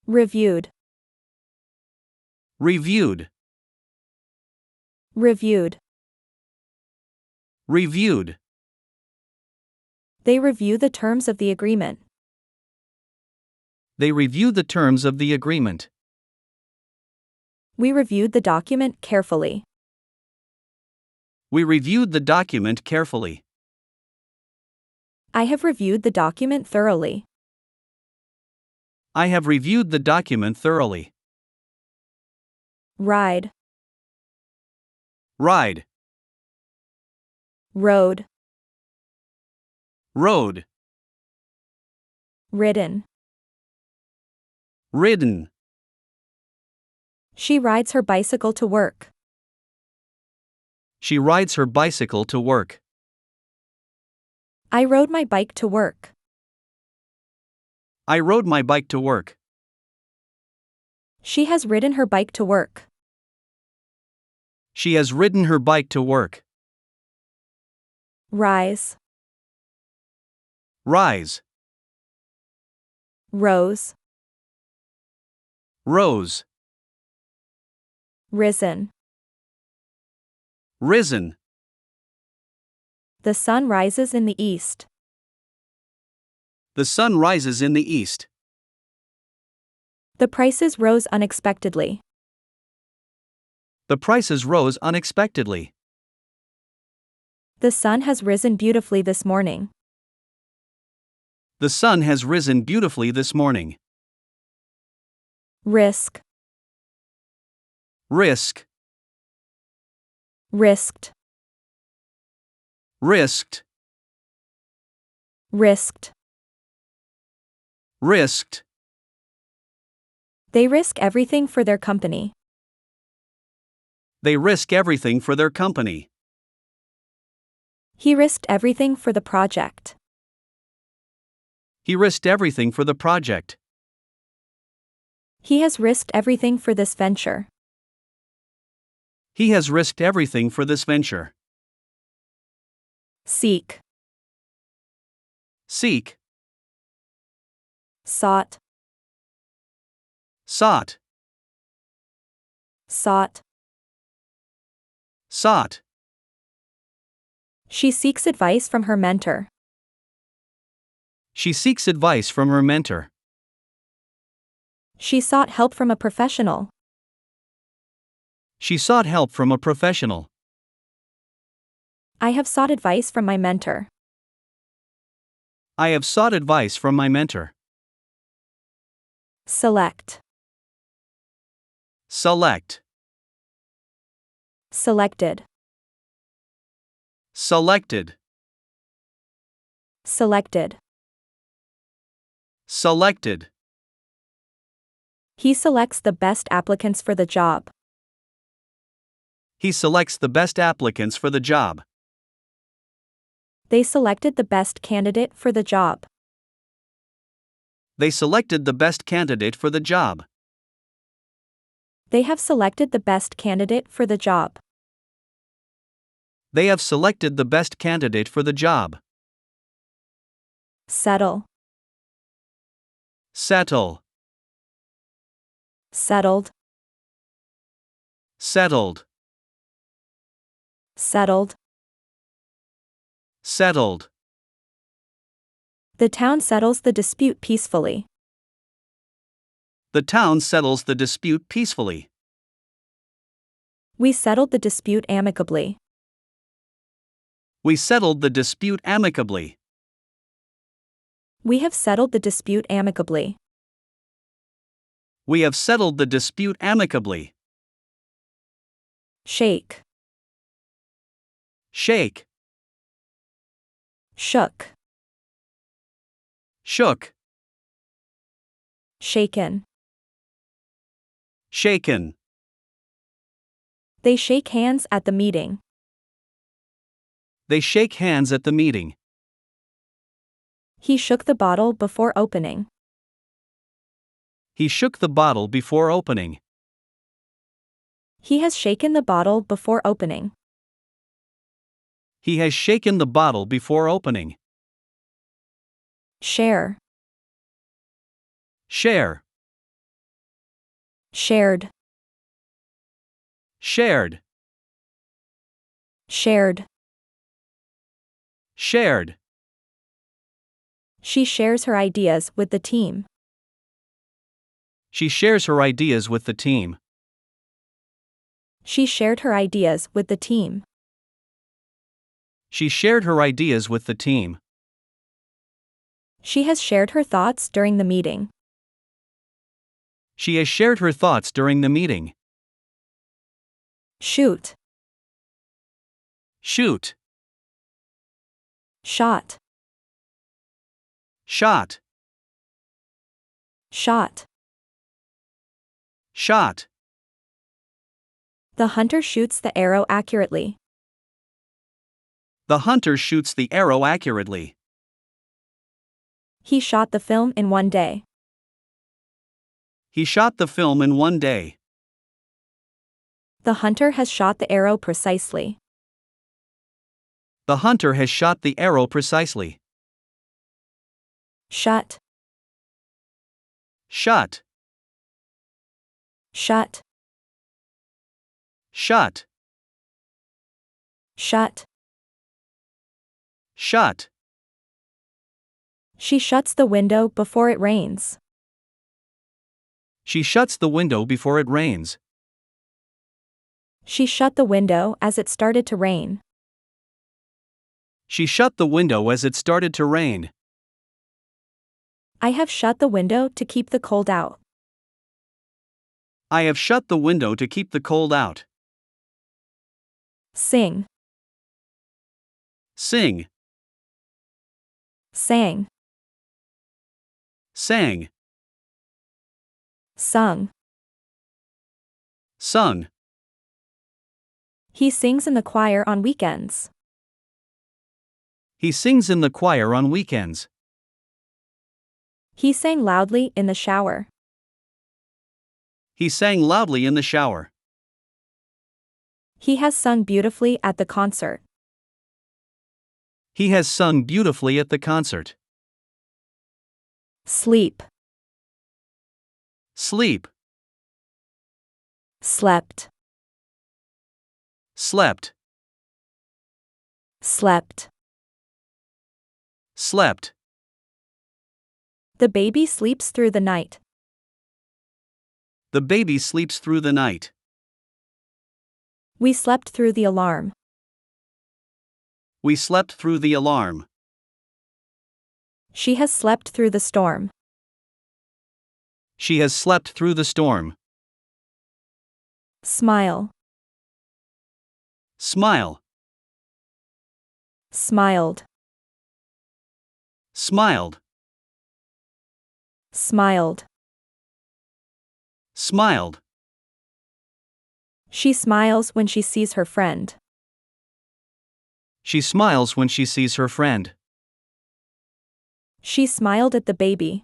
Reviewed. Reviewed. Reviewed. Reviewed. They review the terms of the agreement. They review the terms of the agreement. We reviewed the document carefully. We reviewed the document carefully. I have reviewed the document thoroughly. I have reviewed the document thoroughly. Ride. Ride. Road. Road. Ridden. Ridden. She rides her bicycle to work. She rides her bicycle to work. I rode my bike to work. I rode my bike to work. She has ridden her bike to work. She has ridden her bike to work. Rise. Rise. Rose. Rose. Risen. Risen. The sun rises in the east. The sun rises in the east. The prices rose unexpectedly. The prices rose unexpectedly. The sun has risen beautifully this morning. The sun has risen beautifully this morning. Risk. Risk. Risked. Risked. Risked. Risked. They risk everything for their company. They risk everything for their company. He risked everything for the project. He risked everything for the project. He has risked everything for this venture. He has risked everything for this venture. Seek. Seek. Sought. Sought. Sought. Sought. She seeks advice from her mentor. She seeks advice from her mentor. She sought help from a professional. She sought help from a professional. I have sought advice from my mentor. I have sought advice from my mentor. Select. Select. Selected. Selected. Selected. Selected. He selects the best applicants for the job. He selects the best applicants for the job. They selected the best candidate for the job. They selected the best candidate for the job. They have selected the best candidate for the job. They have selected the best candidate for the job. Settle. Settle. Settled. Settled. Settled. Settled. The town settles the dispute peacefully. The town settles the dispute peacefully. We settled the dispute amicably. We settled the dispute amicably. We have settled the dispute amicably. We have settled the dispute amicably. Shake. Shake. Shook. Shook. Shaken. Shaken. They shake hands at the meeting. They shake hands at the meeting. He shook the bottle before opening. He shook the bottle before opening. He has shaken the bottle before opening. He has shaken the bottle before opening. Share. Share. Shared. Shared. Shared. Shared. She shares her ideas with the team. She shares her ideas with the team. She shared her ideas with the team. She shared her ideas with the team. She has shared her thoughts during the meeting. She has shared her thoughts during the meeting. Shoot. Shoot. Shot. Shot. Shot. Shot. The hunter shoots the arrow accurately. The hunter shoots the arrow accurately. He shot the film in one day. He shot the film in one day. The hunter has shot the arrow precisely. The hunter has shot the arrow precisely. Shut. Shut. Shut. Shut. Shut. Shut. She shuts the window before it rains. She shuts the window before it rains. She shut the window as it started to rain. She shut the window as it started to rain. I have shut the window to keep the cold out. I have shut the window to keep the cold out. Sing. Sing. Sang. Sang. Sung. Sung. He sings in the choir on weekends. He sings in the choir on weekends. He sang loudly in the shower. He sang loudly in the shower. He has sung beautifully at the concert. He has sung beautifully at the concert. Sleep. Sleep. Slept. Slept. Slept. Slept. The baby sleeps through the night. The baby sleeps through the night. We slept through the alarm. We slept through the alarm. She has slept through the storm. She has slept through the storm. Smile. Smile. Smiled. Smiled. Smiled. Smiled. She smiles when she sees her friend. She smiles when she sees her friend. She smiled at the baby.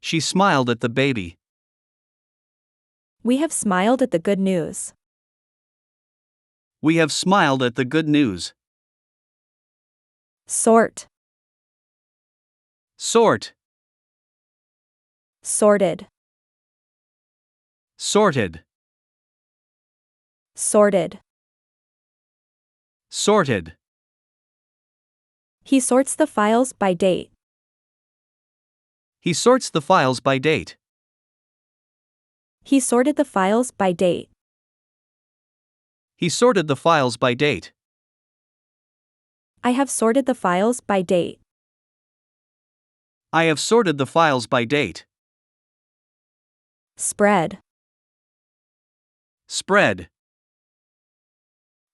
She smiled at the baby. We have smiled at the good news. We have smiled at the good news. Sort. Sort. Sorted. Sorted. Sorted. Sorted. He sorts the files by date. He sorts the files by date. He sorted the files by date. He sorted the files by date. I have sorted the files by date. I have sorted the files by date. Spread. Spread.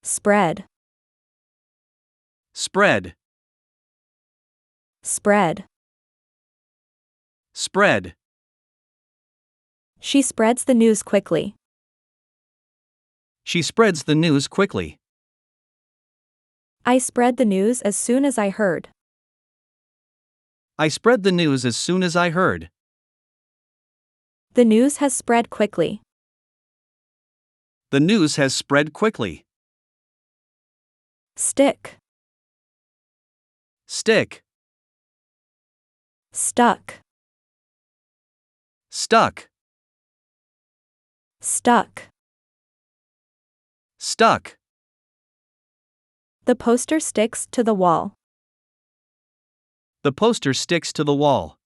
Spread. Spread. Spread. Spread. She spreads the news quickly. She spreads the news quickly. I spread the news as soon as I heard. I spread the news as soon as I heard. The news has spread quickly. The news has spread quickly. Stick. Stick. Stuck. Stuck. Stuck. Stuck. The poster sticks to the wall. The poster sticks to the wall.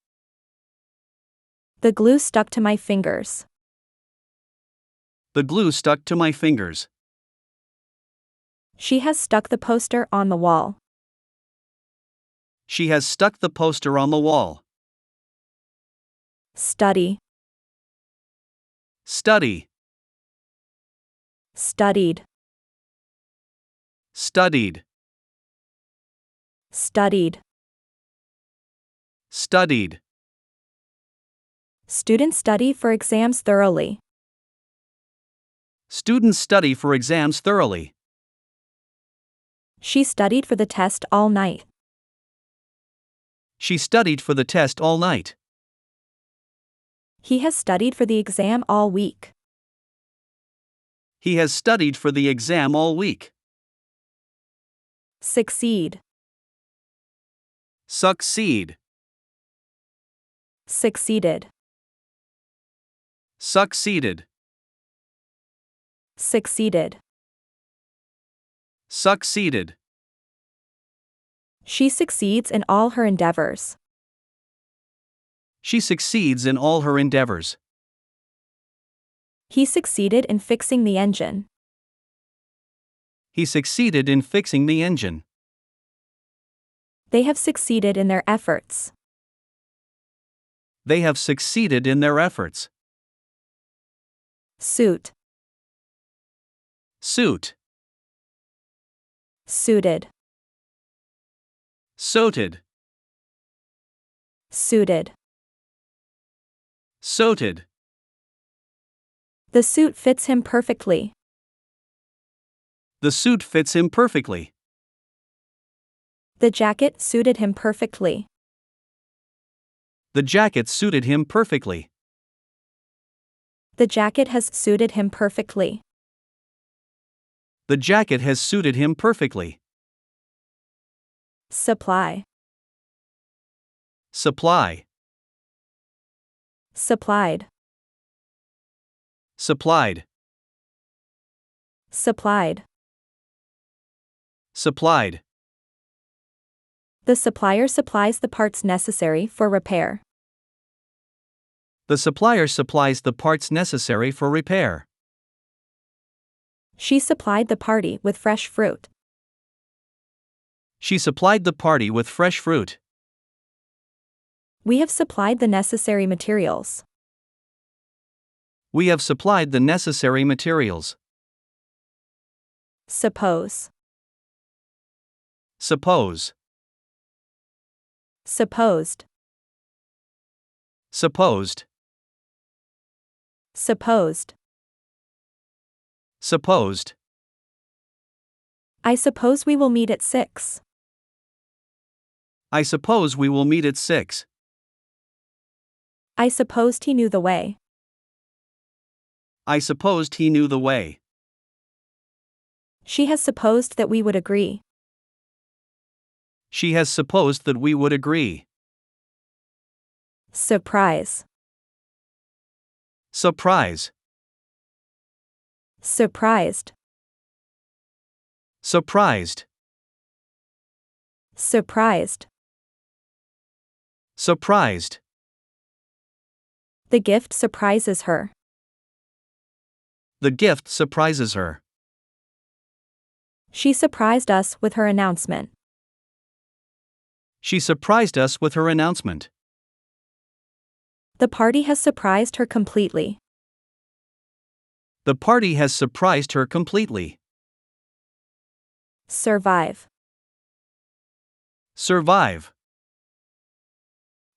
The glue stuck to my fingers. The glue stuck to my fingers. She has stuck the poster on the wall. She has stuck the poster on the wall. Study. Study. Studied. Studied. Studied. Studied. Students study for exams thoroughly. Students study for exams thoroughly. She studied for the test all night. She studied for the test all night. He has studied for the exam all week. He has studied for the exam all week. Succeed. Succeed. Succeeded. Succeeded. Succeeded. Succeeded. She succeeds in all her endeavors. She succeeds in all her endeavors. He succeeded in fixing the engine. He succeeded in fixing the engine. They have succeeded in their efforts. They have succeeded in their efforts. Suit. Suit. Suited. Suited. Suited. Suited. The suit fits him perfectly. The suit fits him perfectly. The jacket suited him perfectly. The jacket suited him perfectly. The jacket has suited him perfectly. The jacket has suited him perfectly. Supply. Supply. Supplied. Supplied. Supplied. Supplied. The supplier supplies the parts necessary for repair. The supplier supplies the parts necessary for repair. She supplied the party with fresh fruit. She supplied the party with fresh fruit. We have supplied the necessary materials. We have supplied the necessary materials. Suppose. Suppose. Supposed. Supposed. Supposed. Supposed. I suppose we will meet at 6. I suppose we will meet at 6. I supposed he knew the way. I supposed he knew the way. She has supposed that we would agree. She has supposed that we would agree. Surprise. Surprise. Surprised. Surprised. Surprised. Surprised. The gift surprises her. The gift surprises her. She surprised us with her announcement. She surprised us with her announcement. The party has surprised her completely. The party has surprised her completely. Survive. Survive.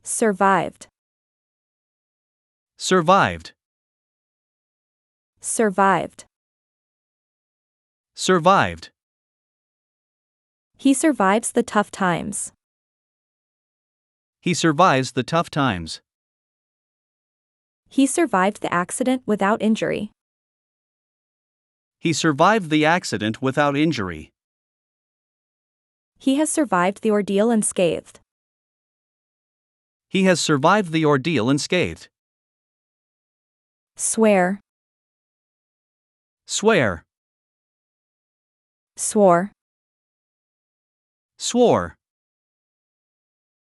Survived. Survived. Survived. Survived. He survives the tough times. He survives the tough times. He survived the accident without injury. He survived the accident without injury. He has survived the ordeal unscathed. He has survived the ordeal unscathed. Swear. Swear. Swore. Swore.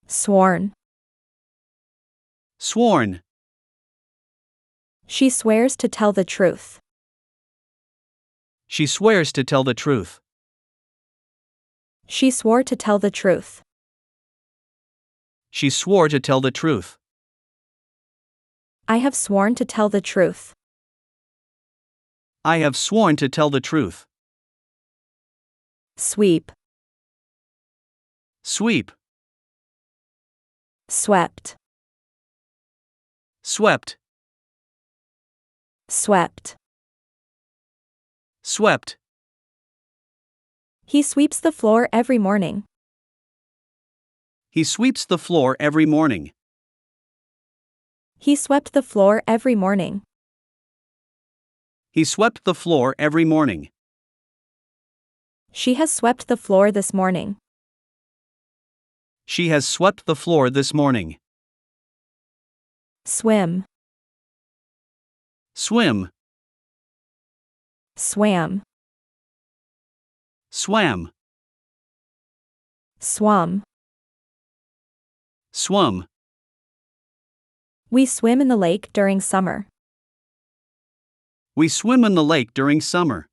Sworn. Sworn. She swears to tell the truth. She swears to tell the truth. She swore to tell the truth. She swore to tell the truth. I have sworn to tell the truth. I have sworn to tell the truth. Sweep. Sweep. Swept. Swept. Swept. Swept. He sweeps the floor every morning. He sweeps the floor every morning. He swept the floor every morning. He swept the floor every morning. She has swept the floor this morning. She has swept the floor this morning. Swim. Swim. Swam. Swam. Swum. Swum. We swim in the lake during summer. We swim in the lake during summer.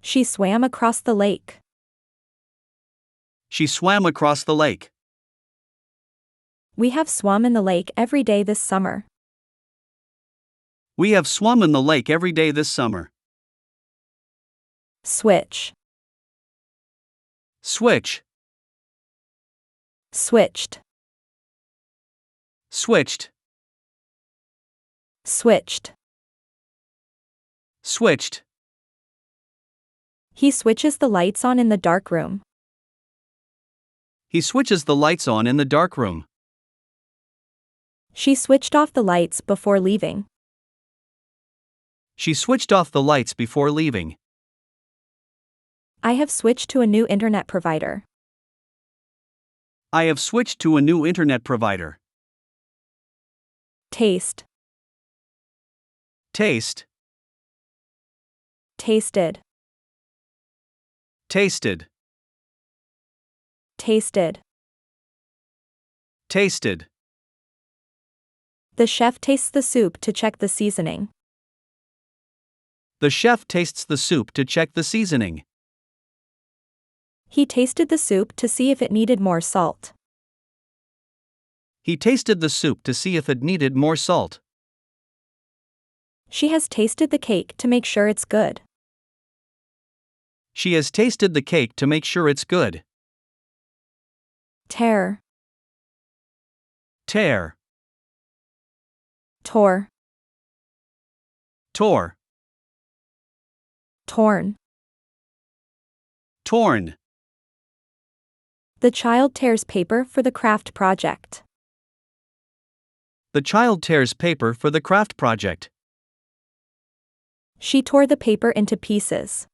She swam across the lake. She swam across the lake. We have swum in the lake every day this summer. We have swum in the lake every day this summer. Switch. Switch. Switched. Switched. Switched. Switched. He switches the lights on in the dark room. He switches the lights on in the dark room. She switched off the lights before leaving. She switched off the lights before leaving. I have switched to a new internet provider. I have switched to a new internet provider. Taste. Taste. Tasted. Tasted. Tasted. Tasted. The chef tastes the soup to check the seasoning. The chef tastes the soup to check the seasoning. He tasted the soup to see if it needed more salt. He tasted the soup to see if it needed more salt. She has tasted the cake to make sure it's good. She has tasted the cake to make sure it's good. Tear. Tear. Tore. Tore. Torn. Torn. The child tears paper for the craft project. The child tears paper for the craft project. She tore the paper into pieces.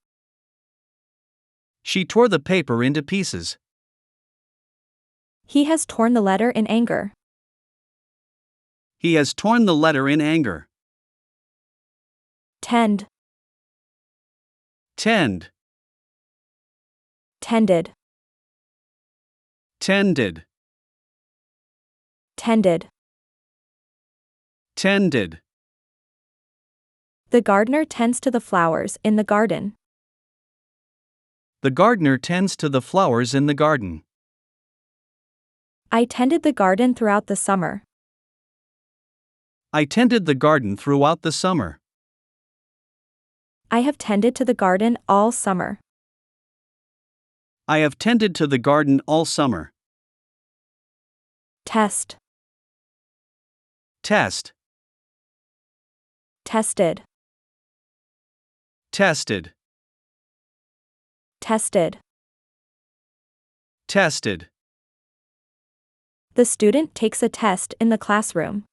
She tore the paper into pieces. He has torn the letter in anger. He has torn the letter in anger. Tend. Tend. Tended. Tended. Tended. Tended. The gardener tends to the flowers in the garden. The gardener tends to the flowers in the garden. I tended the garden throughout the summer. I tended the garden throughout the summer. I have tended to the garden all summer. I have tended to the garden all summer. Test. Test. Tested. Tested. Tested. Tested. The student takes a test in the classroom.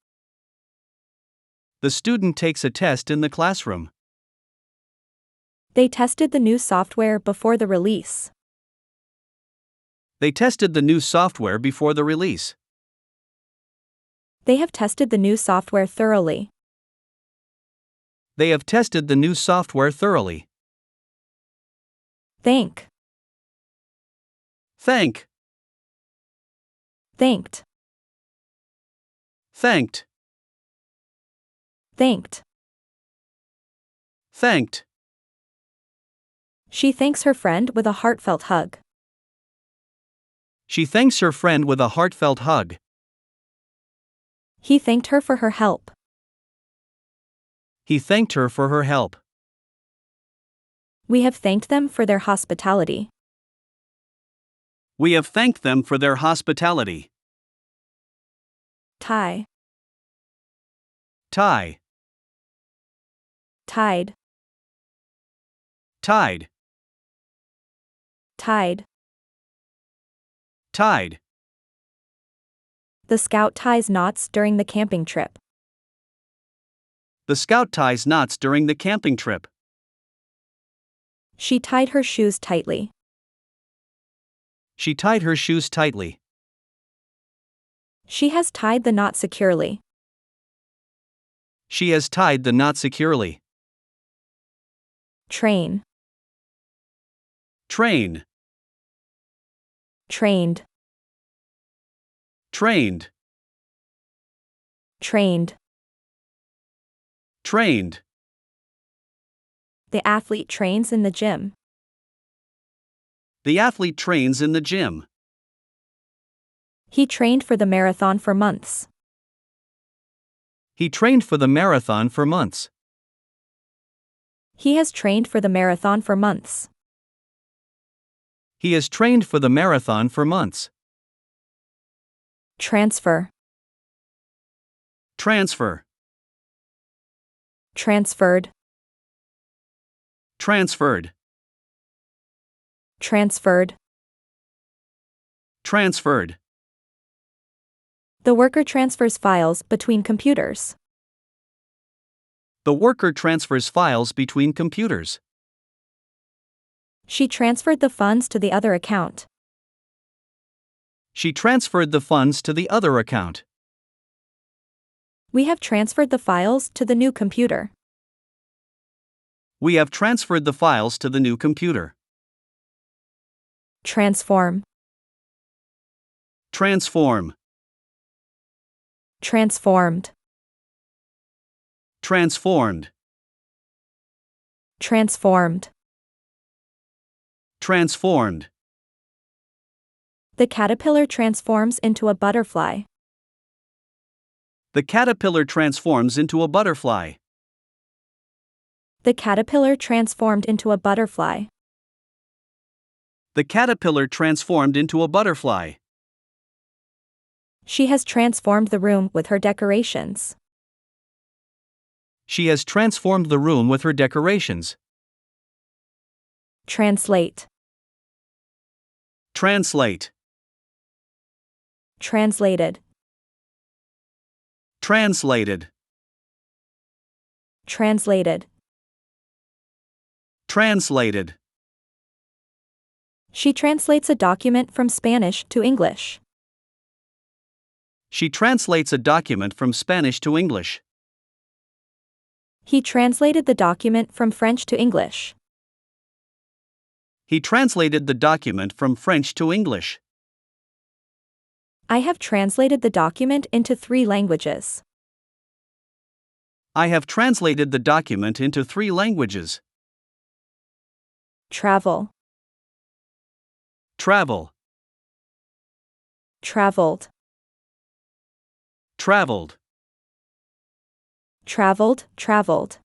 The student takes a test in the classroom. They tested the new software before the release. They tested the new software before the release. They have tested the new software thoroughly. They have tested the new software thoroughly. Thank. Thank. Thanked. Thanked. Thanked. Thanked. She thanks her friend with a heartfelt hug. She thanks her friend with a heartfelt hug. He thanked her for her help. He thanked her for her help. We have thanked them for their hospitality. We have thanked them for their hospitality. Tie. Tie. Tied. Tied. Tied. Tied. The scout ties knots during the camping trip. The scout ties knots during the camping trip. She tied her shoes tightly. She tied her shoes tightly. She has tied the knot securely. She has tied the knot securely. Train. Train. Trained. Trained. Trained. Trained. The athlete trains in the gym. The athlete trains in the gym. He trained for the marathon for months. He trained for the marathon for months. He has trained for the marathon for months. He has trained for the marathon for months. Transfer. Transfer. Transferred. Transferred. Transferred. Transferred. The worker transfers files between computers. The worker transfers files between computers. She transferred the funds to the other account. She transferred the funds to the other account. We have transferred the files to the new computer. We have transferred the files to the new computer. Transform. Transform. Transformed. Transformed. Transformed. Transformed. The caterpillar transforms into a butterfly. The caterpillar transforms into a butterfly. The caterpillar transformed into a butterfly. The caterpillar transformed into a butterfly. She has transformed the room with her decorations. She has transformed the room with her decorations. Translate. Translate. Translated. Translated. Translated. Translated. She translates a document from Spanish to English. She translates a document from Spanish to English. He translated the document from French to English. He translated the document from French to English. I have translated the document into 3 languages. I have translated the document into 3 languages. Travel. Travel. Traveled. Traveled. Traveled, traveled.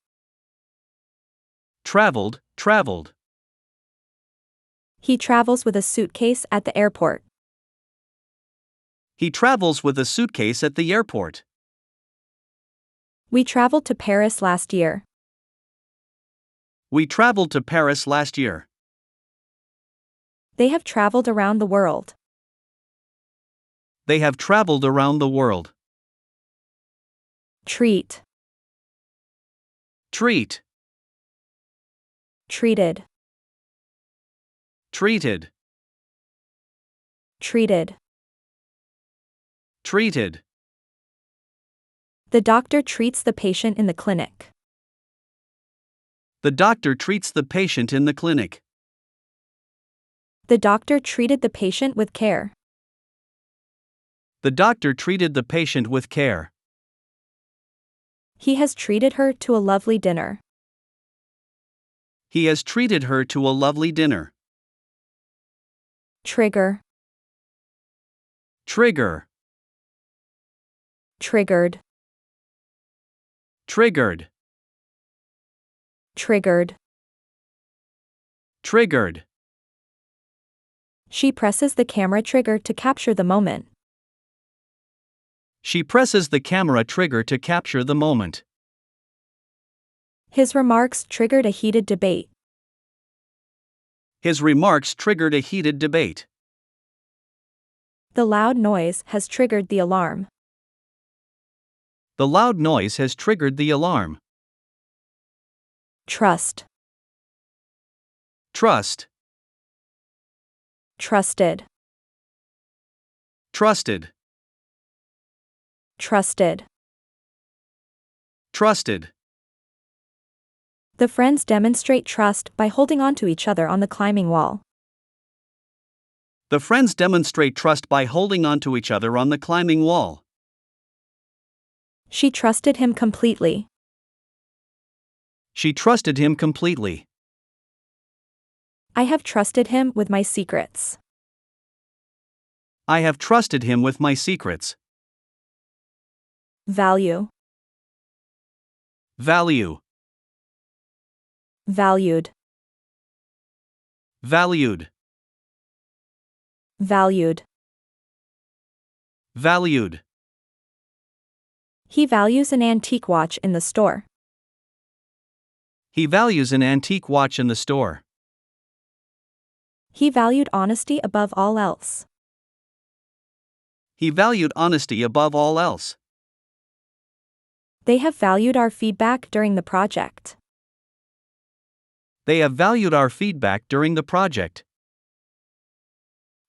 Traveled, traveled. He travels with a suitcase at the airport. He travels with a suitcase at the airport. We traveled to Paris last year. We traveled to Paris last year. They have traveled around the world. They have traveled around the world. Treat. Treat. Treated. Treated. Treated. Treated. The doctor treats the patient in the clinic. The doctor treats the patient in the clinic. The doctor treated the patient with care. The doctor treated the patient with care. He has treated her to a lovely dinner. He has treated her to a lovely dinner. Trigger. Trigger. Triggered. Triggered. Triggered. Triggered. She presses the camera trigger to capture the moment. She presses the camera trigger to capture the moment. His remarks triggered a heated debate. His remarks triggered a heated debate. The loud noise has triggered the alarm. The loud noise has triggered the alarm. Trust. Trust. Trusted. Trusted. Trusted. Trusted. The friends demonstrate trust by holding on to each other on the climbing wall. The friends demonstrate trust by holding on to each other on the climbing wall. She trusted him completely. She trusted him completely. I have trusted him with my secrets. I have trusted him with my secrets. Value. Value. Valued. Valued. Valued. Valued. He values an antique watch in the store. He values an antique watch in the store. He valued honesty above all else. He valued honesty above all else. They have valued our feedback during the project. They have valued our feedback during the project.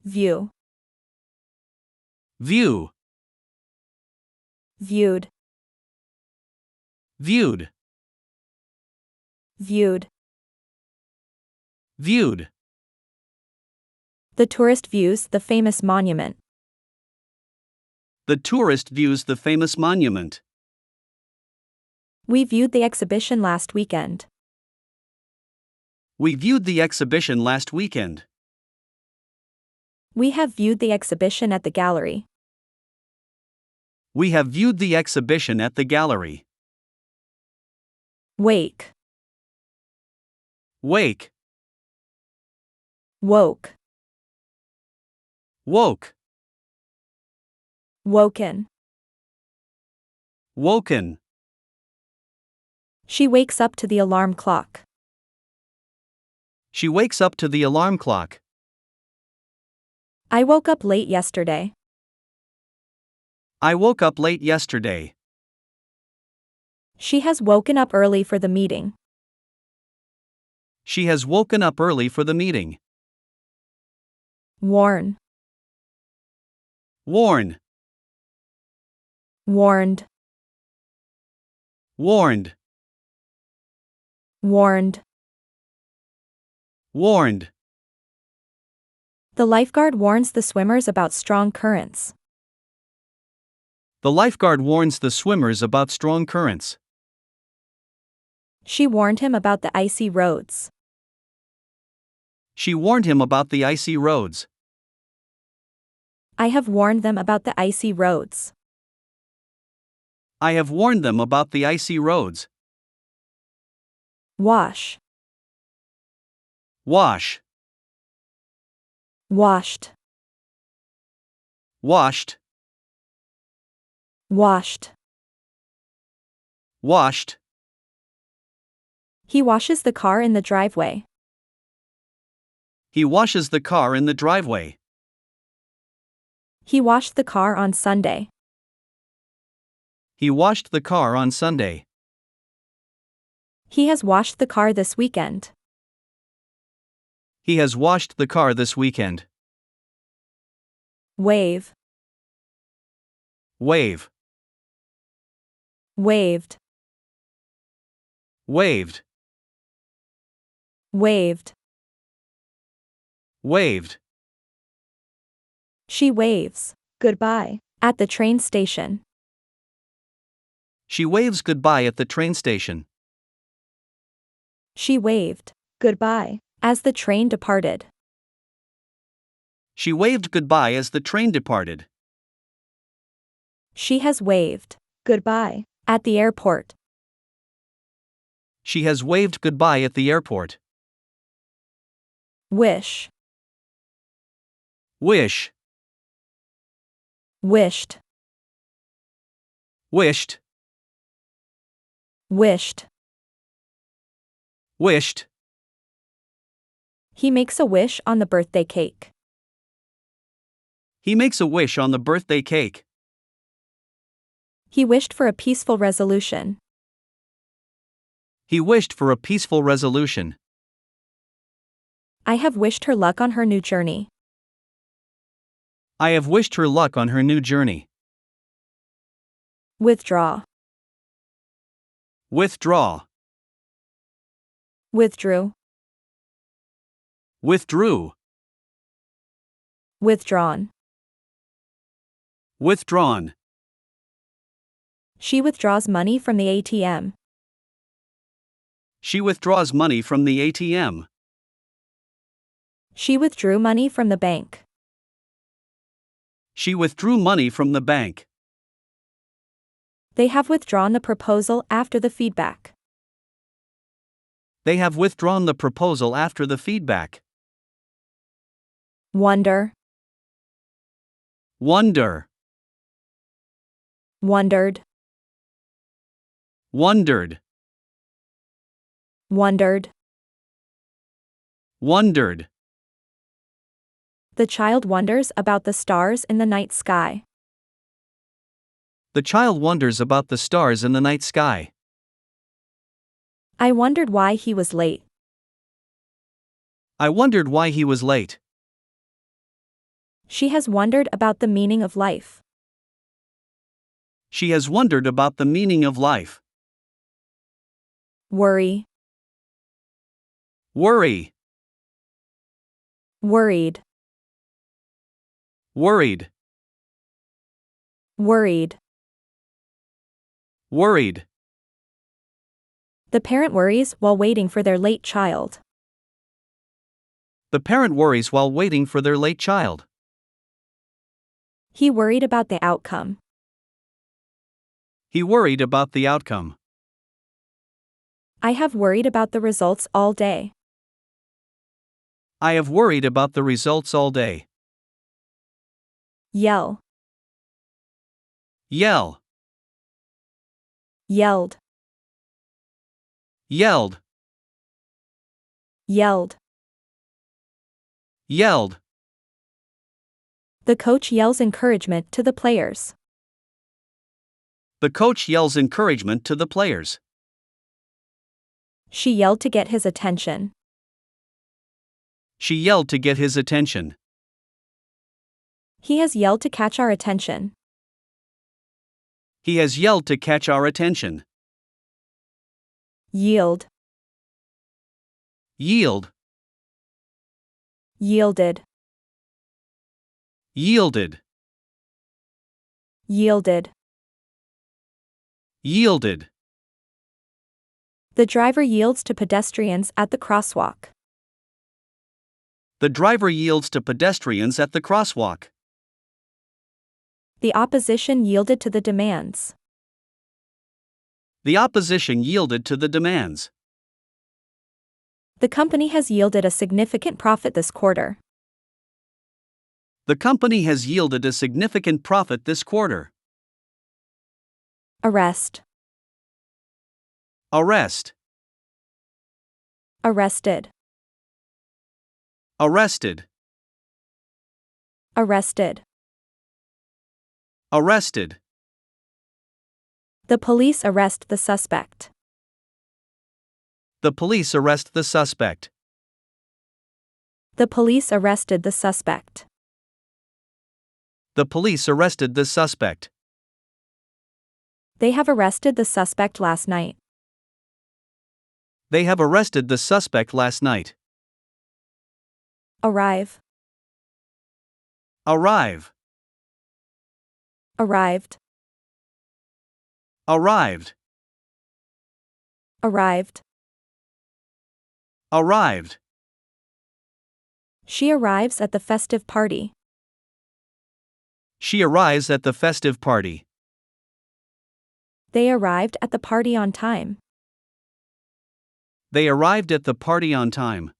View. View. Viewed. Viewed. Viewed. Viewed. The tourist views the famous monument. The tourist views the famous monument. We viewed the exhibition last weekend. We viewed the exhibition last weekend. We have viewed the exhibition at the gallery. We have viewed the exhibition at the gallery. Wake. Wake. Woke. Woke. Woken. Woken. She wakes up to the alarm clock. She wakes up to the alarm clock. I woke up late yesterday. I woke up late yesterday. She has woken up early for the meeting. She has woken up early for the meeting. Warn. Warn. Warned. Warned. Warned. Warned. The lifeguard warns the swimmers about strong currents. The lifeguard warns the swimmers about strong currents. She warned him about the icy roads. She warned him about the icy roads. I have warned them about the icy roads. I have warned them about the icy roads. Wash. Wash. Washed. Washed. Washed. Washed. He washes the car in the driveway. He washes the car in the driveway. He washed the car on Sunday. He washed the car on Sunday. He has washed the car this weekend. He has washed the car this weekend. Wave. Wave. Waved. Waved. Waved. Waved. She waves goodbye at the train station. She waves goodbye at the train station. She waved goodbye as the train departed. She waved goodbye as the train departed. She has waved goodbye at the airport. She has waved goodbye at the airport. Wish. Wish. Wished. Wished. Wished. Wished. He makes a wish on the birthday cake. He makes a wish on the birthday cake. He wished for a peaceful resolution. He wished for a peaceful resolution. I have wished her luck on her new journey. I have wished her luck on her new journey. Withdraw. Withdraw. Withdrew. Withdrew. Withdrawn. Withdrawn. She withdraws money from the ATM. She withdraws money from the ATM. She withdrew money from the bank. She withdrew money from the bank. They have withdrawn the proposal after the feedback. They have withdrawn the proposal after the feedback. Wonder. Wonder. Wondered. Wondered. Wondered. Wondered. The child wonders about the stars in the night sky. The child wonders about the stars in the night sky. I wondered why he was late. I wondered why he was late. She has wondered about the meaning of life. She has wondered about the meaning of life. Worry. Worry. Worried. Worried. Worried. Worried. The parent worries while waiting for their late child. The parent worries while waiting for their late child. He worried about the outcome. He worried about the outcome. I have worried about the results all day. I have worried about the results all day. Yell. Yell. Yelled. Yelled. Yelled. Yelled. The coach yells encouragement to the players. The coach yells encouragement to the players. She yelled to get his attention. She yelled to get his attention. He has yelled to catch our attention. He has yelled to catch our attention. Yield. Yield. Yielded. Yielded. Yielded. Yielded. The driver yields to pedestrians at the crosswalk. The driver yields to pedestrians at the crosswalk. The opposition yielded to the demands. The opposition yielded to the demands. The company has yielded a significant profit this quarter. The company has yielded a significant profit this quarter. Arrest. Arrest. Arrested. Arrested. Arrested. Arrested. The police arrest the suspect. The police arrest the suspect. The police arrested the suspect. The police arrested the suspect. They have arrested the suspect last night. They have arrested the suspect last night. Arrive. Arrive. Arrived. Arrived. Arrived. Arrived. She arrives at the festive party. She arrives at the festive party. They arrived at the party on time. They arrived at the party on time.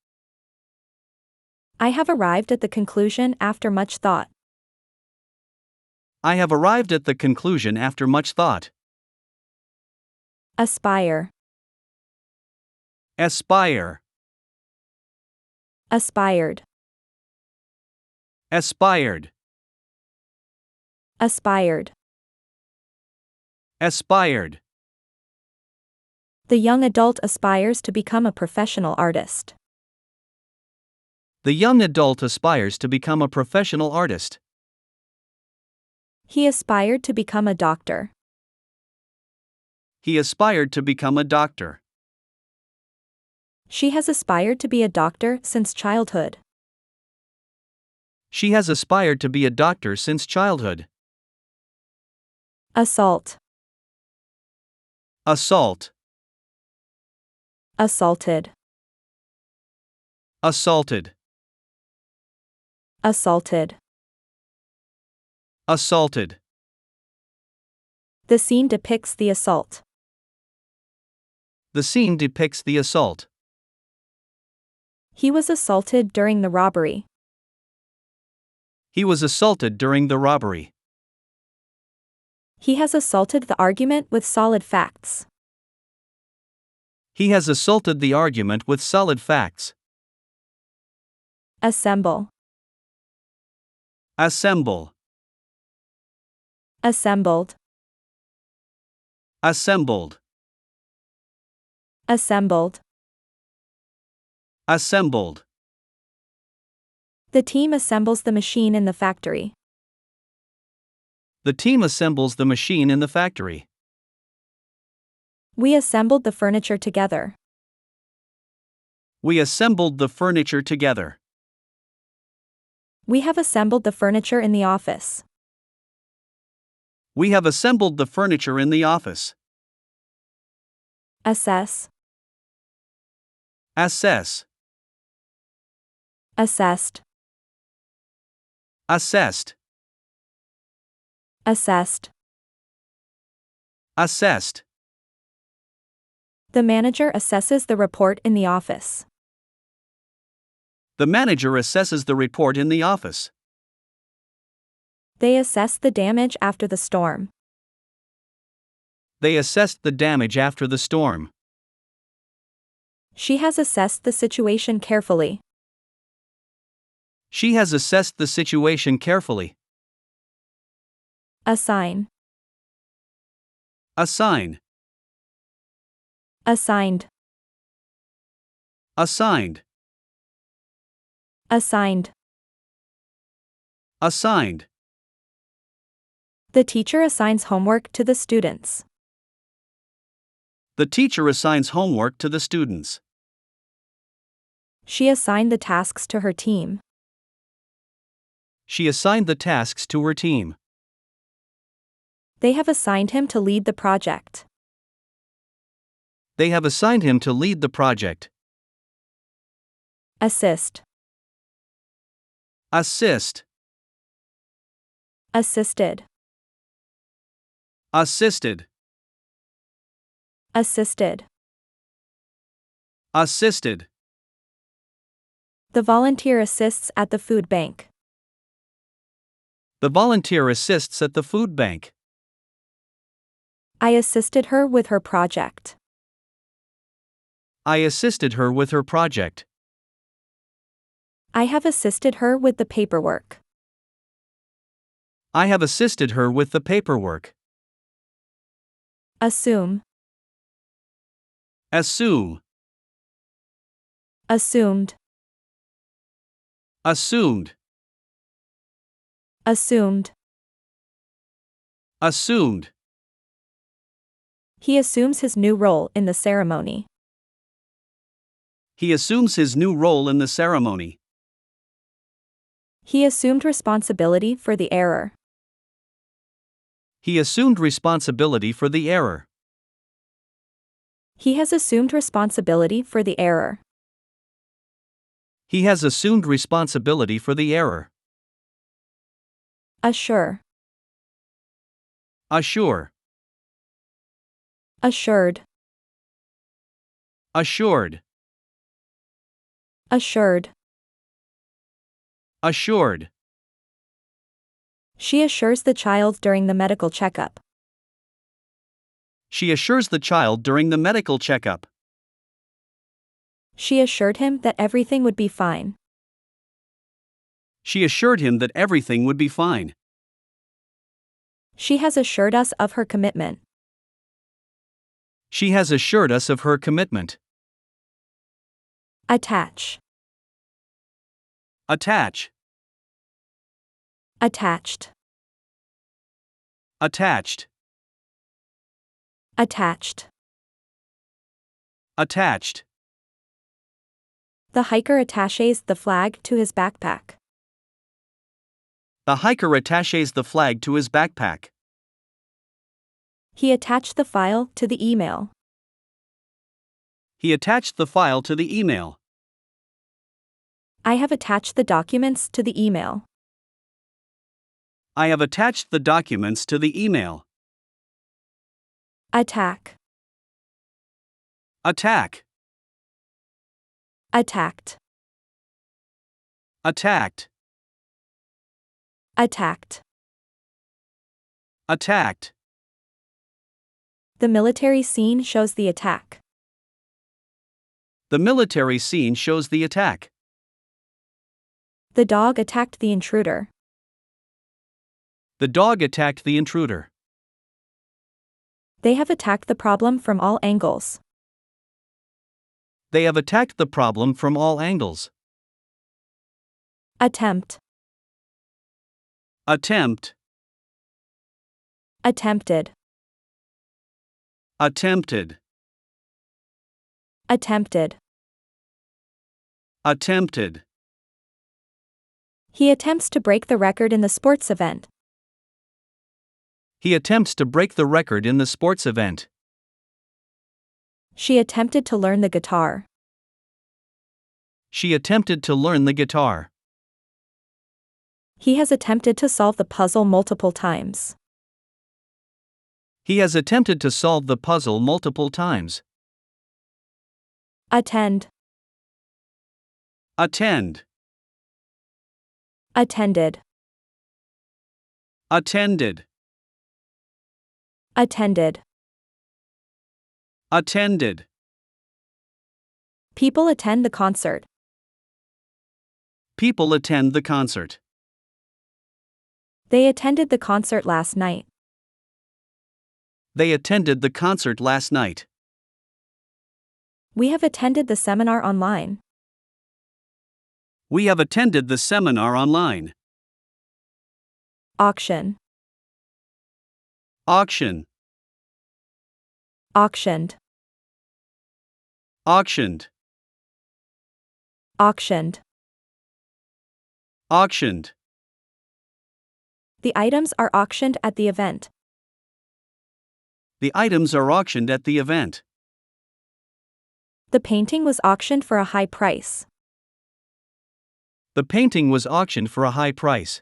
I have arrived at the conclusion after much thought. I have arrived at the conclusion after much thought. Aspire. Aspire. Aspired. Aspired. Aspired. Aspired. The young adult aspires to become a professional artist. The young adult aspires to become a professional artist. He aspired to become a doctor. He aspired to become a doctor. She has aspired to be a doctor since childhood. She has aspired to be a doctor since childhood. Assault. Assault. Assaulted. Assaulted. Assaulted. Assaulted. The scene depicts the assault. The scene depicts the assault. He was assaulted during the robbery. He was assaulted during the robbery. He has assaulted the argument with solid facts. He has assaulted the argument with solid facts. Assemble. Assemble. Assembled. Assembled. Assembled. Assembled. The team assembles the machine in the factory. The team assembles the machine in the factory. We assembled the furniture together. We assembled the furniture together. We have assembled the furniture in the office. We have assembled the furniture in the office. Assess. Assess. Assessed. Assessed. Assessed. Assessed. The manager assesses the report in the office. The manager assesses the report in the office. They assess the damage after the storm. They assessed the damage after the storm. She has assessed the situation carefully. She has assessed the situation carefully. Assign. Assign. Assigned. Assigned. Assigned. Assigned. The teacher assigns homework to the students. The teacher assigns homework to the students. She assigned the tasks to her team. She assigned the tasks to her team. They have assigned him to lead the project. They have assigned him to lead the project. Assist. Assist. Assisted. Assisted. Assisted. Assisted. The volunteer assists at the food bank. The volunteer assists at the food bank. I assisted her with her project. I assisted her with her project. I have assisted her with the paperwork. I have assisted her with the paperwork. Assume. Assume. Assumed. Assumed. Assumed. Assumed. He assumes his new role in the ceremony. He assumes his new role in the ceremony. He assumed responsibility for the error. He assumed responsibility for the error. He has assumed responsibility for the error. He has assumed responsibility for the error. Assure. Assure. Assured. Assured. Assured. Assured. She assures the child during the medical checkup. She assures the child during the medical checkup. She assured him that everything would be fine. She assured him that everything would be fine. She has assured us of her commitment. She has assured us of her commitment. Attach. Attach. Attached. Attached. Attached. Attached. The hiker attaches the flag to his backpack. The hiker attaches the flag to his backpack. He attached the file to the email. He attached the file to the email. I have attached the documents to the email. I have attached the documents to the email. Attack. Attack. Attacked. Attacked. Attacked. Attacked. The military scene shows the attack. The military scene shows the attack. The dog attacked the intruder. The dog attacked the intruder. They have attacked the problem from all angles. They have attacked the problem from all angles. Attempt. Attempt. Attempted. Attempted. Attempted. Attempted. He attempts to break the record in the sports event. He attempts to break the record in the sports event. She attempted to learn the guitar. She attempted to learn the guitar. He has attempted to solve the puzzle multiple times. He has attempted to solve the puzzle multiple times. Attend. Attend. Attended. Attended. Attended. Attended. People attend the concert. People attend the concert. They attended the concert last night. They attended the concert last night. We have attended the seminar online. We have attended the seminar online. Auction. Auction. Auctioned. Auctioned. Auctioned. Auctioned. The items are auctioned at the event. The items are auctioned at the event. The painting was auctioned for a high price. The painting was auctioned for a high price.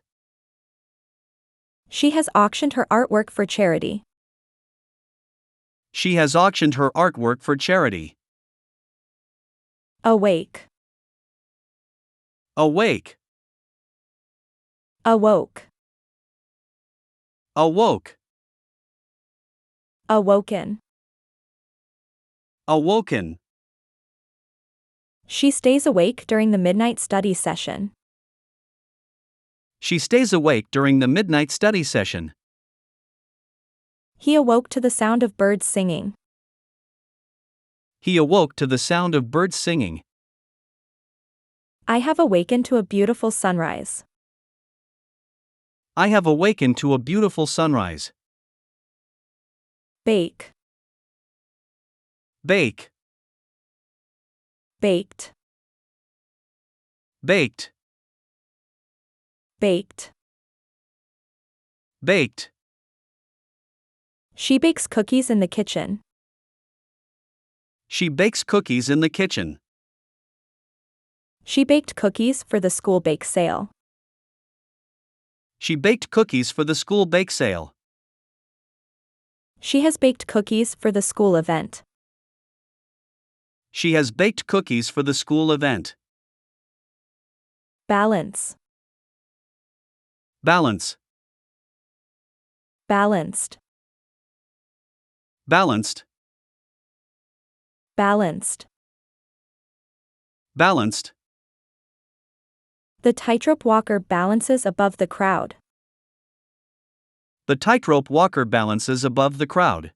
She has auctioned her artwork for charity. She has auctioned her artwork for charity. Awake. Awake. Awoke. Awoke. Awoken. Awoken. She stays awake during the midnight study session. She stays awake during the midnight study session. He awoke to the sound of birds singing. He awoke to the sound of birds singing. I have awakened to a beautiful sunrise. I have awakened to a beautiful sunrise. Bake. Bake. Baked. Baked. Baked. Baked. She bakes cookies in the kitchen. She bakes cookies in the kitchen. She baked cookies for the school bake sale. She baked cookies for the school bake sale. She has baked cookies for the school event. She has baked cookies for the school event. Balance. Balance. Balanced. Balanced. Balanced. Balanced. The tightrope walker balances above the crowd. The tightrope walker balances above the crowd.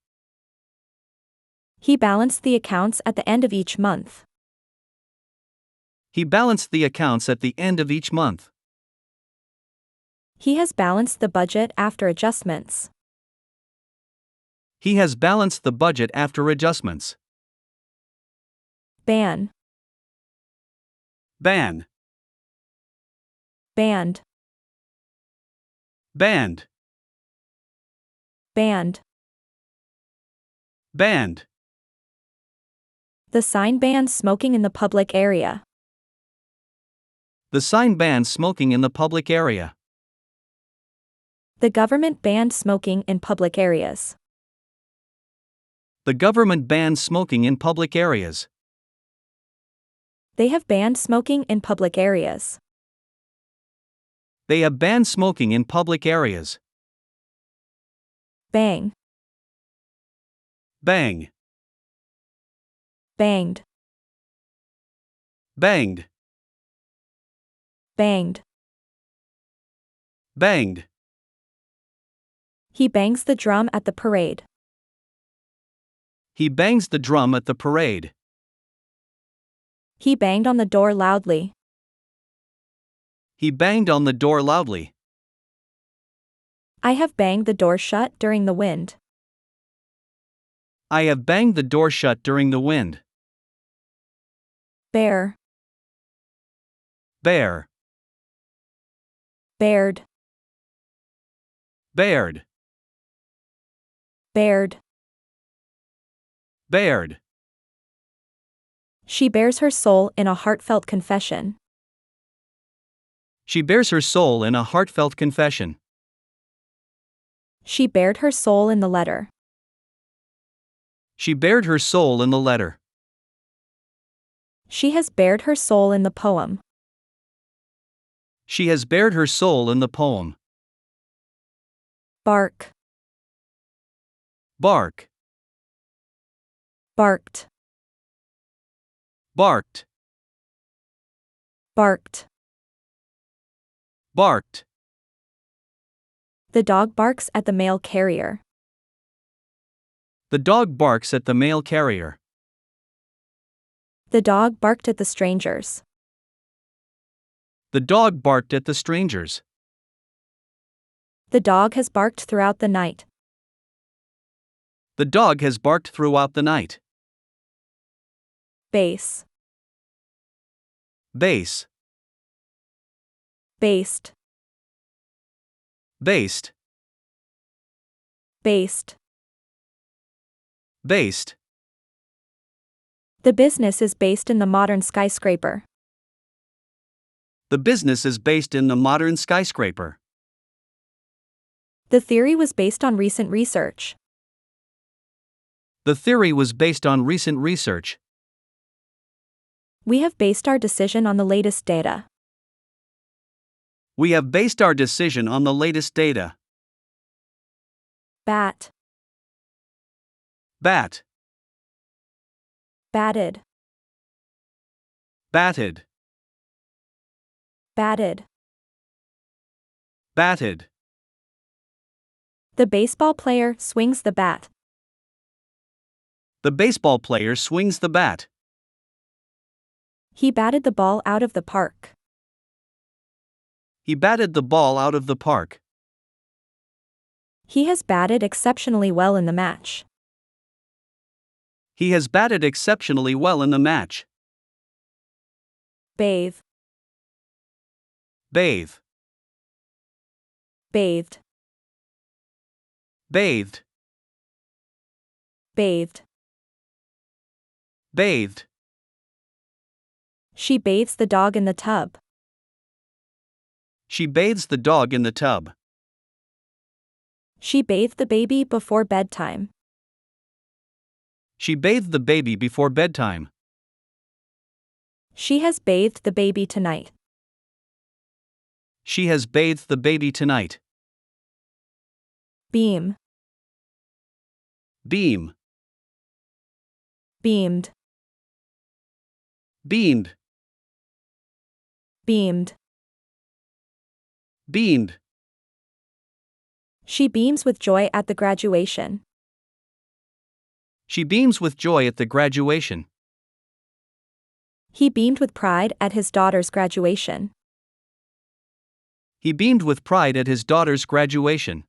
He balanced the accounts at the end of each month. He balanced the accounts at the end of each month. He has balanced the budget after adjustments. He has balanced the budget after adjustments. Ban. Ban. Band. Band. Band. Band. The sign bans smoking in the public area. The sign bans smoking in the public area. The government banned smoking in public areas. The government bans smoking in public areas. They have banned smoking in public areas. They have banned smoking in public areas. Bang. Bang. Banged. Banged. Banged. Banged. He bangs the drum at the parade. He bangs the drum at the parade. He banged on the door loudly. He banged on the door loudly. I have banged the door shut during the wind. I have banged the door shut during the wind. Bear. Bear. Bared. Bared. Bared. Bared. She bears her soul in a heartfelt confession. She bears her soul in a heartfelt confession. She bared her soul in the letter. She bared her soul in the letter. She has bared her soul in the poem. She has bared her soul in the poem. Bark. Bark. Barked. Barked. Barked. Barked. The dog barks at the mail carrier. The dog barks at the mail carrier. The dog barked at the strangers. The dog barked at the strangers. The dog has barked throughout the night. The dog has barked throughout the night. Base. Base. Based. Based. Based. Based. The business is based in the modern skyscraper. The business is based in the modern skyscraper. The theory was based on recent research. The theory was based on recent research. We have based our decision on the latest data. We have based our decision on the latest data. Bat. Bat. Batted. Batted. Batted. Batted. The baseball player swings the bat. The baseball player swings the bat. He batted the ball out of the park. He batted the ball out of the park. He has batted exceptionally well in the match. He has batted exceptionally well in the match. Bathe. Bathe. Bathed. Bathed. Bathed. Bathed. She bathes the dog in the tub. She bathes the dog in the tub. She bathed the baby before bedtime. She bathed the baby before bedtime. She has bathed the baby tonight. She has bathed the baby tonight. Beam. Beam. Beamed. Beamed. Beamed. Beamed. She beams with joy at the graduation. She beams with joy at the graduation. He beamed with pride at his daughter's graduation. He beamed with pride at his daughter's graduation.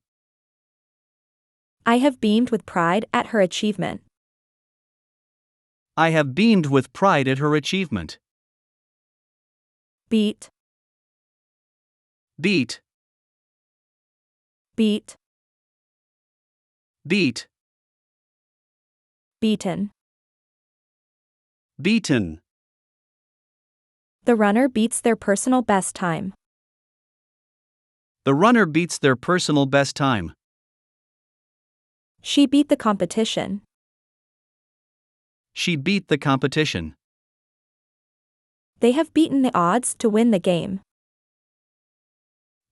I have beamed with pride at her achievement. I have beamed with pride at her achievement. Beat. Beat. Beat. Beat. Beaten. Beaten. The runner beats their personal best time. The runner beats their personal best time. She beat the competition. She beat the competition. They have beaten the odds to win the game.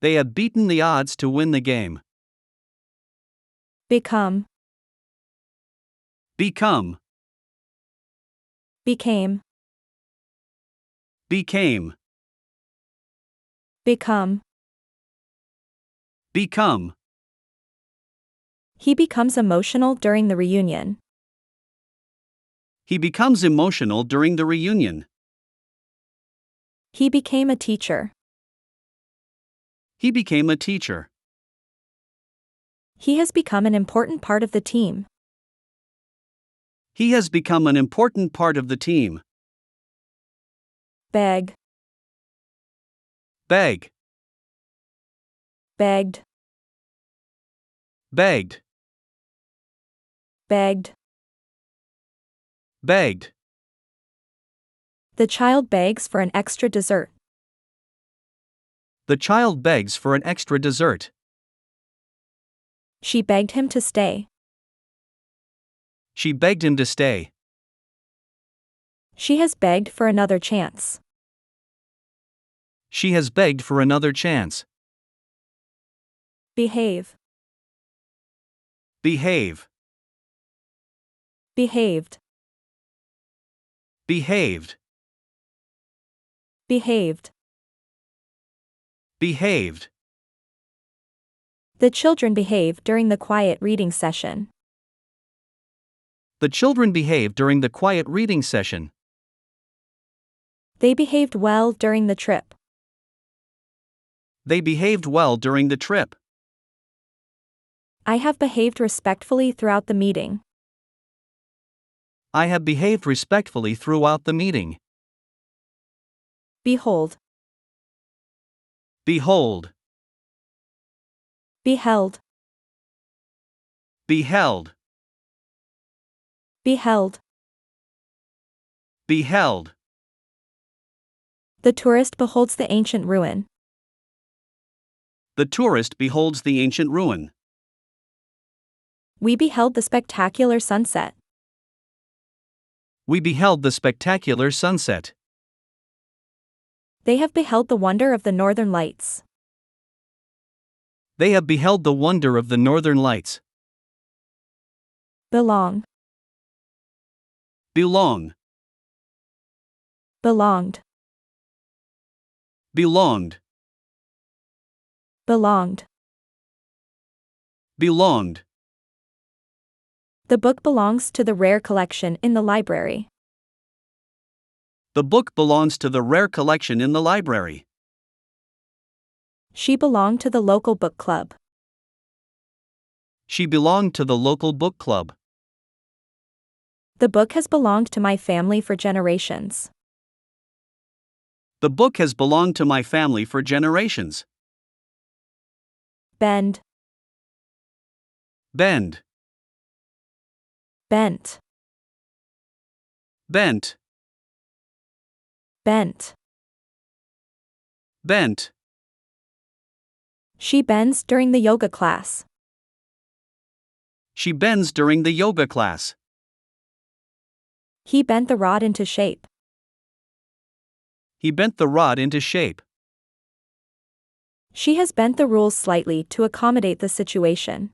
They have beaten the odds to win the game. Become. Become. Became. Became. Become. Become. He becomes emotional during the reunion. He becomes emotional during the reunion. He became a teacher. He became a teacher. He has become an important part of the team. He has become an important part of the team. Beg. Beg. Begged. Begged. Begged. Begged. The child begs for an extra dessert. The child begs for an extra dessert. She begged him to stay. She begged him to stay. She has begged for another chance. She has begged for another chance. Behave. Behave. Behaved. Behaved. Behaved. Behaved. The children behave during the quiet reading session. The children behaved during the quiet reading session. They behaved well during the trip. They behaved well during the trip. I have behaved respectfully throughout the meeting. I have behaved respectfully throughout the meeting. Behold. Behold. Beheld. Beheld. Beheld. Beheld. The tourist beholds the ancient ruin. The tourist beholds the ancient ruin. We beheld the spectacular sunset. We beheld the spectacular sunset. They have beheld the wonder of the northern lights. They have beheld the wonder of the northern lights. Belong. Belong. Belonged. Belonged. Belonged. Belonged. The book belongs to the rare collection in the library. The book belongs to the rare collection in the library. She belonged to the local book club. She belonged to the local book club. The book has belonged to my family for generations. The book has belonged to my family for generations. Bend. Bend. Bent. Bent. Bent. Bent. She bends during the yoga class. She bends during the yoga class. He bent the rod into shape. He bent the rod into shape. She has bent the rules slightly to accommodate the situation.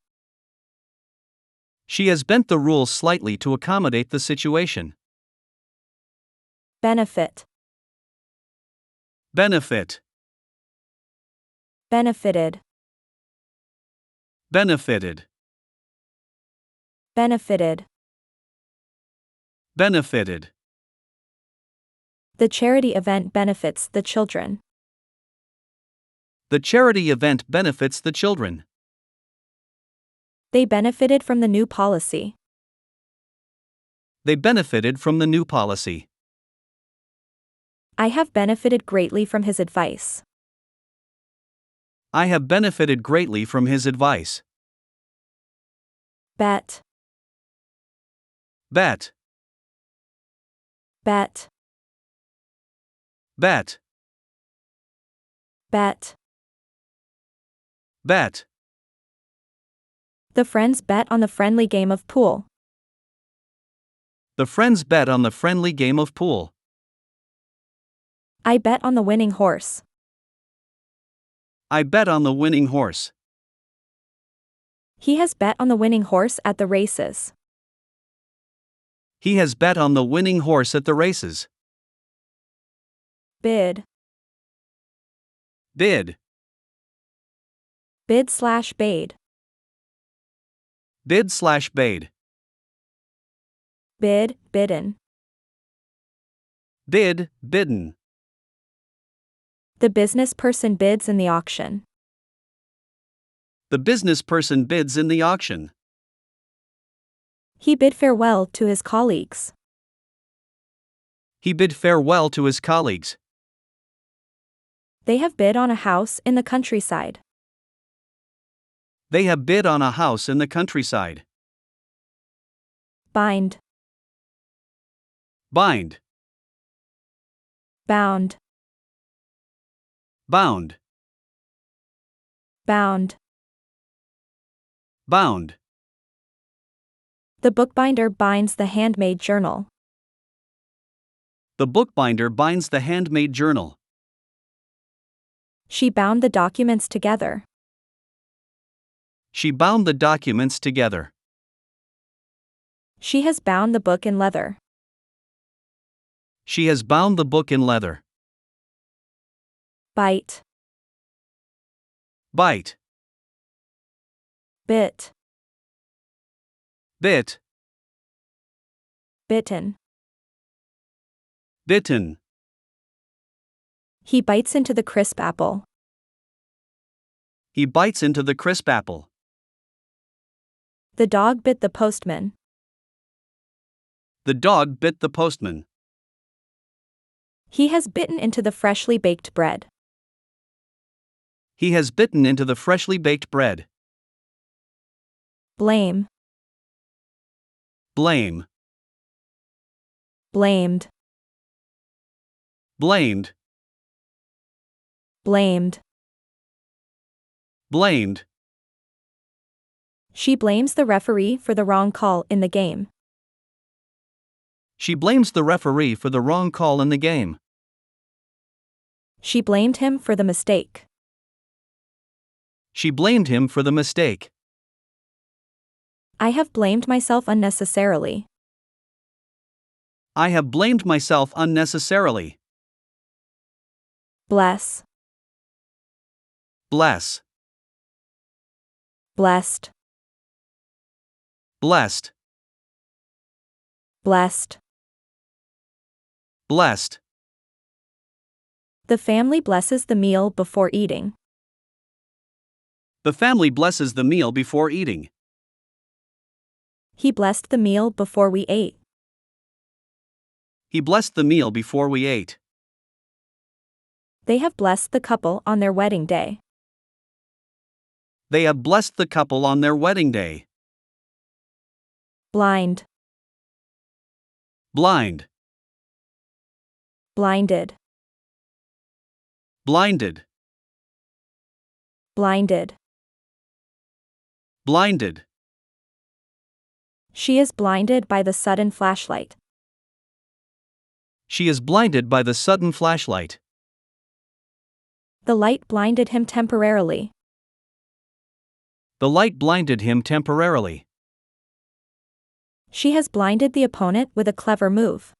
She has bent the rules slightly to accommodate the situation. Benefit. Benefit. Benefited. Benefited. Benefited. Benefited. The charity event benefits the children. The charity event benefits the children. They benefited from the new policy. They benefited from the new policy. I have benefited greatly from his advice. I have benefited greatly from his advice. Bet. Bet. Bet. Bet. Bet. Bet. The friends bet on the friendly game of pool. The friends bet on the friendly game of pool. I bet on the winning horse. I bet on the winning horse. He has bet on the winning horse at the races. He has bet on the winning horse at the races. Bid. Bid. Bid/bade. Bid/bade. Bid, bidden. Bid, bidden. The business person bids in the auction. The business person bids in the auction. He bid farewell to his colleagues. He bid farewell to his colleagues. They have bid on a house in the countryside. They have bid on a house in the countryside. Bind. Bind. Bound. Bound. Bound. Bound. The bookbinder binds the handmade journal. The bookbinder binds the handmade journal. She bound the documents together. She bound the documents together. She has bound the book in leather. She has bound the book in leather. Bite. Bite. Bit. Bit. Bitten. Bitten. He bites into the crisp apple. He bites into the crisp apple. The dog bit the postman. The dog bit the postman. He has bitten into the freshly baked bread. He has bitten into the freshly baked bread. Blame. Blame. Blamed. Blamed. Blamed. Blamed. She blames the referee for the wrong call in the game. She blames the referee for the wrong call in the game. She blamed him for the mistake. She blamed him for the mistake. I have blamed myself unnecessarily. I have blamed myself unnecessarily. Bless. Bless. Blessed. Blessed. Blessed. Blessed. The family blesses the meal before eating. The family blesses the meal before eating. He blessed the meal before we ate. He blessed the meal before we ate. They have blessed the couple on their wedding day. They have blessed the couple on their wedding day. Blind. Blind. Blinded. Blinded. Blinded. Blinded. She is blinded by the sudden flashlight. She is blinded by the sudden flashlight. The light blinded him temporarily. The light blinded him temporarily. She has blinded the opponent with a clever move.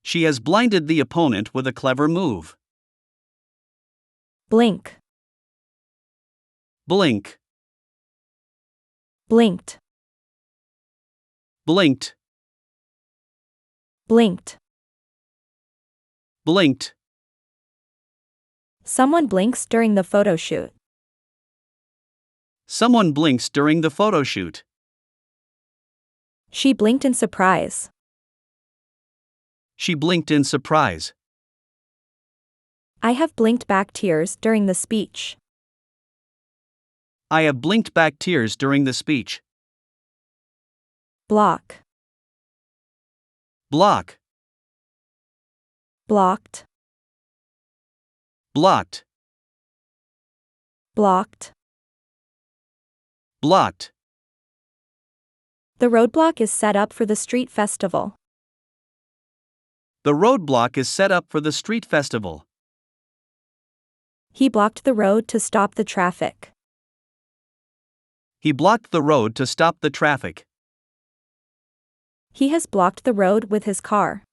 She has blinded the opponent with a clever move. Blink. Blink. Blinked. Blinked. Blinked. Blinked. Someone blinks during the photo shoot. Someone blinks during the photo shoot. She blinked in surprise. She blinked in surprise. I have blinked back tears during the speech. I have blinked back tears during the speech. Block. Block. Blocked. Blocked. Blocked. Blocked. The roadblock is set up for the street festival. The roadblock is set up for the street festival. He blocked the road to stop the traffic. He blocked the road to stop the traffic. He has blocked the road with his car.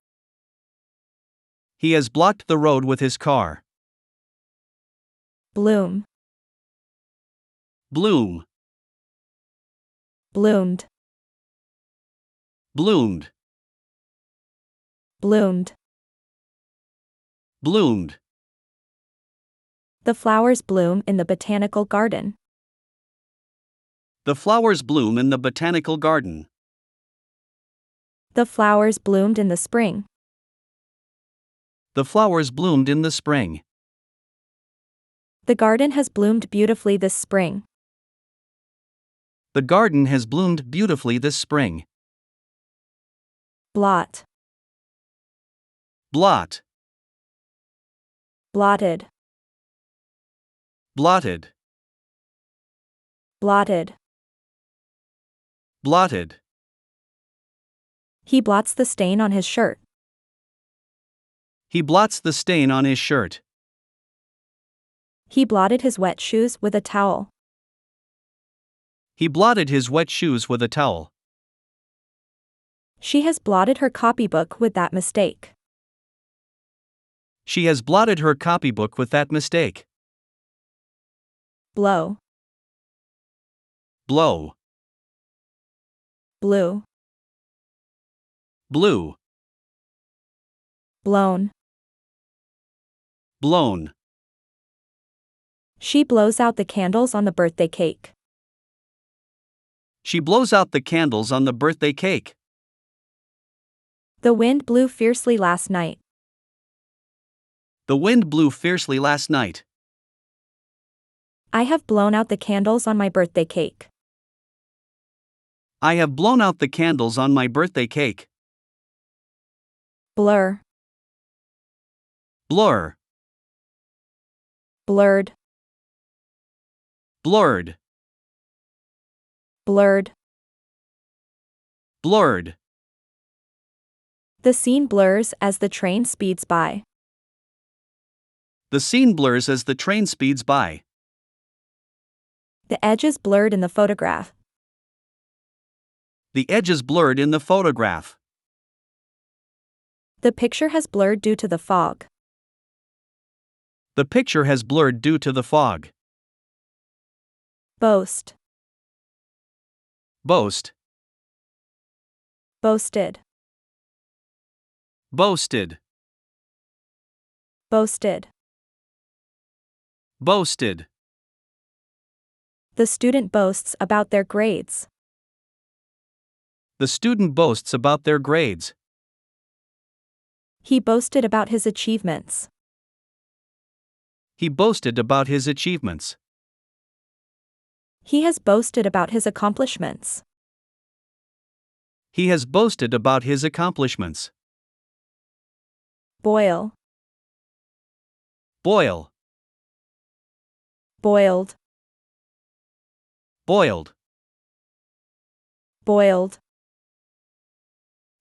He has blocked the road with his car. Bloom. Bloom. Bloomed. Bloomed. Bloomed. Bloomed. The flowers bloom in the botanical garden. The flowers bloom in the botanical garden. The flowers bloomed in the spring. The flowers bloomed in the spring. The garden has bloomed beautifully this spring. The garden has bloomed beautifully this spring. Blot. Blot. Blotted. Blotted. Blotted. Blotted. He blots the stain on his shirt. He blots the stain on his shirt. He blotted his wet shoes with a towel. He blotted his wet shoes with a towel. She has blotted her copybook with that mistake. She has blotted her copybook with that mistake. Blow. Blow. Blue. Blue. Blown. Blown. She blows out the candles on the birthday cake. She blows out the candles on the birthday cake. The wind blew fiercely last night. The wind blew fiercely last night. I have blown out the candles on my birthday cake. I have blown out the candles on my birthday cake. Blur. Blur. Blurred. Blurred. Blurred. Blurred. The scene blurs as the train speeds by. The scene blurs as the train speeds by. The edge is blurred in the photograph. The edge is blurred in the photograph. The picture has blurred due to the fog. The picture has blurred due to the fog. Boast. Boast. Boasted. Boasted. Boasted. Boasted. The student boasts about their grades. The student boasts about their grades. He boasted about his achievements. He boasted about his achievements. He has boasted about his accomplishments. He has boasted about his accomplishments. Boil. Boil. Boiled. Boiled. Boiled.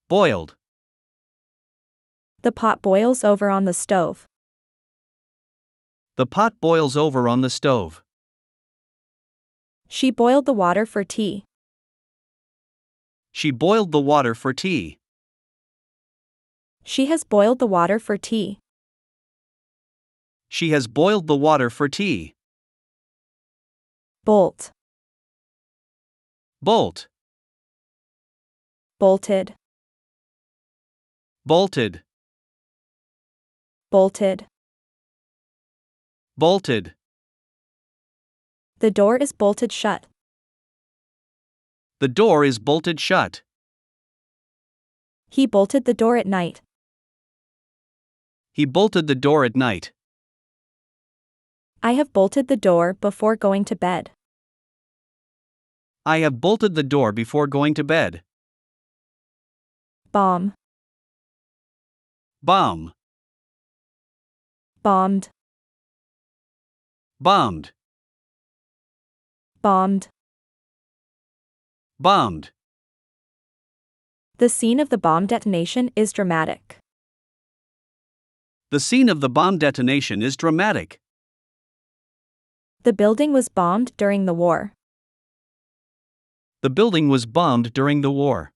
Boiled. The pot boils over on the stove. The pot boils over on the stove. She boiled the water for tea. She boiled the water for tea. She has boiled the water for tea. She has boiled the water for tea. Bolt. Bolt. Bolted. Bolted. Bolted. Bolted. The door is bolted shut. The door is bolted shut. He bolted the door at night. He bolted the door at night. I have bolted the door before going to bed. I have bolted the door before going to bed. Bomb. Bomb. Bombed. Bombed. Bombed. Bombed. The scene of the bomb detonation is dramatic. The scene of the bomb detonation is dramatic. The building was bombed during the war. The building was bombed during the war.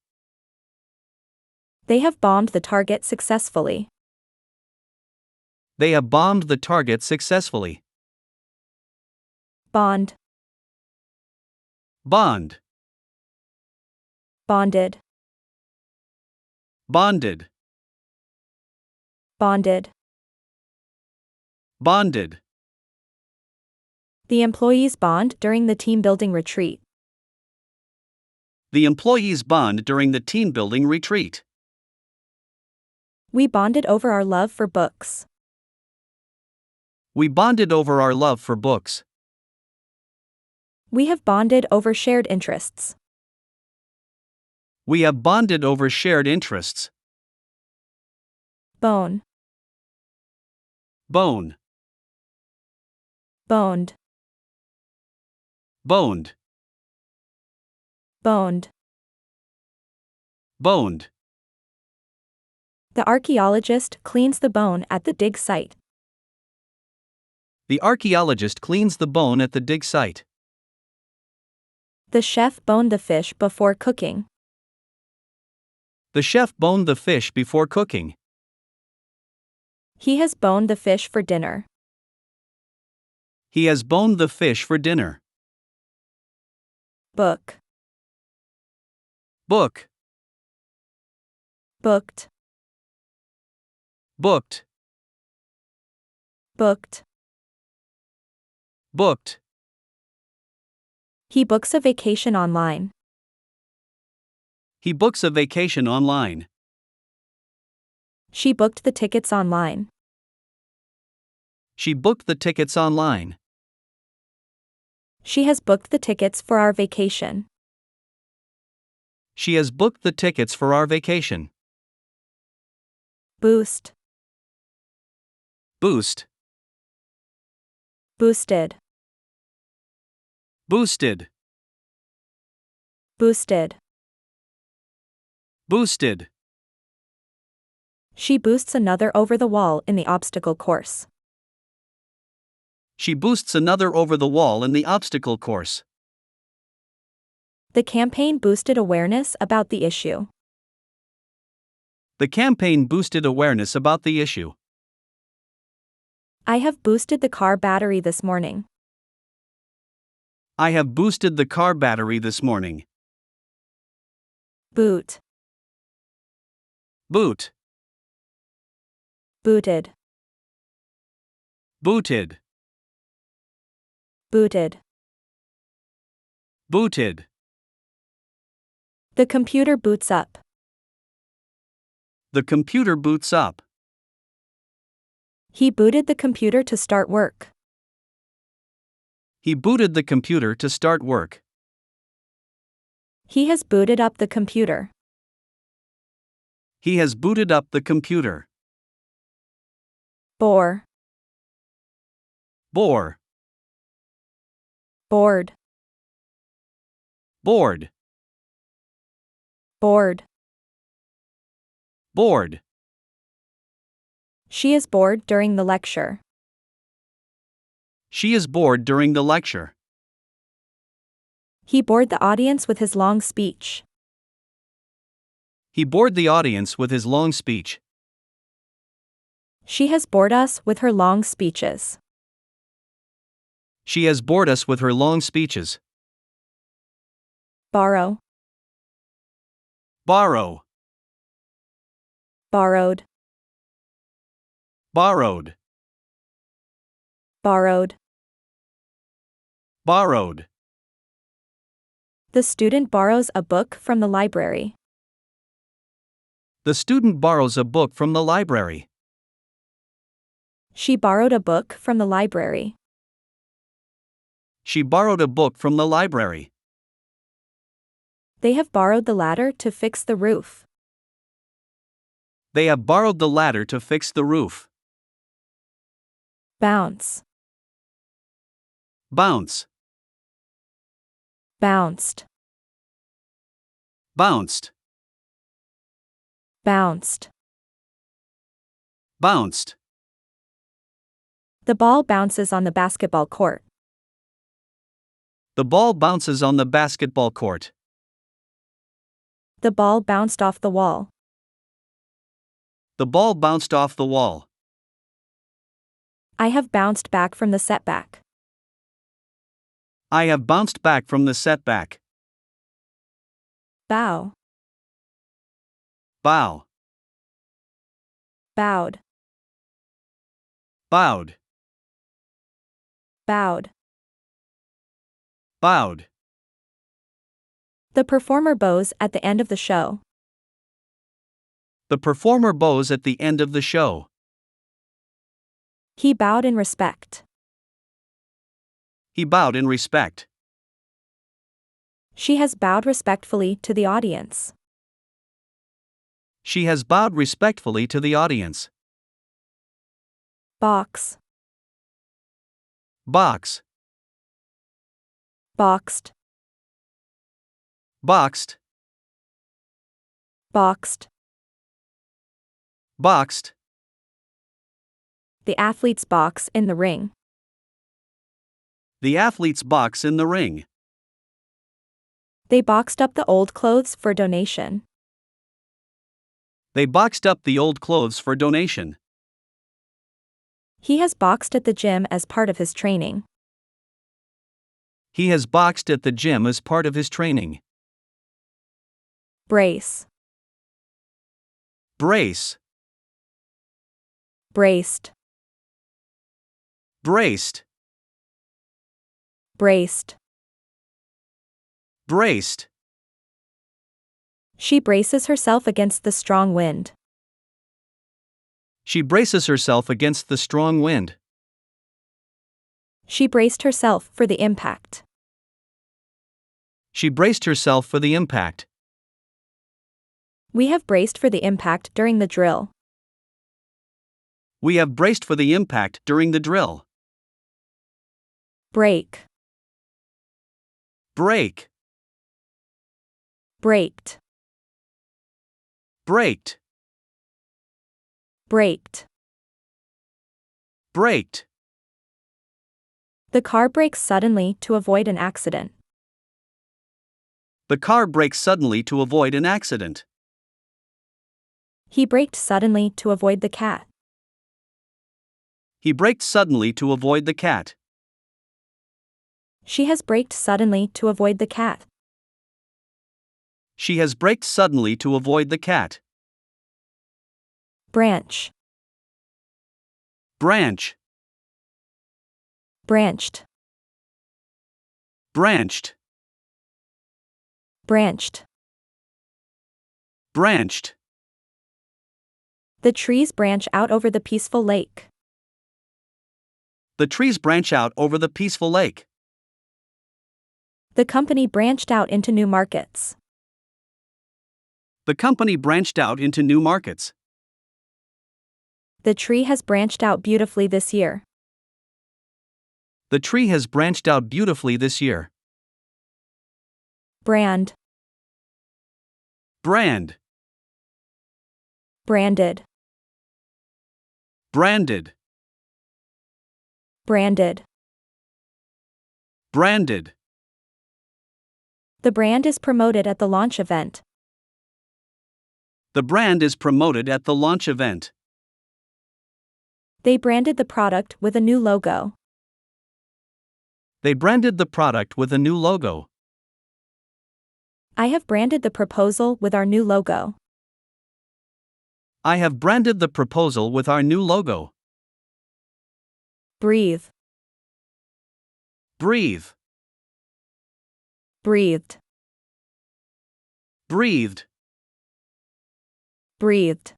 They have bombed the target successfully. They have bombed the target successfully. Bond. Bond. Bonded. Bonded. Bonded. Bonded. The employees bond during the team building retreat. The employees bond during the team building retreat. We bonded over our love for books. We bonded over our love for books. We have bonded over shared interests. We have bonded over shared interests. Bone. Bone. Boned. Boned. Boned. boned. The archaeologist cleans the bone at the dig site. The archaeologist cleans the bone at the dig site. The chef boned the fish before cooking. The chef boned the fish before cooking. He has boned the fish for dinner. He has boned the fish for dinner. Book. Book. Booked. Booked. Booked. Booked. He books a vacation online. He books a vacation online. She booked the tickets online. She booked the tickets online. She has booked the tickets for our vacation. She has booked the tickets for our vacation. Boost. Boost. Boosted. Boosted. Boosted. Boosted. She boosts another over the wall in the obstacle course. She boosts another over the wall in the obstacle course. The campaign boosted awareness about the issue. The campaign boosted awareness about the issue. I have boosted the car battery this morning. I have boosted the car battery this morning. Boot. Boot. Booted. Booted. Booted. Booted. The computer boots up. The computer boots up. He booted the computer to start work. He booted the computer to start work. He has booted up the computer. He has booted up the computer. Bore. Bore. Board. Board. Bored. Bored. She is bored during the lecture. She is bored during the lecture. He bored the audience with his long speech. He bored the audience with his long speech. She has bored us with her long speeches. She has bored us with her long speeches. Borrow. Borrow. Borrowed. Borrowed. Borrowed. Borrowed. The student borrows a book from the library. The student borrows a book from the library. She borrowed a book from the library. She borrowed a book from the library. They have borrowed the ladder to fix the roof. They have borrowed the ladder to fix the roof. Bounce. Bounce. Bounced. Bounced. Bounced. Bounced. The ball bounces on the basketball court. The ball bounces on the basketball court. The ball bounced off the wall. The ball bounced off the wall. I have bounced back from the setback. I have bounced back from the setback. Bow. Bow. Bowed. Bowed. Bowed. Bowed. The performer bows at the end of the show. The performer bows at the end of the show. He bowed in respect. He bowed in respect. She has bowed respectfully to the audience. She has bowed respectfully to the audience. Box. Box. Boxed. Boxed. Boxed. Boxed. The athletes box in the ring. The athletes box in the ring. They boxed up the old clothes for donation. They boxed up the old clothes for donation. He has boxed at the gym as part of his training. He has boxed at the gym as part of his training. Brace. Brace. Braced. Braced. Braced. Braced. She braces herself against the strong wind. She braces herself against the strong wind. She braced herself for the impact. She braced herself for the impact. We have braced for the impact during the drill. We have braced for the impact during the drill. Break. Break. Braked. Braked. Braked. Braked. The car brakes suddenly to avoid an accident. The car brakes suddenly to avoid an accident. He braked suddenly to avoid the cat. He braked suddenly to avoid the cat. She has braked suddenly to avoid the cat. She has braked suddenly to avoid the cat. Branch. Branch. Branched. Branched. Branched. Branched. The trees branch out over the peaceful lake. The trees branch out over the peaceful lake. The company branched out into new markets. The company branched out into new markets. The tree has branched out beautifully this year. The tree has branched out beautifully this year. Brand. Brand. Branded. Branded. Branded. Branded. The brand is promoted at the launch event. The brand is promoted at the launch event. They branded the product with a new logo. They branded the product with a new logo. I have branded the proposal with our new logo. I have branded the proposal with our new logo. Breathe. Breathe. Breathed. Breathed. Breathed.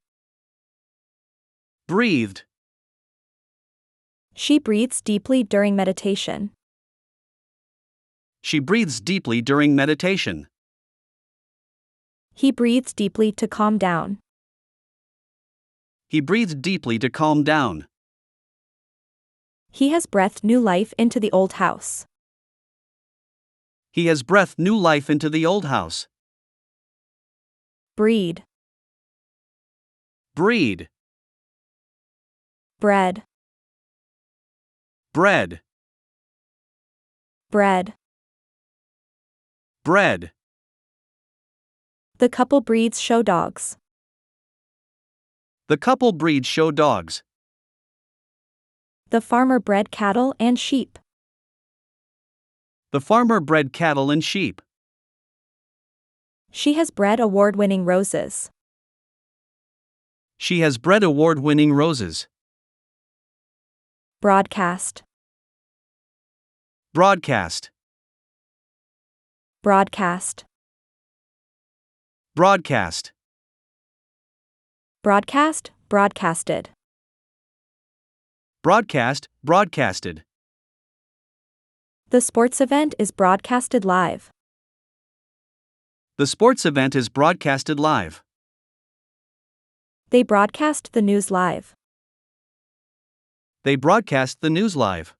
Breathed. She breathes deeply during meditation. She breathes deeply during meditation. He breathes deeply to calm down. He breathed deeply to calm down. He has breathed new life into the old house. He has breathed new life into the old house. Breed. Breed. Bread. Bread. Bread. Bread. The couple breeds show dogs. The couple breeds show dogs. The farmer bred cattle and sheep. The farmer bred cattle and sheep. She has bred award-winning roses. She has bred award-winning roses. Broadcast. Broadcast. Broadcast. Broadcast. Broadcast, broadcasted. Broadcast, broadcasted. The sports event is broadcasted live. The sports event is broadcasted live. They broadcast the news live. They broadcast the news live.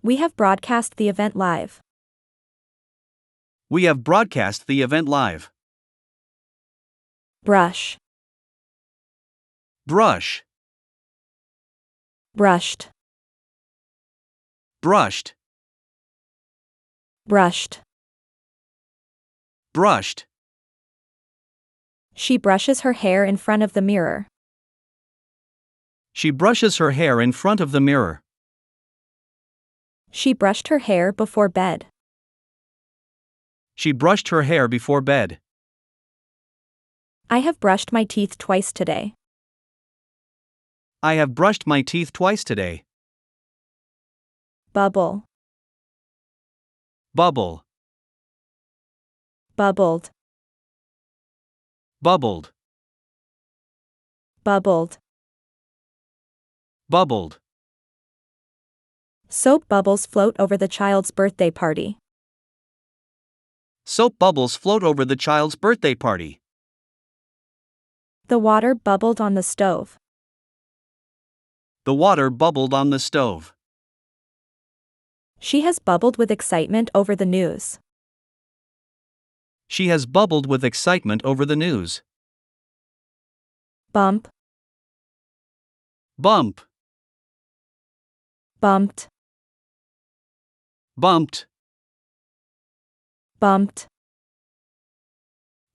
We have broadcast the event live. We have broadcast the event live. brush, brush, brushed, brushed, brushed. brushed. She brushes her hair in front of the mirror. She brushes her hair in front of the mirror. She brushed her hair before bed. She brushed her hair before bed. I have brushed my teeth twice today. I have brushed my teeth twice today. Bubble, Bubble, bubbled, bubbled, bubbled. bubbled. Soap bubbles float over the child's birthday party. Soap bubbles float over the child's birthday party. The water bubbled on the stove. The water bubbled on the stove. She has bubbled with excitement over the news. She has bubbled with excitement over the news. Bump, Bump, bumped, bumped, bumped.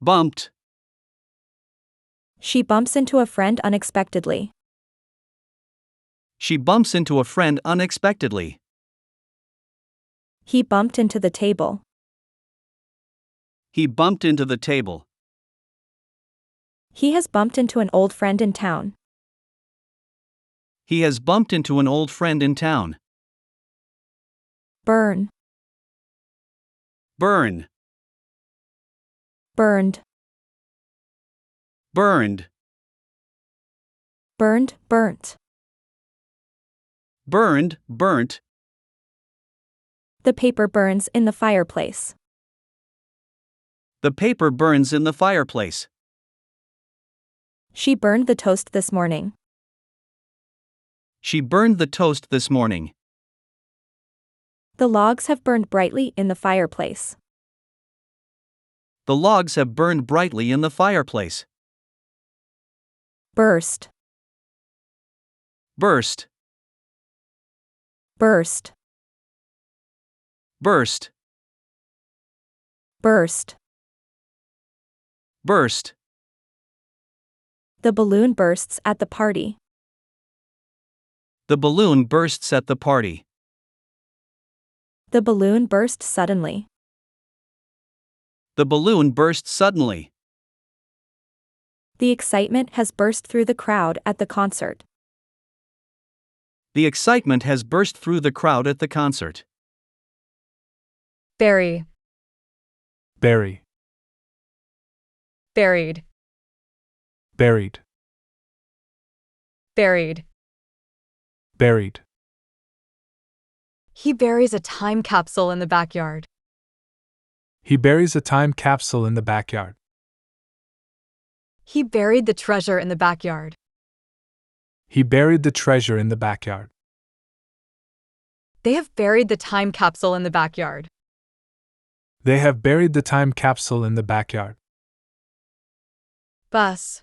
bumped. She bumps into a friend unexpectedly. She bumps into a friend unexpectedly. He bumped into the table. He bumped into the table. He has bumped into an old friend in town. He has bumped into an old friend in town. Burn, Burn, burned, burned, burned, burnt. burned, burnt. The paper burns in the fireplace. The paper burns in the fireplace. She burned the toast this morning. She burned the toast this morning. The logs have burned brightly in the fireplace. The logs have burned brightly in the fireplace. Burst, Burst, burst, burst, burst. burst. The balloon bursts at the party. The balloon bursts at the party. The balloon burst suddenly. The balloon burst suddenly. The excitement has burst through the crowd at the concert. The excitement has burst through the crowd at the concert. Bury, Bury, buried, buried, buried. buried. He buries a time capsule in the backyard. He buries a time capsule in the backyard. He buried the treasure in the backyard. He buried the treasure in the backyard. They have buried the time capsule in the backyard. They have buried the time capsule in the backyard. Bus,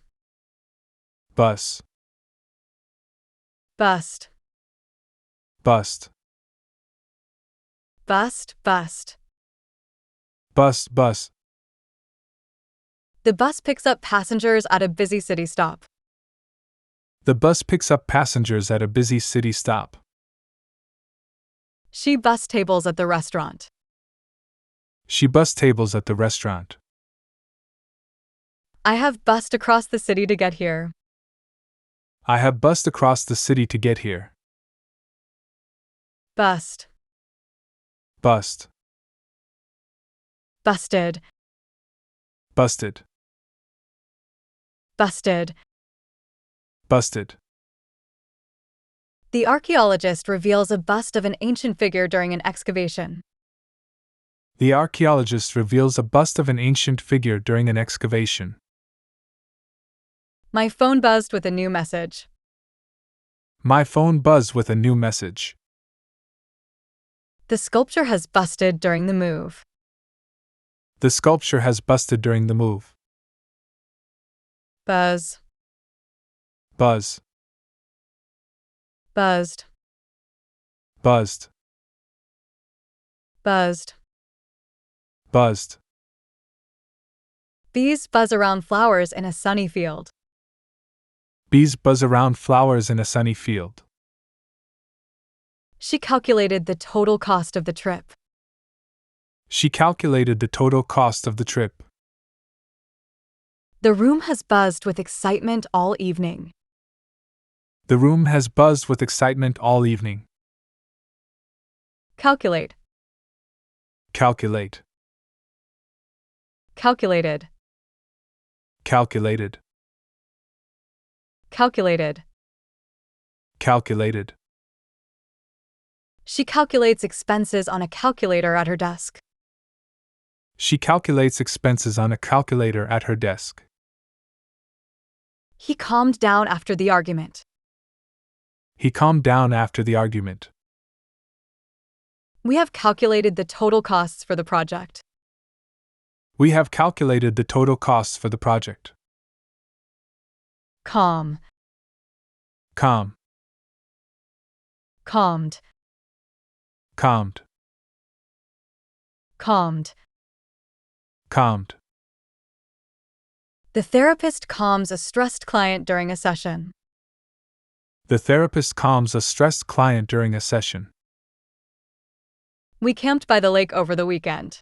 Bus, bust, bust, bust, bust. bust, bus. The bus picks up passengers at a busy city stop. The bus picks up passengers at a busy city stop. She bus tables at the restaurant. She bus tables at the restaurant. I have bussed across the city to get here. I have bussed across the city to get here. Bust, Bust, busted, busted, busted. busted. The archaeologist reveals a bust of an ancient figure during an excavation. The archaeologist reveals a bust of an ancient figure during an excavation. My phone buzzed with a new message. My phone buzzed with a new message. The sculpture has busted during the move. The sculpture has busted during the move. Buzz. Buzz. Buzzed. Buzzed. Buzzed. Buzzed. Bees buzz around flowers in a sunny field. Bees buzz around flowers in a sunny field. She calculated the total cost of the trip. She calculated the total cost of the trip. The room has buzzed with excitement all evening. The room has buzzed with excitement all evening. Calculate. Calculate. Calculated. Calculated. Calculated. Calculated. She calculates expenses on a calculator at her desk. She calculates expenses on a calculator at her desk. He calmed down after the argument. He calmed down after the argument. We have calculated the total costs for the project. We have calculated the total costs for the project. Calm. Calm. Calmed. Calmed. Calmed. Calmed. The therapist calms a stressed client during a session. The therapist calms a stressed client during a session. We camped by the lake over the weekend.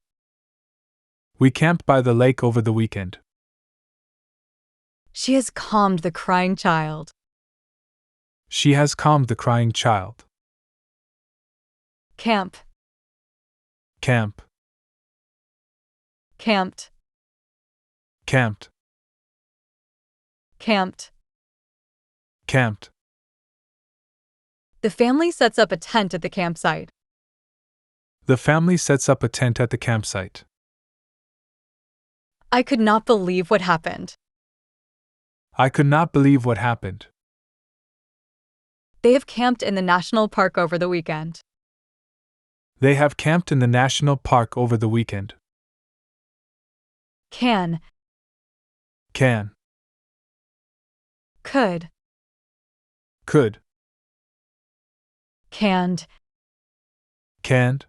We camped by the lake over the weekend. She has calmed the crying child. She has calmed the crying child. Camp. Camp. Camped. Camped. Camped. Camped. The family sets up a tent at the campsite. The family sets up a tent at the campsite. I could not believe what happened. I could not believe what happened. They have camped in the national park over the weekend. They have camped in the national park over the weekend. Can. Can. Could. Could. Canned. Canned.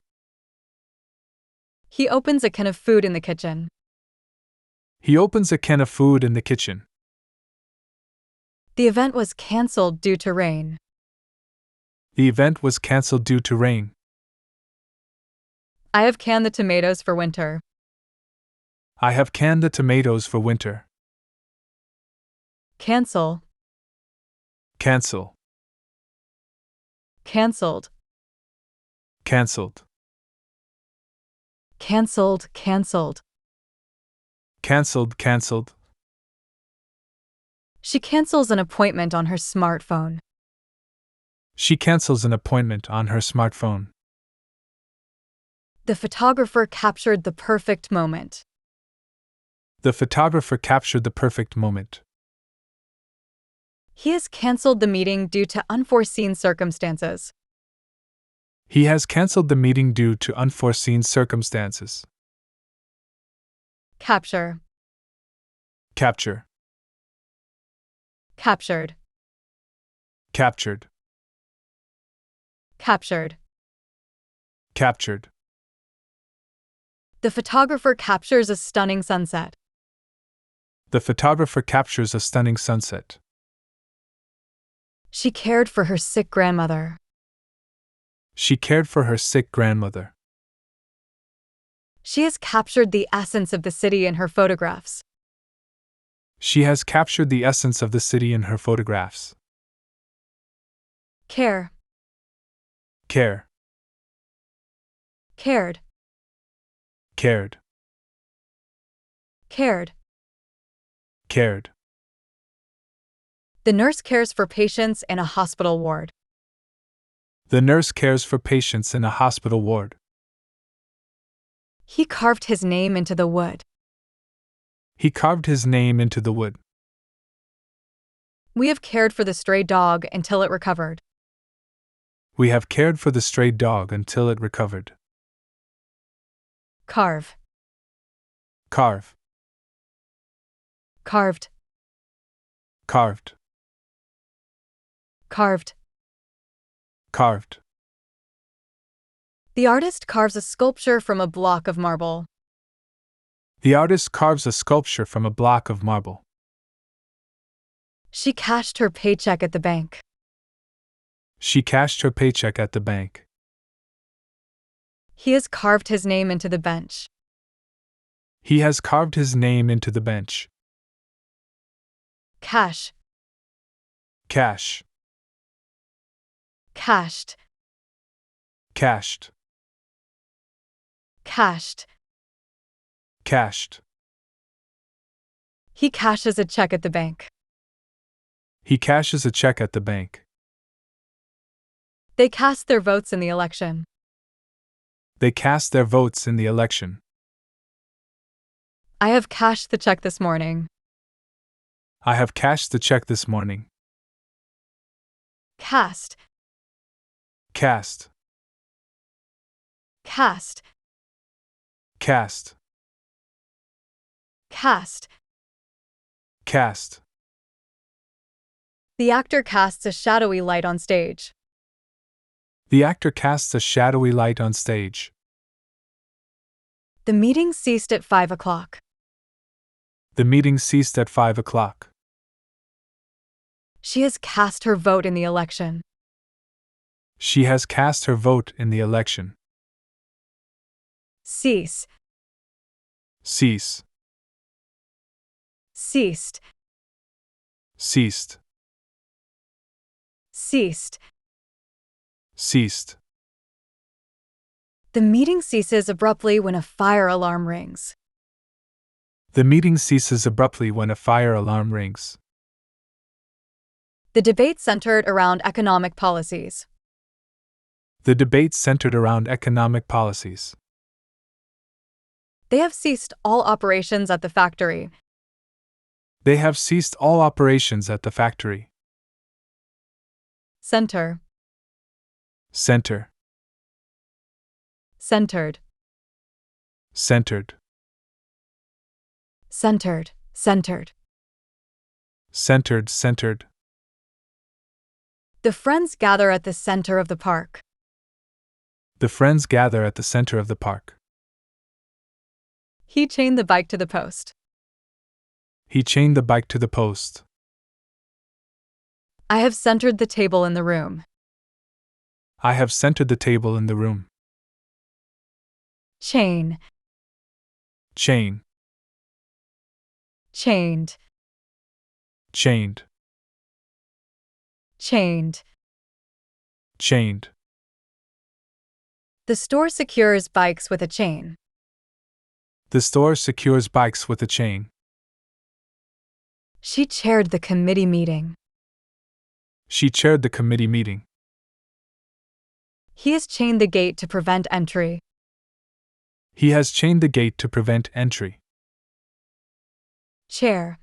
He opens a can of food in the kitchen. He opens a can of food in the kitchen. The event was cancelled due to rain. The event was cancelled due to rain. I have canned the tomatoes for winter. I have canned the tomatoes for winter. Cancel. Cancel. Cancelled. Cancelled. Cancelled. Cancelled. Cancelled. Cancelled. She cancels an appointment on her smartphone. She cancels an appointment on her smartphone. The photographer captured the perfect moment. The photographer captured the perfect moment. He has cancelled the meeting due to unforeseen circumstances. He has cancelled the meeting due to unforeseen circumstances. Capture. Capture. Captured. Captured. Captured. Captured. The photographer captures a stunning sunset. The photographer captures a stunning sunset. She cared for her sick grandmother. She cared for her sick grandmother. She has captured the essence of the city in her photographs. She has captured the essence of the city in her photographs. Care. Care. Cared. Cared. Cared. Cared. The nurse cares for patients in a hospital ward. The nurse cares for patients in a hospital ward. He carved his name into the wood. He carved his name into the wood. We have cared for the stray dog until it recovered. We have cared for the stray dog until it recovered. Carve. Carve. Carved. carved, carved. carved. The artist carves a sculpture from a block of marble. The artist carves a sculpture from a block of marble. She cashed her paycheck at the bank. She cashed her paycheck at the bank. He has carved his name into the bench. He has carved his name into the bench. Cash, Cash, cashed, cashed, cashed. cashed. He cashes a check at the bank. He cashes a check at the bank. They cast their votes in the election. They cast their votes in the election. I have cashed the check this morning. I have cashed the check this morning. Cast, Cast, cast, cast, cast. cast. The actor casts a shadowy light on stage. The actor casts a shadowy light on stage. The meeting ceased at 5 o'clock. The meeting ceased at 5 o'clock. She has cast her vote in the election. She has cast her vote in the election. Cease, Cease, ceased, ceased, ceased. ceased. The meeting ceases abruptly when a fire alarm rings. The meeting ceases abruptly when a fire alarm rings. The debate centered around economic policies. The debate centered around economic policies. They have ceased all operations at the factory. They have ceased all operations at the factory. Center, Center, centered, centered, centered, centered. centered, centered. The friends gather at the center of the park. The friends gather at the center of the park. He chained the bike to the post. He chained the bike to the post. I have centered the table in the room. I have centered the table in the room. Chain, Chain, chained, chained, chained. chained. The store secures bikes with a chain. The store secures bikes with a chain. She chaired the committee meeting. She chaired the committee meeting. He has chained the gate to prevent entry. He has chained the gate to prevent entry. Chair,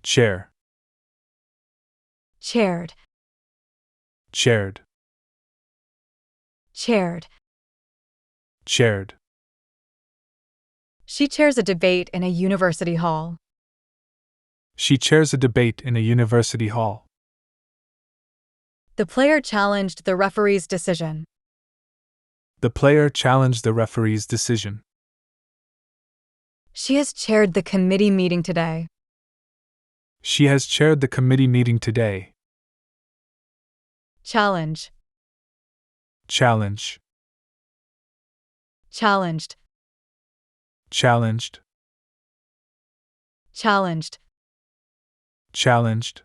Chair, chaired, chaired, chaired. chaired. She chairs a debate in a university hall. She chairs a debate in a university hall. The player challenged the referee's decision. The player challenged the referee's decision. She has chaired the committee meeting today. She has chaired the committee meeting today. Challenge, Challenge, challenged, challenged, challenged. challenged.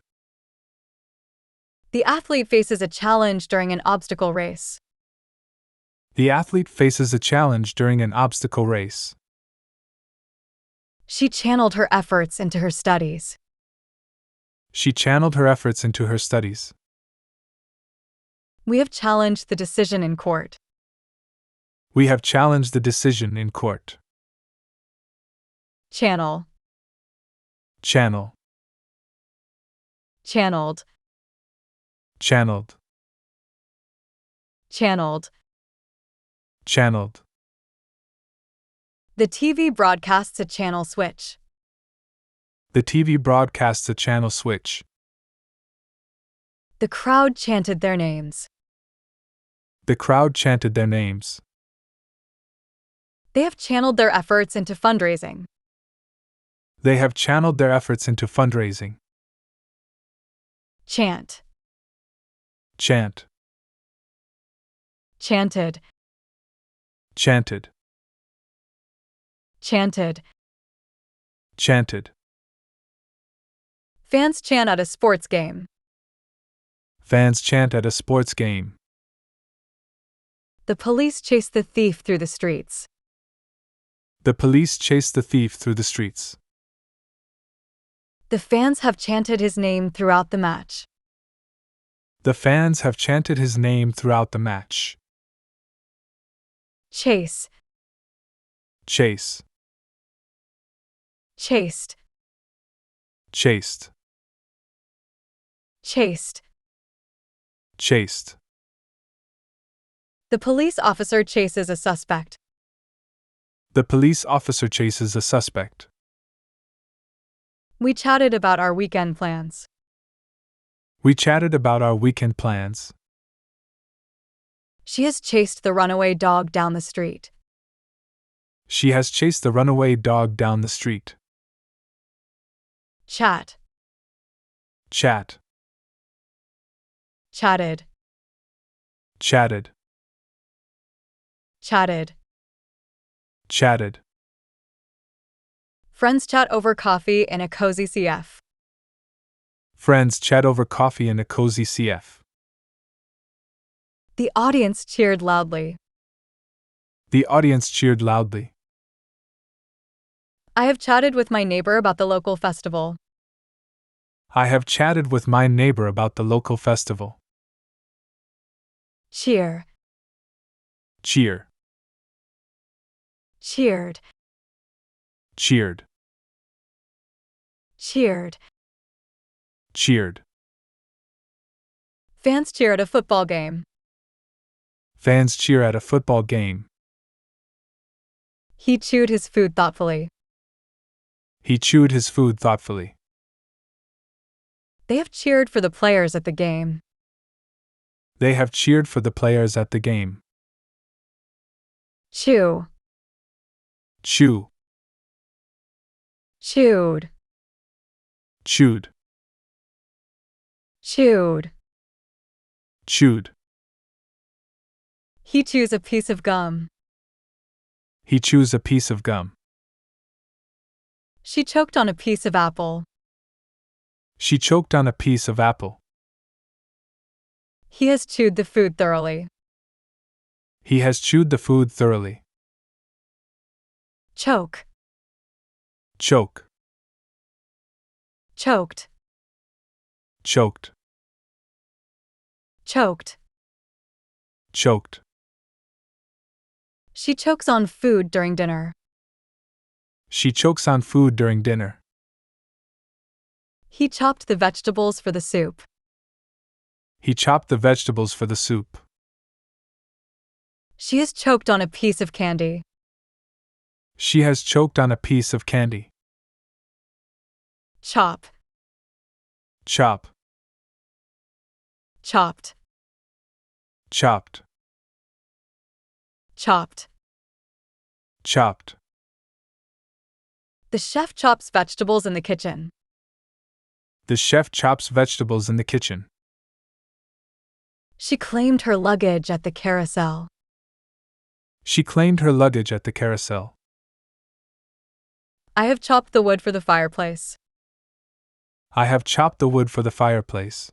The athlete faces a challenge during an obstacle race. The athlete faces a challenge during an obstacle race. She channeled her efforts into her studies. She channeled her efforts into her studies. We have challenged the decision in court. We have challenged the decision in court. Channel, Channel, channeled, channeled, channeled. channeled. The TV broadcasts a channel switch. The TV broadcasts a channel switch. The crowd chanted their names. The crowd chanted their names. They have channeled their efforts into fundraising. They have channeled their efforts into fundraising. Chant. Chant. Chanted. Chanted. Chanted. Chanted. Fans chant at a sports game. Fans chant at a sports game. The police chase the thief through the streets. The police chase the thief through the streets. The fans have chanted his name throughout the match. The fans have chanted his name throughout the match. Chase. Chase. Chased. Chased. Chased. Chased. The police officer chases a suspect. The police officer chases a suspect. We chatted about our weekend plans. We chatted about our weekend plans. She has chased the runaway dog down the street. She has chased the runaway dog down the street. Chat. Chat. Chatted. Chatted. Chatted. Chatted. Friends chat over coffee in a cozy CF. Friends chat over coffee in a cozy CF. The audience cheered loudly. The audience cheered loudly. I have chatted with my neighbor about the local festival. I have chatted with my neighbor about the local festival. Cheer. Cheer. Cheered. Cheered. Cheered. Cheered. Fans cheer at a football game. Fans cheer at a football game. He chewed his food thoughtfully. He chewed his food thoughtfully. They have cheered for the players at the game. They have cheered for the players at the game. Chew. Chew. Chewed. Chewed. Chewed. Chewed. He chews a piece of gum. He chews a piece of gum. She choked on a piece of apple. She choked on a piece of apple. He has chewed the food thoroughly. He has chewed the food thoroughly. Choke. Choke. Choked. Choked. Choked. Choked. She chokes on food during dinner. She chokes on food during dinner. He chopped the vegetables for the soup. He chopped the vegetables for the soup. She has choked on a piece of candy. She has choked on a piece of candy. Chop. Chop. Chopped. Chopped. Chopped. Chopped. The chef chops vegetables in the kitchen. The chef chops vegetables in the kitchen. She claimed her luggage at the carousel. She claimed her luggage at the carousel. I have chopped the wood for the fireplace. I have chopped the wood for the fireplace.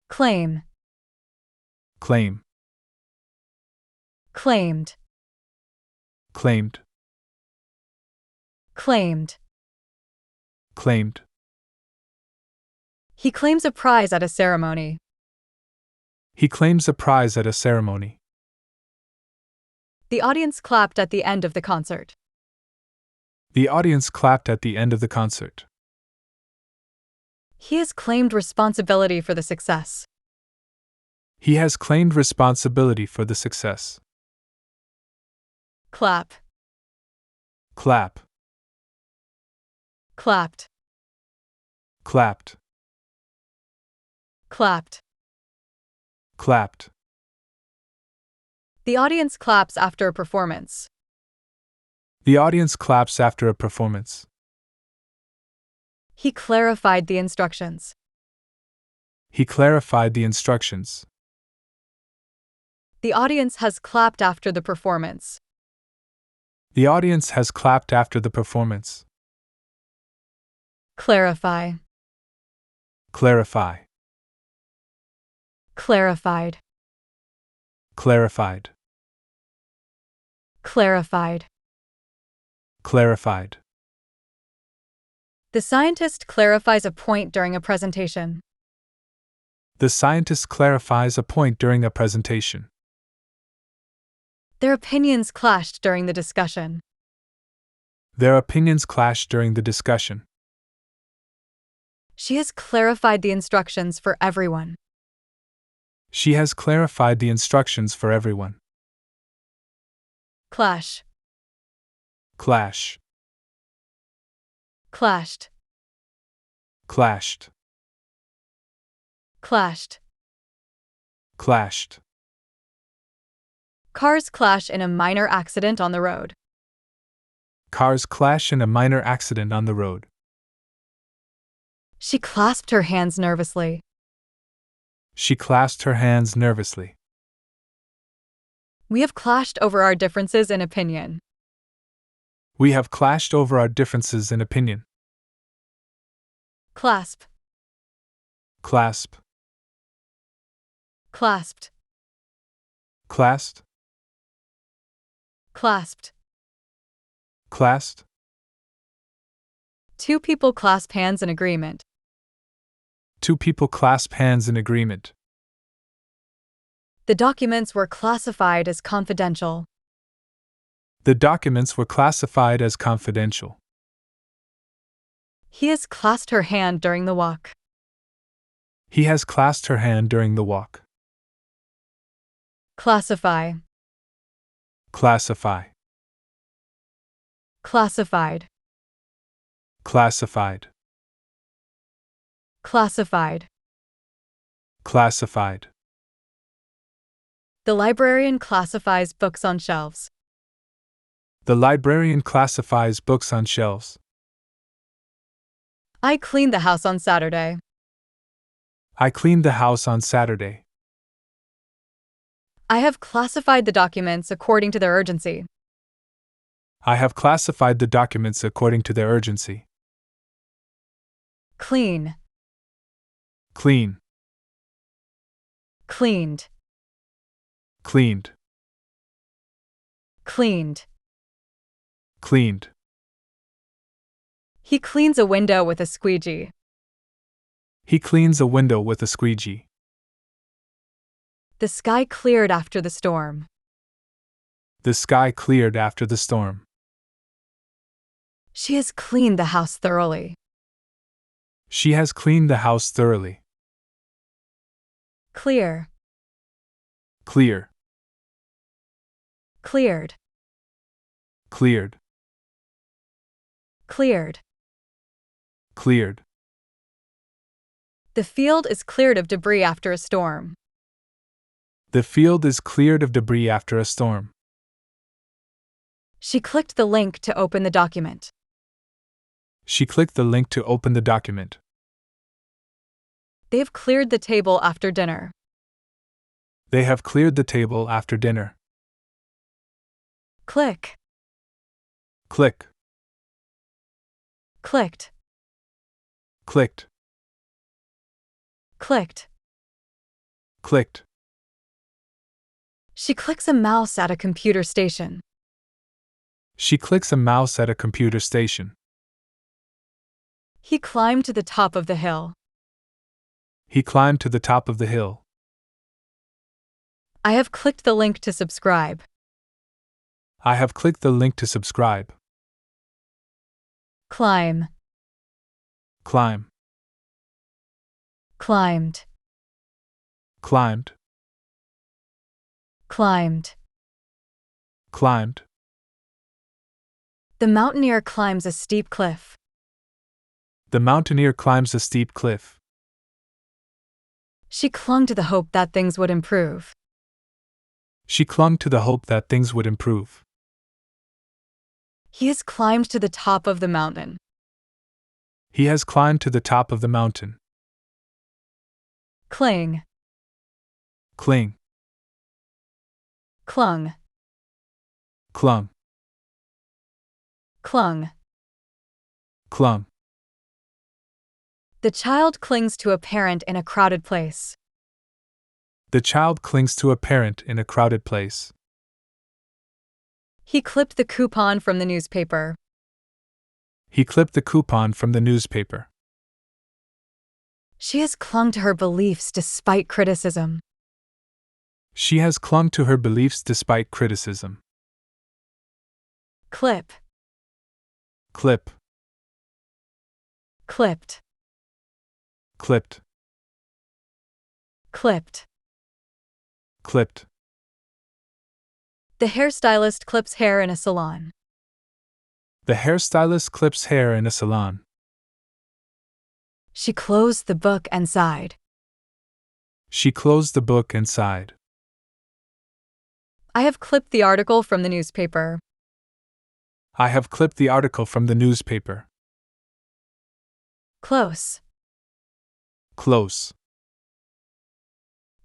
Claim. Claim. Claimed. Claimed. Claimed. Claimed. He claims a prize at a ceremony. He claims a prize at a ceremony. The audience clapped at the end of the concert. The audience clapped at the end of the concert. He has claimed responsibility for the success. He has claimed responsibility for the success. Clap. Clap. clapped, clapped, clapped. clapped. The audience claps after a performance. The audience claps after a performance. He clarified the instructions. He clarified the instructions. The audience has clapped after the performance. The audience has clapped after the performance. Clarify, Clarify. clarified, Clarified. clarified. Clarified. The scientist clarifies a point during a presentation. The scientist clarifies a point during a presentation. Their opinions clashed during the discussion. Their opinions clashed during the discussion. She has clarified the instructions for everyone. She has clarified the instructions for everyone. Clash, Clash. clashed, Clashed. clashed. Clashed. Cars clash in a minor accident on the road. Cars clash in a minor accident on the road. She clasped her hands nervously. She clasped her hands nervously. We have clashed over our differences in opinion. We have clashed over our differences in opinion. Clasp, Clasp. clasped, Clasped. clasped. Clasped. Two people clasp hands in agreement. Two people clasp hands in agreement. The documents were classified as confidential. The documents were classified as confidential. He has clasped her hand during the walk. He has clasped her hand during the walk. Classify, Classify. classified, Classified. classified. Classified. The librarian classifies books on shelves. The librarian classifies books on shelves. I cleaned the house on Saturday. I cleaned the house on Saturday. I have classified the documents according to their urgency. I have classified the documents according to their urgency. Clean, Clean. cleaned, Cleaned. cleaned. Cleaned. He cleans a window with a squeegee. He cleans a window with a squeegee. The sky cleared after the storm. The sky cleared after the storm. She has cleaned the house thoroughly. She has cleaned the house thoroughly. Clear, Clear. cleared, Cleared. cleared. Cleared. The field is cleared of debris after a storm. The field is cleared of debris after a storm. She clicked the link to open the document. She clicked the link to open the document. They've cleared the table after dinner. They have cleared the table after dinner. Click, Click. clicked, Clicked. clicked. Clicked. She clicks a mouse at a computer station. She clicks a mouse at a computer station. He climbed to the top of the hill. He climbed to the top of the hill. I have clicked the link to subscribe. I have clicked the link to subscribe. Climb, Climb. climbed, Climbed. climbed. Climbed. The mountaineer climbs a steep cliff. The mountaineer climbs a steep cliff. She clung to the hope that things would improve. She clung to the hope that things would improve. He has climbed to the top of the mountain. He has climbed to the top of the mountain. Cling. Cling. Clung. Clung. Clung. Clung. The child clings to a parent in a crowded place. The child clings to a parent in a crowded place. He clipped the coupon from the newspaper. He clipped the coupon from the newspaper. She has clung to her beliefs despite criticism. She has clung to her beliefs despite criticism. Clip. Clip. Clipped. Clipped. Clipped. Clipped. The hairstylist clips hair in a salon. The hairstylist clips hair in a salon. She closed the book and sighed. She closed the book and sighed. I have clipped the article from the newspaper. I have clipped the article from the newspaper. Close. Close.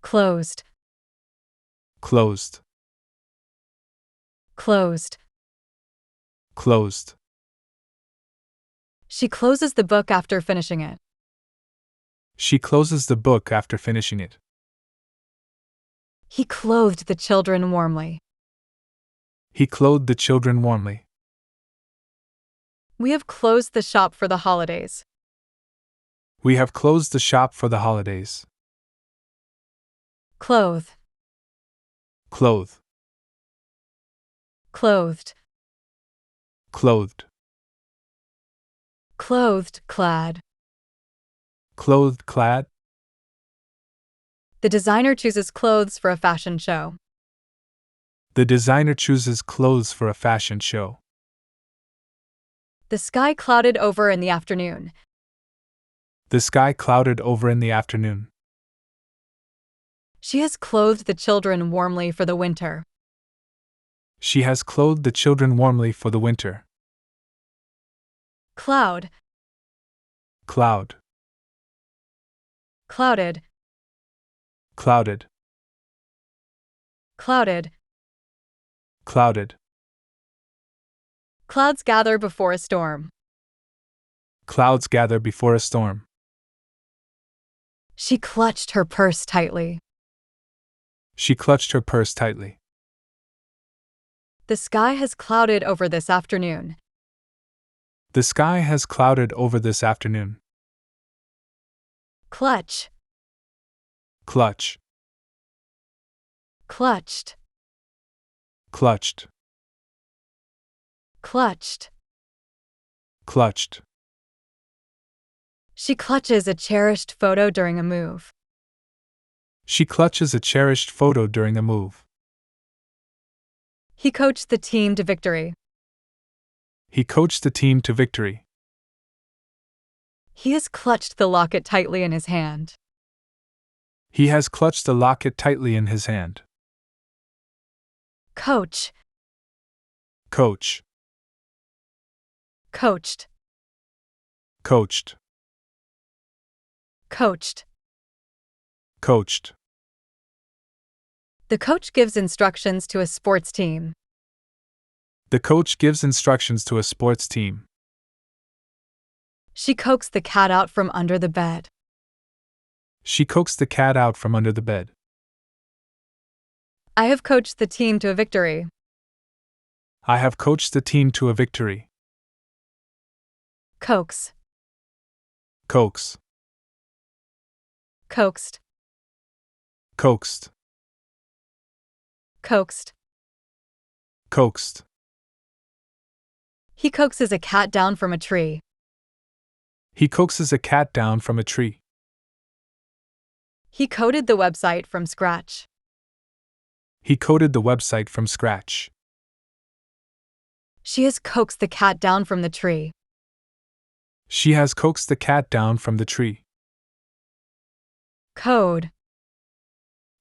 Closed. Closed. Closed. Closed. She closes the book after finishing it. She closes the book after finishing it. He clothed the children warmly. He clothed the children warmly. We have closed the shop for the holidays. We have closed the shop for the holidays. Clothe. Clothe. Clothed. Clothed. Clothed, clad. Clothed, clad. The designer chooses clothes for a fashion show. The designer chooses clothes for a fashion show. The sky clouded over in the afternoon. The sky clouded over in the afternoon. She has clothed the children warmly for the winter. She has clothed the children warmly for the winter. Cloud. Cloud. Clouded. Clouded. Clouded. Clouded. Clouds gather before a storm. Clouds gather before a storm. She clutched her purse tightly. She clutched her purse tightly. The sky has clouded over this afternoon. The sky has clouded over this afternoon. Clutch. Clutch. Clutched. Clutched. Clutched. Clutched. She clutches a cherished photo during a move. She clutches a cherished photo during a move. He coached the team to victory. He coached the team to victory. He has clutched the locket tightly in his hand. He has clutched the locket tightly in his hand. Coach. Coach. Coached. Coached. Coached. Coached. The coach gives instructions to a sports team. The coach gives instructions to a sports team. She coaxed the cat out from under the bed. She coaxed the cat out from under the bed. I have coached the team to a victory. I have coached the team to a victory. Coax. Coax. Coaxed. Coaxed. Coaxed. Coaxed. He coaxes a cat down from a tree. He coaxes a cat down from a tree. He coded the website from scratch. He coded the website from scratch. She has coaxed the cat down from the tree. She has coaxed the cat down from the tree. Code.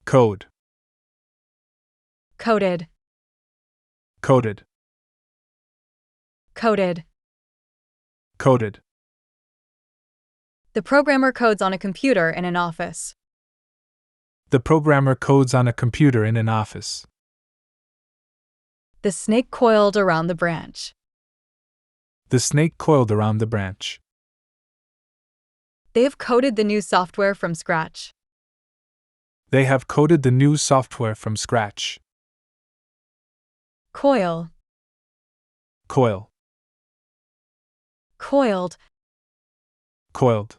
Code. Coded. Coded. Coded. Coded. The programmer codes on a computer in an office. The programmer codes on a computer in an office. The snake coiled around the branch. The snake coiled around the branch. They have coded the new software from scratch. They have coded the new software from scratch. Coil. Coil. Coiled. Coiled.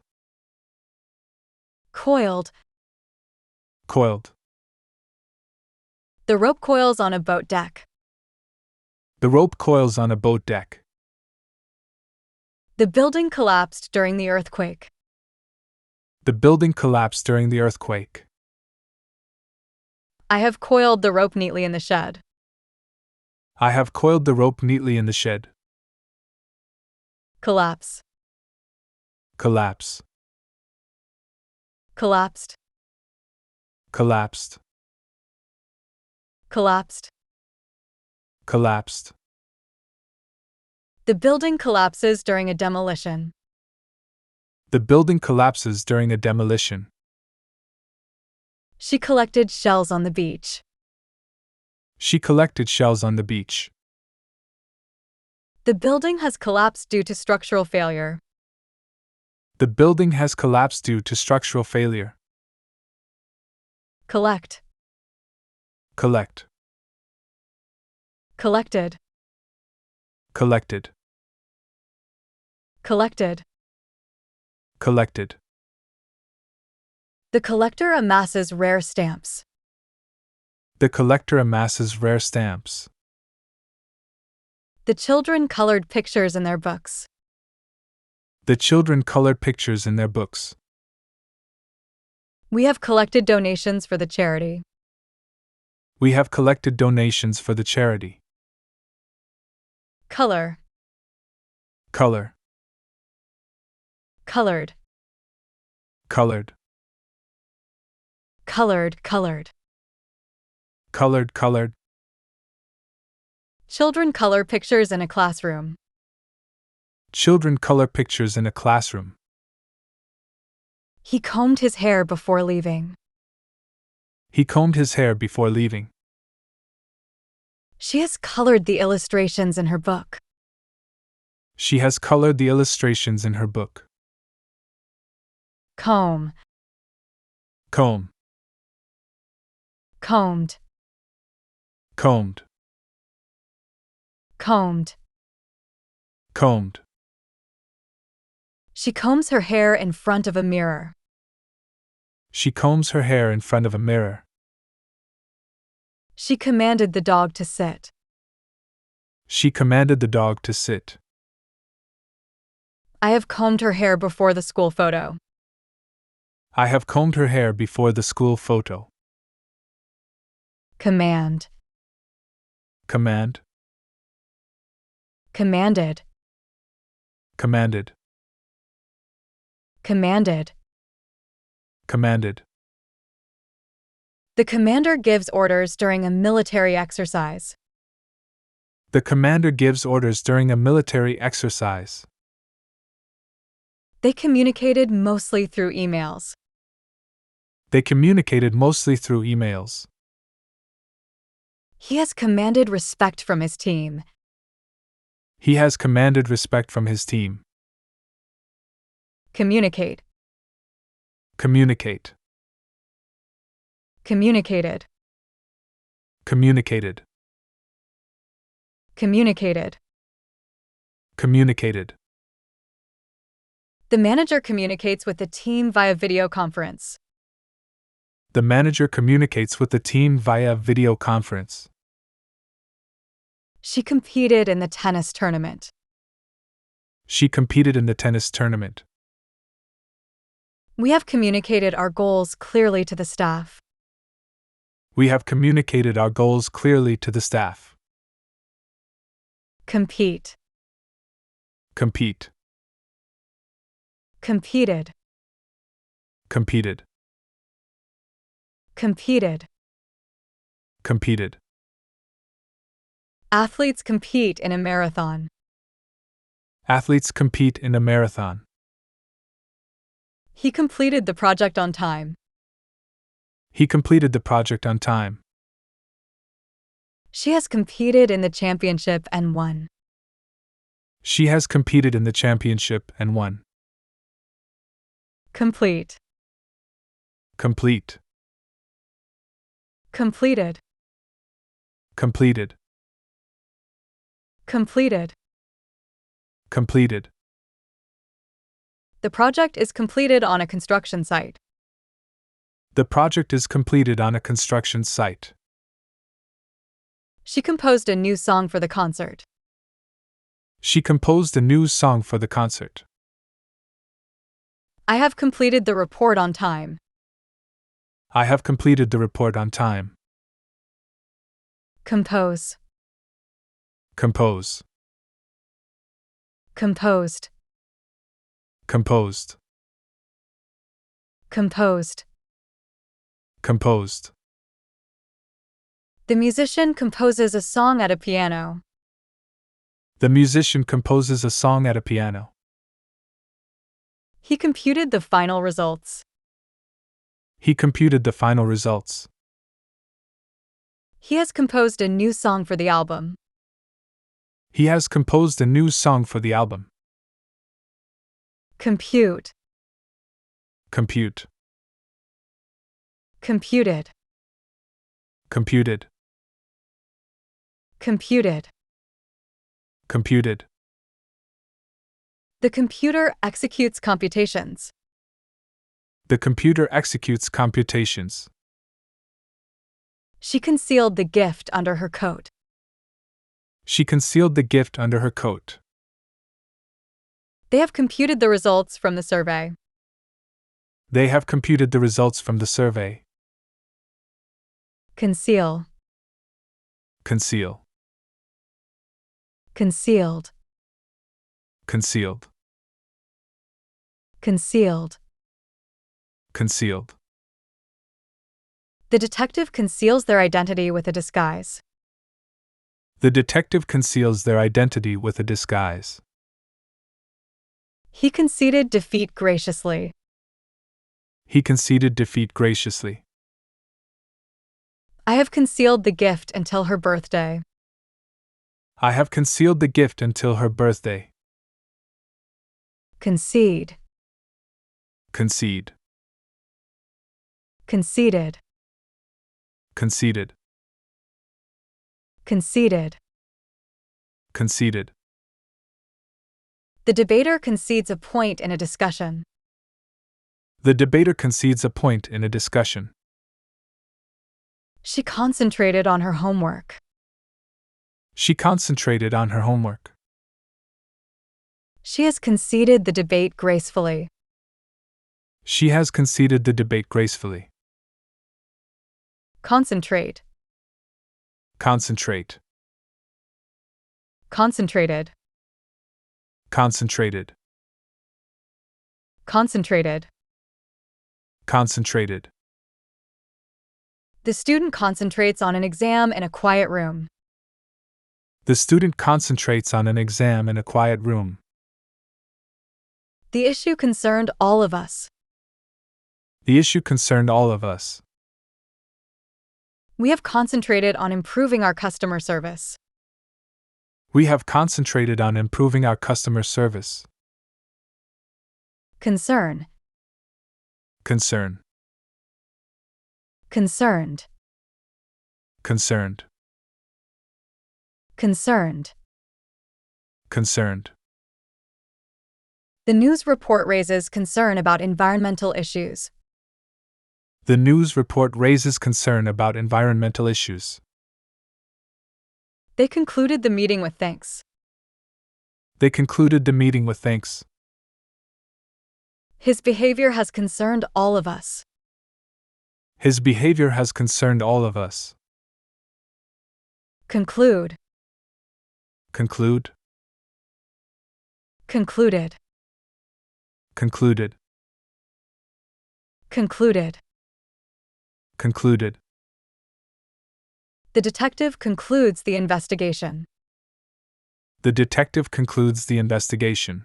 Coiled. Coiled. The rope coils on a boat deck. The rope coils on a boat deck. The building collapsed during the earthquake. The building collapsed during the earthquake. I have coiled the rope neatly in the shed. I have coiled the rope neatly in the shed. Collapse. Collapse. Collapsed. Collapsed. Collapsed. Collapsed. The building collapses during a demolition. The building collapses during a demolition. She collected shells on the beach. She collected shells on the beach. The building has collapsed due to structural failure. The building has collapsed due to structural failure. Collect. Collect. Collected. Collected. Collected. Collected. The collector amasses rare stamps. The collector amasses rare stamps. The children colored pictures in their books. The children colored pictures in their books. We have collected donations for the charity. We have collected donations for the charity. Color. Color. Colored. Colored. Colored, colored. Colored, colored. Children color pictures in a classroom. Children color pictures in a classroom. He combed his hair before leaving. He combed his hair before leaving. She has colored the illustrations in her book. She has colored the illustrations in her book. Comb. Comb. Combed. Combed. Combed. Combed. She combs her hair in front of a mirror. She combs her hair in front of a mirror. She commanded the dog to sit. She commanded the dog to sit. I have combed her hair before the school photo. I have combed her hair before the school photo. Command. Command. Commanded. Commanded. Commanded. Commanded. The commander gives orders during a military exercise. The commander gives orders during a military exercise. They communicated mostly through emails. They communicated mostly through emails. He has commanded respect from his team. He has commanded respect from his team. Communicate. Communicate. Communicated. Communicated. Communicated. Communicated. The manager communicates with the team via video conference. The manager communicates with the team via video conference. She competed in the tennis tournament. She competed in the tennis tournament. We have communicated our goals clearly to the staff. We have communicated our goals clearly to the staff. Compete. Compete. Competed. Competed. Competed. Competed. Athletes compete in a marathon. Athletes compete in a marathon. He completed the project on time. He completed the project on time. She has competed in the championship and won. She has competed in the championship and won. Complete. Complete. Completed. Completed. Completed. Completed. The project is completed on a construction site. The project is completed on a construction site. She composed a new song for the concert. She composed a new song for the concert. I have completed the report on time. I have completed the report on time. Compose. Compose. Composed. Composed. Composed. Composed. The musician composes a song at a piano. The musician composes a song at a piano. He computed the final results. He computed the final results. He has composed a new song for the album. He has composed a new song for the album. Compute. Compute. Computed. Computed. Computed. Computed. The computer executes computations. The computer executes computations. She concealed the gift under her coat. She concealed the gift under her coat. They have computed the results from the survey. They have computed the results from the survey. Conceal. Conceal. Concealed. Concealed. Concealed. Concealed. The detective conceals their identity with a disguise. The detective conceals their identity with a disguise. He conceded defeat graciously. He conceded defeat graciously. I have concealed the gift until her birthday. I have concealed the gift until her birthday. Concede. Concede. Conceded. Conceded. Conceded. Conceded. The debater concedes a point in a discussion. The debater concedes a point in a discussion. She concentrated on her homework. She concentrated on her homework. She has conceded the debate gracefully. She has conceded the debate gracefully. Concentrate. Concentrate. Concentrated. Concentrated. Concentrated. Concentrated. The student concentrates on an exam in a quiet room. The student concentrates on an exam in a quiet room. The issue concerned all of us. The issue concerned all of us. We have concentrated on improving our customer service. We have concentrated on improving our customer service. Concern. Concern. Concerned. Concerned. Concerned. Concerned. The news report raises concern about environmental issues. The news report raises concern about environmental issues. They concluded the meeting with thanks. They concluded the meeting with thanks. His behavior has concerned all of us. His behavior has concerned all of us. Conclude. Conclude. Concluded. concluded, concluded. concluded. The detective concludes the investigation. The detective concludes the investigation.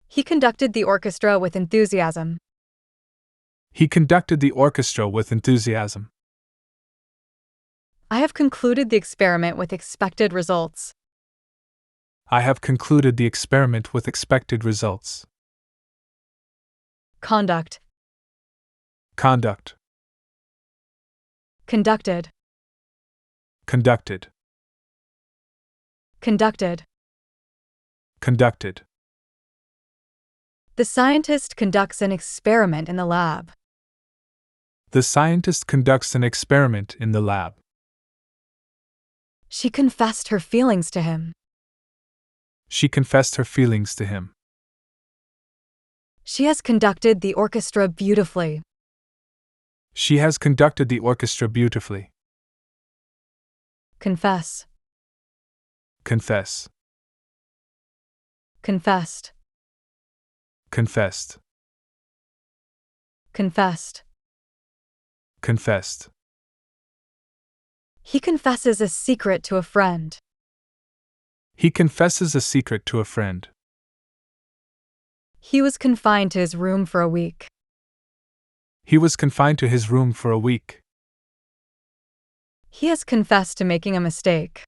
He conducted the orchestra with enthusiasm. He conducted the orchestra with enthusiasm. I have concluded the experiment with expected results. I have concluded the experiment with expected results. Conduct, Conduct, conducted, conducted, conducted. conducted. The scientist conducts an experiment in the lab. The scientist conducts an experiment in the lab. She confessed her feelings to him. She confessed her feelings to him. She has conducted the orchestra beautifully. She has conducted the orchestra beautifully. Confess, Confess, confessed, confessed, confessed. confessed. He confesses a secret to a friend. He confesses a secret to a friend. He was confined to his room for a week. He was confined to his room for a week. He has confessed to making a mistake.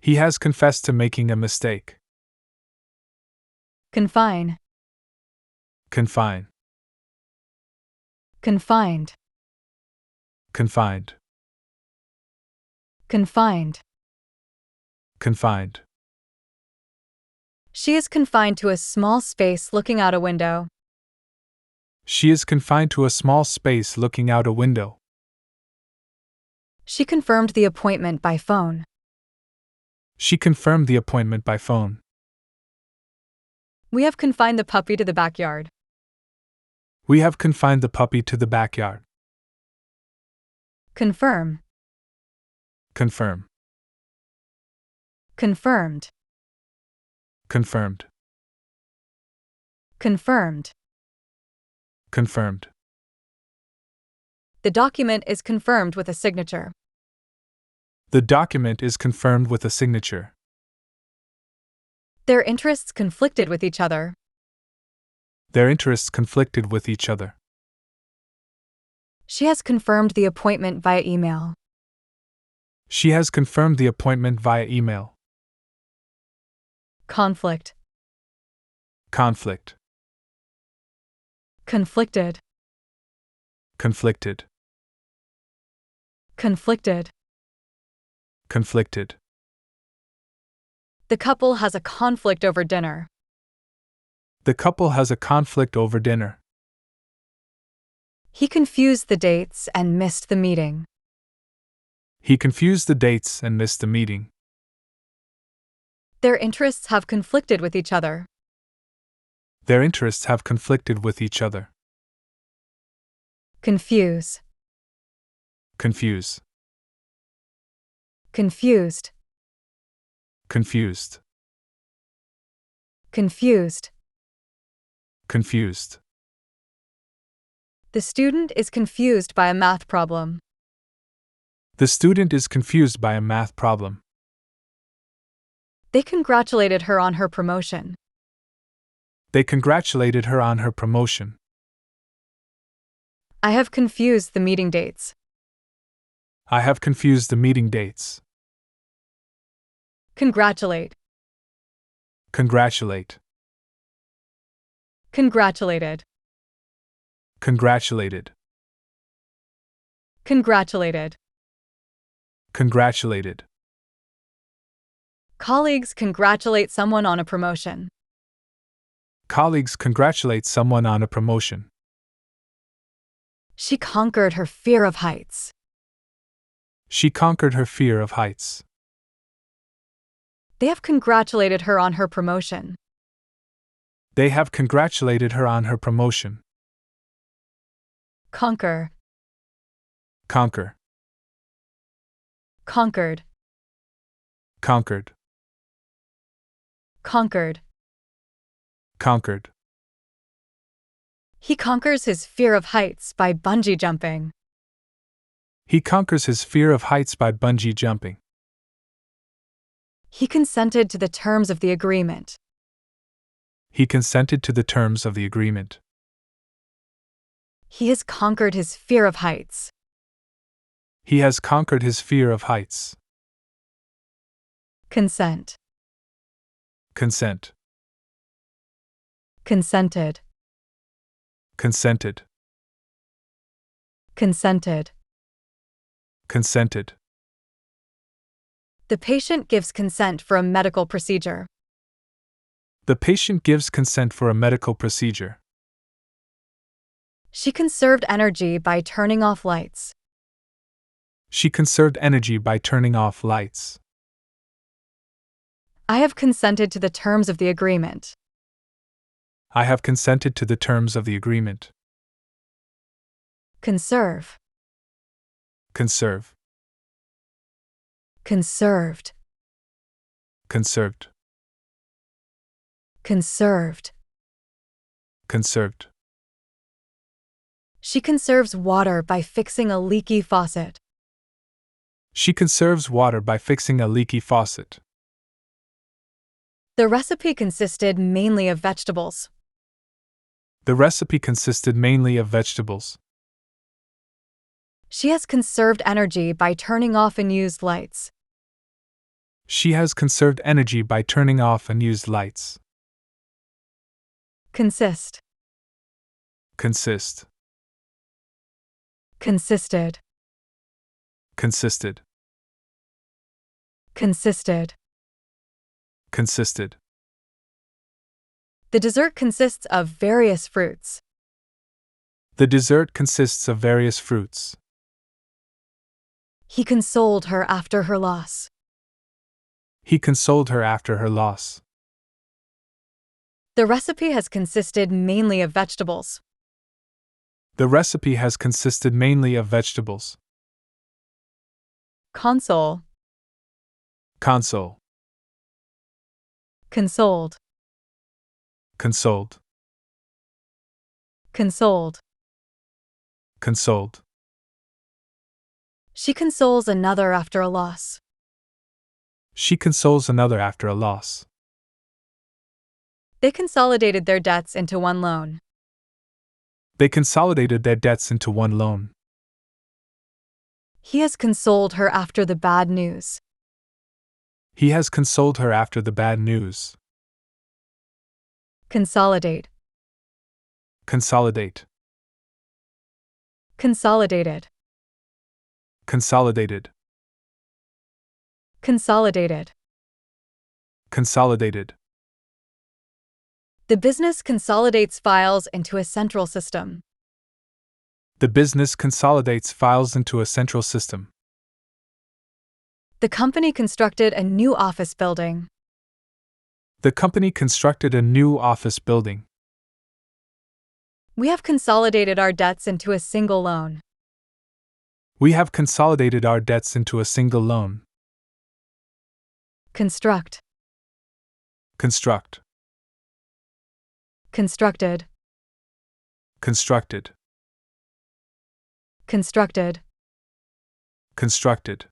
He has confessed to making a mistake. Confine, Confine, confined, confined, confined. confined. She is confined to a small space looking out a window. She is confined to a small space looking out a window. She confirmed the appointment by phone. She confirmed the appointment by phone. We have confined the puppy to the backyard. We have confined the puppy to the backyard. Confirm, Confirm, confirmed, confirmed, confirmed. confirmed. The document is confirmed with a signature. The document is confirmed with a signature. Their interests conflicted with each other. Their interests conflicted with each other. She has confirmed the appointment via email. She has confirmed the appointment via email. Conflict, Conflict, conflicted, conflicted, conflicted. conflicted. The couple has a conflict over dinner. The couple has a conflict over dinner. He confused the dates and missed the meeting. He confused the dates and missed the meeting. Their interests have conflicted with each other. Their interests have conflicted with each other. Confuse, Confuse, confused, confused, confused. confused. The student is confused by a math problem. The student is confused by a math problem. They congratulated her on her promotion. They congratulated her on her promotion. I have confused the meeting dates. I have confused the meeting dates. Congratulate, Congratulate, congratulated, congratulated, congratulated. congratulated. Colleagues congratulate someone on a promotion. Colleagues congratulate someone on a promotion. She conquered her fear of heights. She conquered her fear of heights. They have congratulated her on her promotion. They have congratulated her on her promotion. Conquer, Conquer, conquered, conquered, conquered. Conquered. He conquers his fear of heights by bungee jumping. He conquers his fear of heights by bungee jumping. He consented to the terms of the agreement. He consented to the terms of the agreement. He has conquered his fear of heights. He has conquered his fear of heights. Consent. Consent. Consented. Consented. Consented. Consented. The patient gives consent for a medical procedure. The patient gives consent for a medical procedure. She conserved energy by turning off lights. She conserved energy by turning off lights. I have consented to the terms of the agreement. I have consented to the terms of the agreement. Conserve. Conserve. Conserved. Conserved. Conserved. Conserved. She conserves water by fixing a leaky faucet. She conserves water by fixing a leaky faucet. The recipe consisted mainly of vegetables. The recipe consisted mainly of vegetables. She has conserved energy by turning off unused lights. She has conserved energy by turning off unused lights. Consist. Consist. Consisted. Consisted. Consisted. Consisted. The dessert consists of various fruits. The dessert consists of various fruits. He consoled her after her loss. He consoled her after her loss. The recipe has consisted mainly of vegetables. The recipe has consisted mainly of vegetables. Console. Console. Consoled. Consoled. Consoled. Consoled. She consoles another after a loss. She consoles another after a loss. They consolidated their debts into one loan. They consolidated their debts into one loan. He has consoled her after the bad news. He has consoled her after the bad news. Consolidate. Consolidate. Consolidated. Consolidated. Consolidated. Consolidated. The business consolidates files into a central system. The business consolidates files into a central system. The company constructed a new office building. The company constructed a new office building. We have consolidated our debts into a single loan. We have consolidated our debts into a single loan. Construct. Construct. Constructed. Constructed. Constructed. Constructed.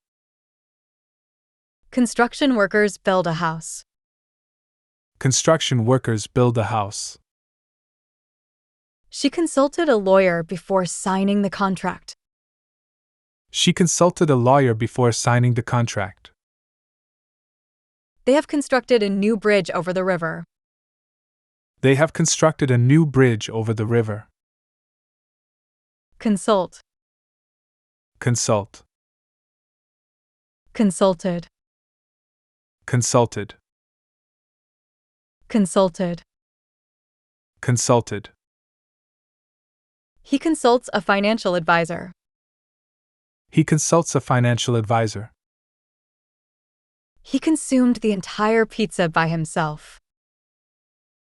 Construction workers build a house. Construction workers build a house. She consulted a lawyer before signing the contract. She consulted a lawyer before signing the contract. They have constructed a new bridge over the river. They have constructed a new bridge over the river. Consult. Consult. Consulted. Consulted. Consulted. Consulted. He consults a financial advisor. He consults a financial advisor. He consumed the entire pizza by himself.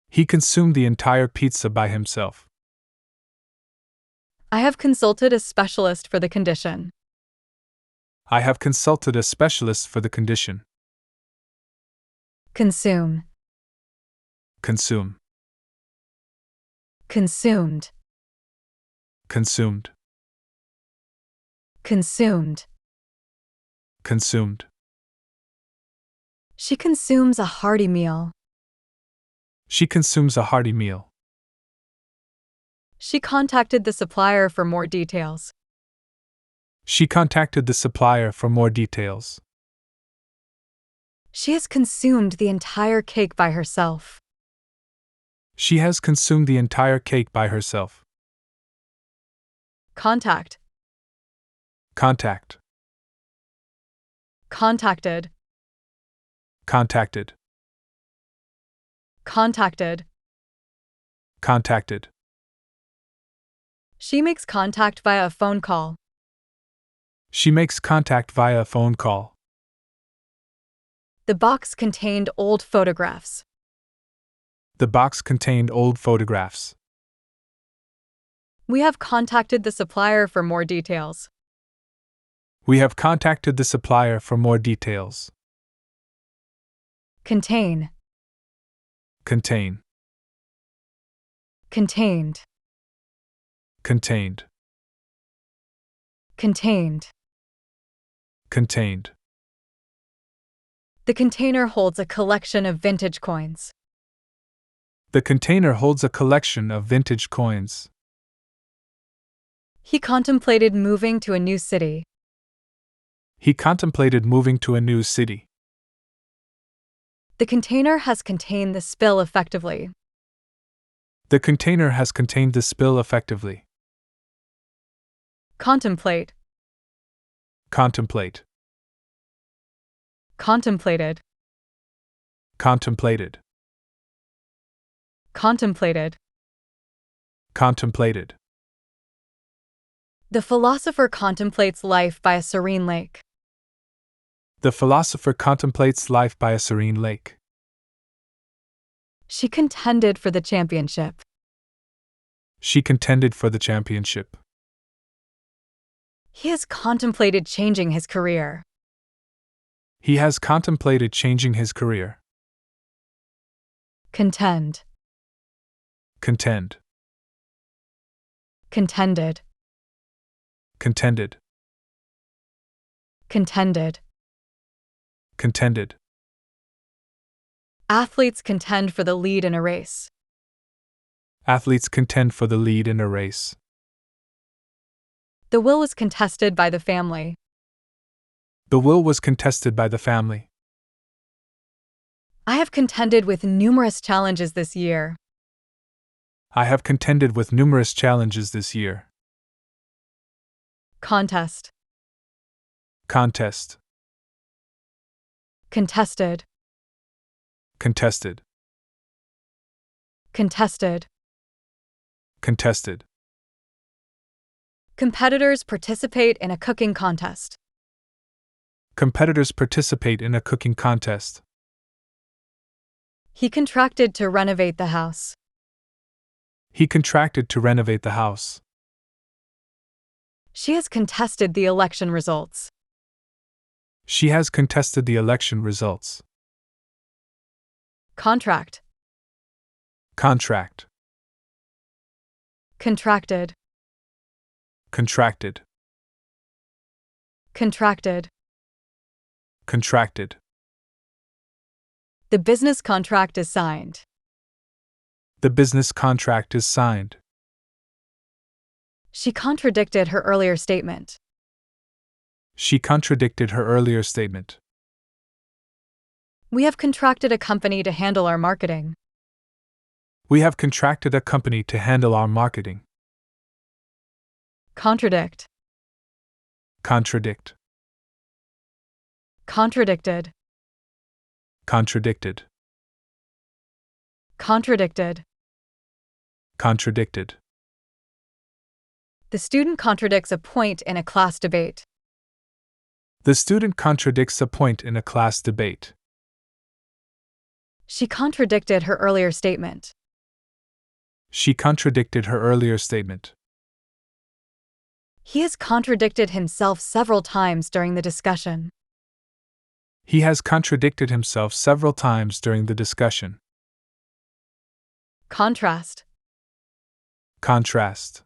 He consumed the entire pizza by himself. I have consulted a specialist for the condition. I have consulted a specialist for the condition. Consume. Consume. Consumed. Consumed. Consumed. Consumed. She consumes a hearty meal. She consumes a hearty meal. She contacted the supplier for more details. She contacted the supplier for more details. She has consumed the entire cake by herself. She has consumed the entire cake by herself. Contact. Contact. Contacted. Contacted. Contacted. Contacted. She makes contact via a phone call. She makes contact via a phone call. The box contained old photographs. The box contained old photographs. We have contacted the supplier for more details. We have contacted the supplier for more details. Contain. Contain. Contained. Contained. Contained. Contained. The container holds a collection of vintage coins. The container holds a collection of vintage coins. He contemplated moving to a new city. He contemplated moving to a new city. The container has contained the spill effectively. The container has contained the spill effectively. Contemplate. Contemplate. Contemplated. Contemplated. Contemplated. Contemplated. The philosopher contemplates life by a serene lake. The philosopher contemplates life by a serene lake. She contended for the championship. She contended for the championship. He has contemplated changing his career. He has contemplated changing his career. Contend. Contend. Contended. Contended. Contended. Contended. Athletes contend for the lead in a race. Athletes contend for the lead in a race. The will was contested by the family. The will was contested by the family. I have contended with numerous challenges this year. I have contended with numerous challenges this year. Contest. Contest. Contested. Contested. Contested. Contested. Competitors participate in a cooking contest. Competitors participate in a cooking contest. He contracted to renovate the house. He contracted to renovate the house. She has contested the election results. She has contested the election results. Contract. Contract. Contracted. Contracted. Contracted. Contracted. The business contract is signed. The business contract is signed. She contradicted her earlier statement. She contradicted her earlier statement. We have contracted a company to handle our marketing. We have contracted a company to handle our marketing. Contradict. Contradict. Contradicted. Contradicted. Contradicted. Contradicted. The student contradicts a point in a class debate. The student contradicts a point in a class debate. She contradicted her earlier statement. She contradicted her earlier statement. He has contradicted himself several times during the discussion. He has contradicted himself several times during the discussion. Contrast. Contrast.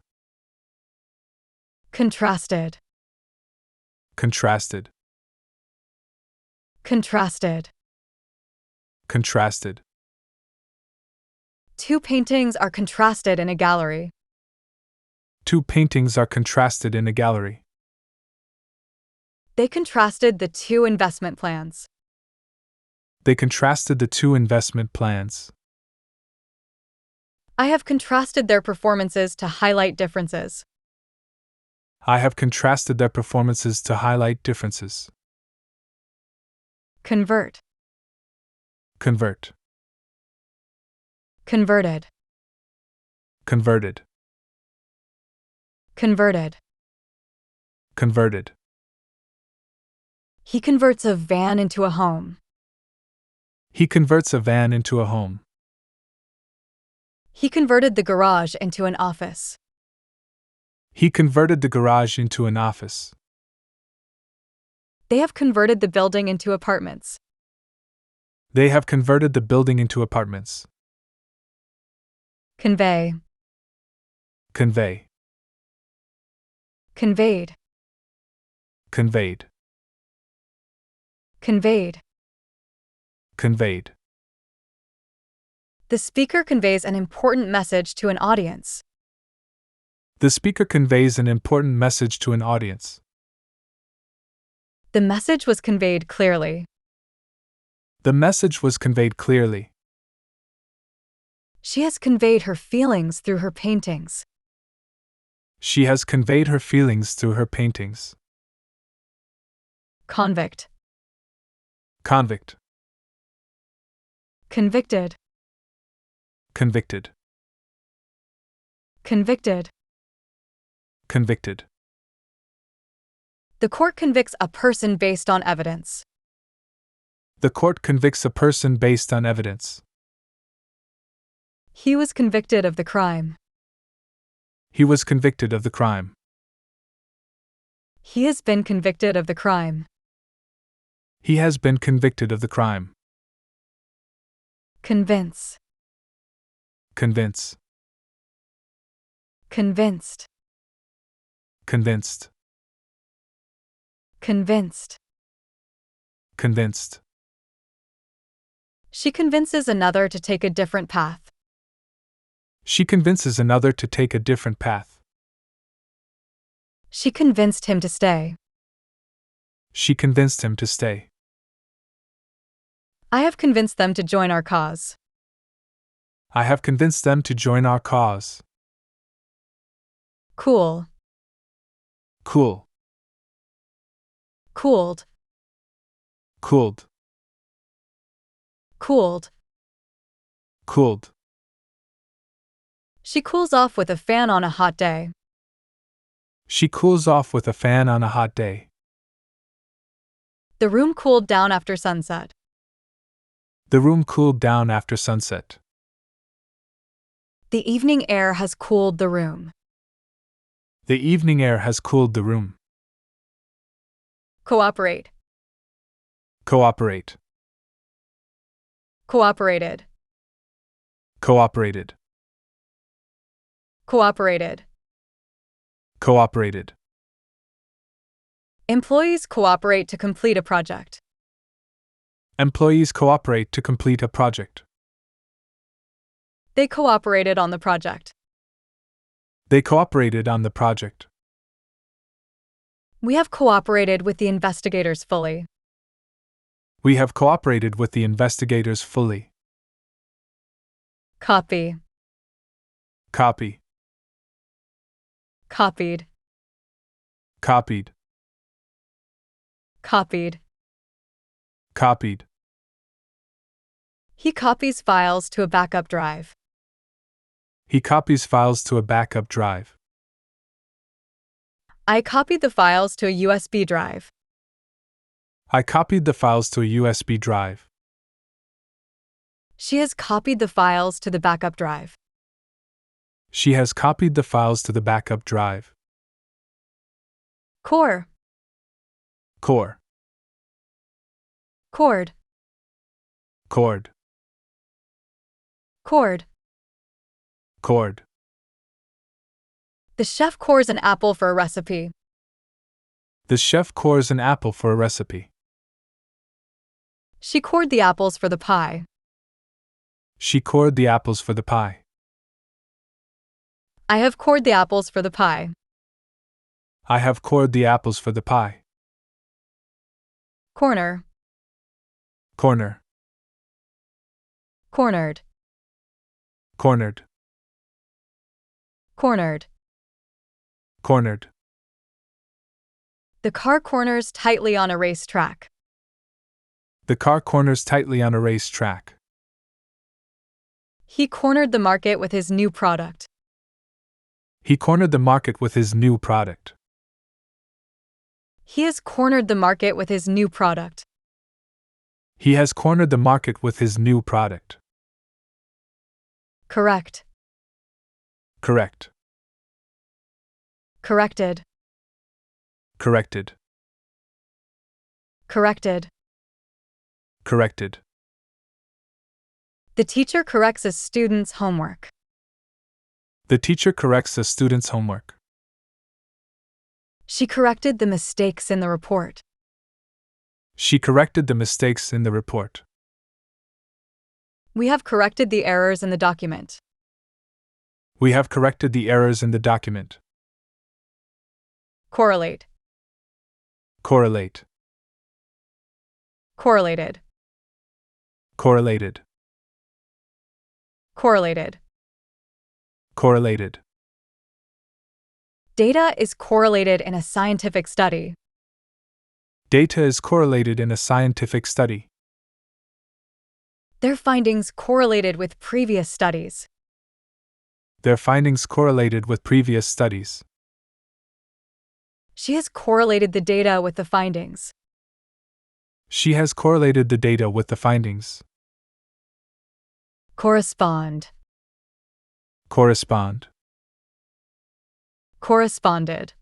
Contrasted. Contrasted. Contrasted. Contrasted. Two paintings are contrasted in a gallery. Two paintings are contrasted in a gallery. They contrasted the two investment plans. They contrasted the two investment plans. I have contrasted their performances to highlight differences. I have contrasted their performances to highlight differences. Convert. Convert. Converted. Converted. Converted. Converted. He converts a van into a home. He converts a van into a home. He converted the garage into an office. He converted the garage into an office. They have converted the building into apartments. They have converted the building into apartments. Convey. Convey. Conveyed. Conveyed. Conveyed. Conveyed. The speaker conveys an important message to an audience. The speaker conveys an important message to an audience. The message was conveyed clearly. The message was conveyed clearly. She has conveyed her feelings through her paintings. She has conveyed her feelings through her paintings. Convict. Convict. Convicted. Convicted. Convicted. Convicted. The court convicts a person based on evidence. The court convicts a person based on evidence. He was convicted of the crime. He was convicted of the crime. He has been convicted of the crime. He has been convicted of the crime. Convince. Convince. Convinced. Convinced. Convinced. Convinced. She convinces another to take a different path. She convinces another to take a different path. She convinced him to stay. She convinced him to stay. I have convinced them to join our cause. I have convinced them to join our cause. Cool. Cool. Cooled. Cooled. Cooled. Cooled. She cools off with a fan on a hot day. She cools off with a fan on a hot day. The room cooled down after sunset. The room cooled down after sunset. The evening air has cooled the room. The evening air has cooled the room. Cooperate. Cooperate. Cooperated. Cooperated. Cooperated. Cooperated. Employees cooperate to complete a project. Employees cooperate to complete a project. They cooperated on the project. They cooperated on the project. We have cooperated with the investigators fully. We have cooperated with the investigators fully. Copy. Copy. Copied. Copied. Copied. Copied. He copies files to a backup drive. He copies files to a backup drive. I copied the files to a USB drive. I copied the files to a USB drive. She has copied the files to the backup drive. She has copied the files to the backup drive. Core. Core. Cord. Cord. Cord. Cord. The chef cores an apple for a recipe. The chef cores an apple for a recipe. She cored the apples for the pie. She cored the apples for the pie. I have cored the apples for the pie. I have cored the apples for the pie. Corner. Corner. Cornered. Cornered. Cornered. Cornered. The car corners tightly on a racetrack. The car corners tightly on a racetrack. He cornered the market with his new product. He cornered the market with his new product. He has cornered the market with his new product. He has cornered the market with his new product. Correct. Correct. Corrected. Corrected. Corrected. Corrected. The teacher corrects a student's homework. The teacher corrects a student's homework. She corrected the mistakes in the report. She corrected the mistakes in the report. We have corrected the errors in the document. We have corrected the errors in the document. Correlate. Correlate. Correlated. Correlated. Correlated. Correlated. Data is correlated in a scientific study. Data is correlated in a scientific study. Their findings correlated with previous studies. Their findings correlated with previous studies. She has correlated the data with the findings. She has correlated the data with the findings. Correspond. Correspond. Corresponded.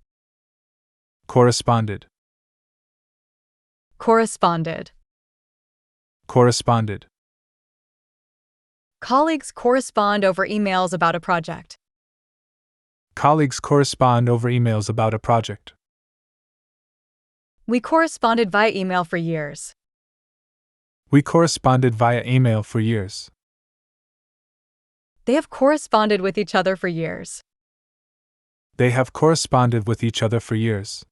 Corresponded. Corresponded. Corresponded. Colleagues correspond over emails about a project. Colleagues correspond over emails about a project. We corresponded via email for years. We corresponded via email for years. They have corresponded with each other for years. They have corresponded with each other for years.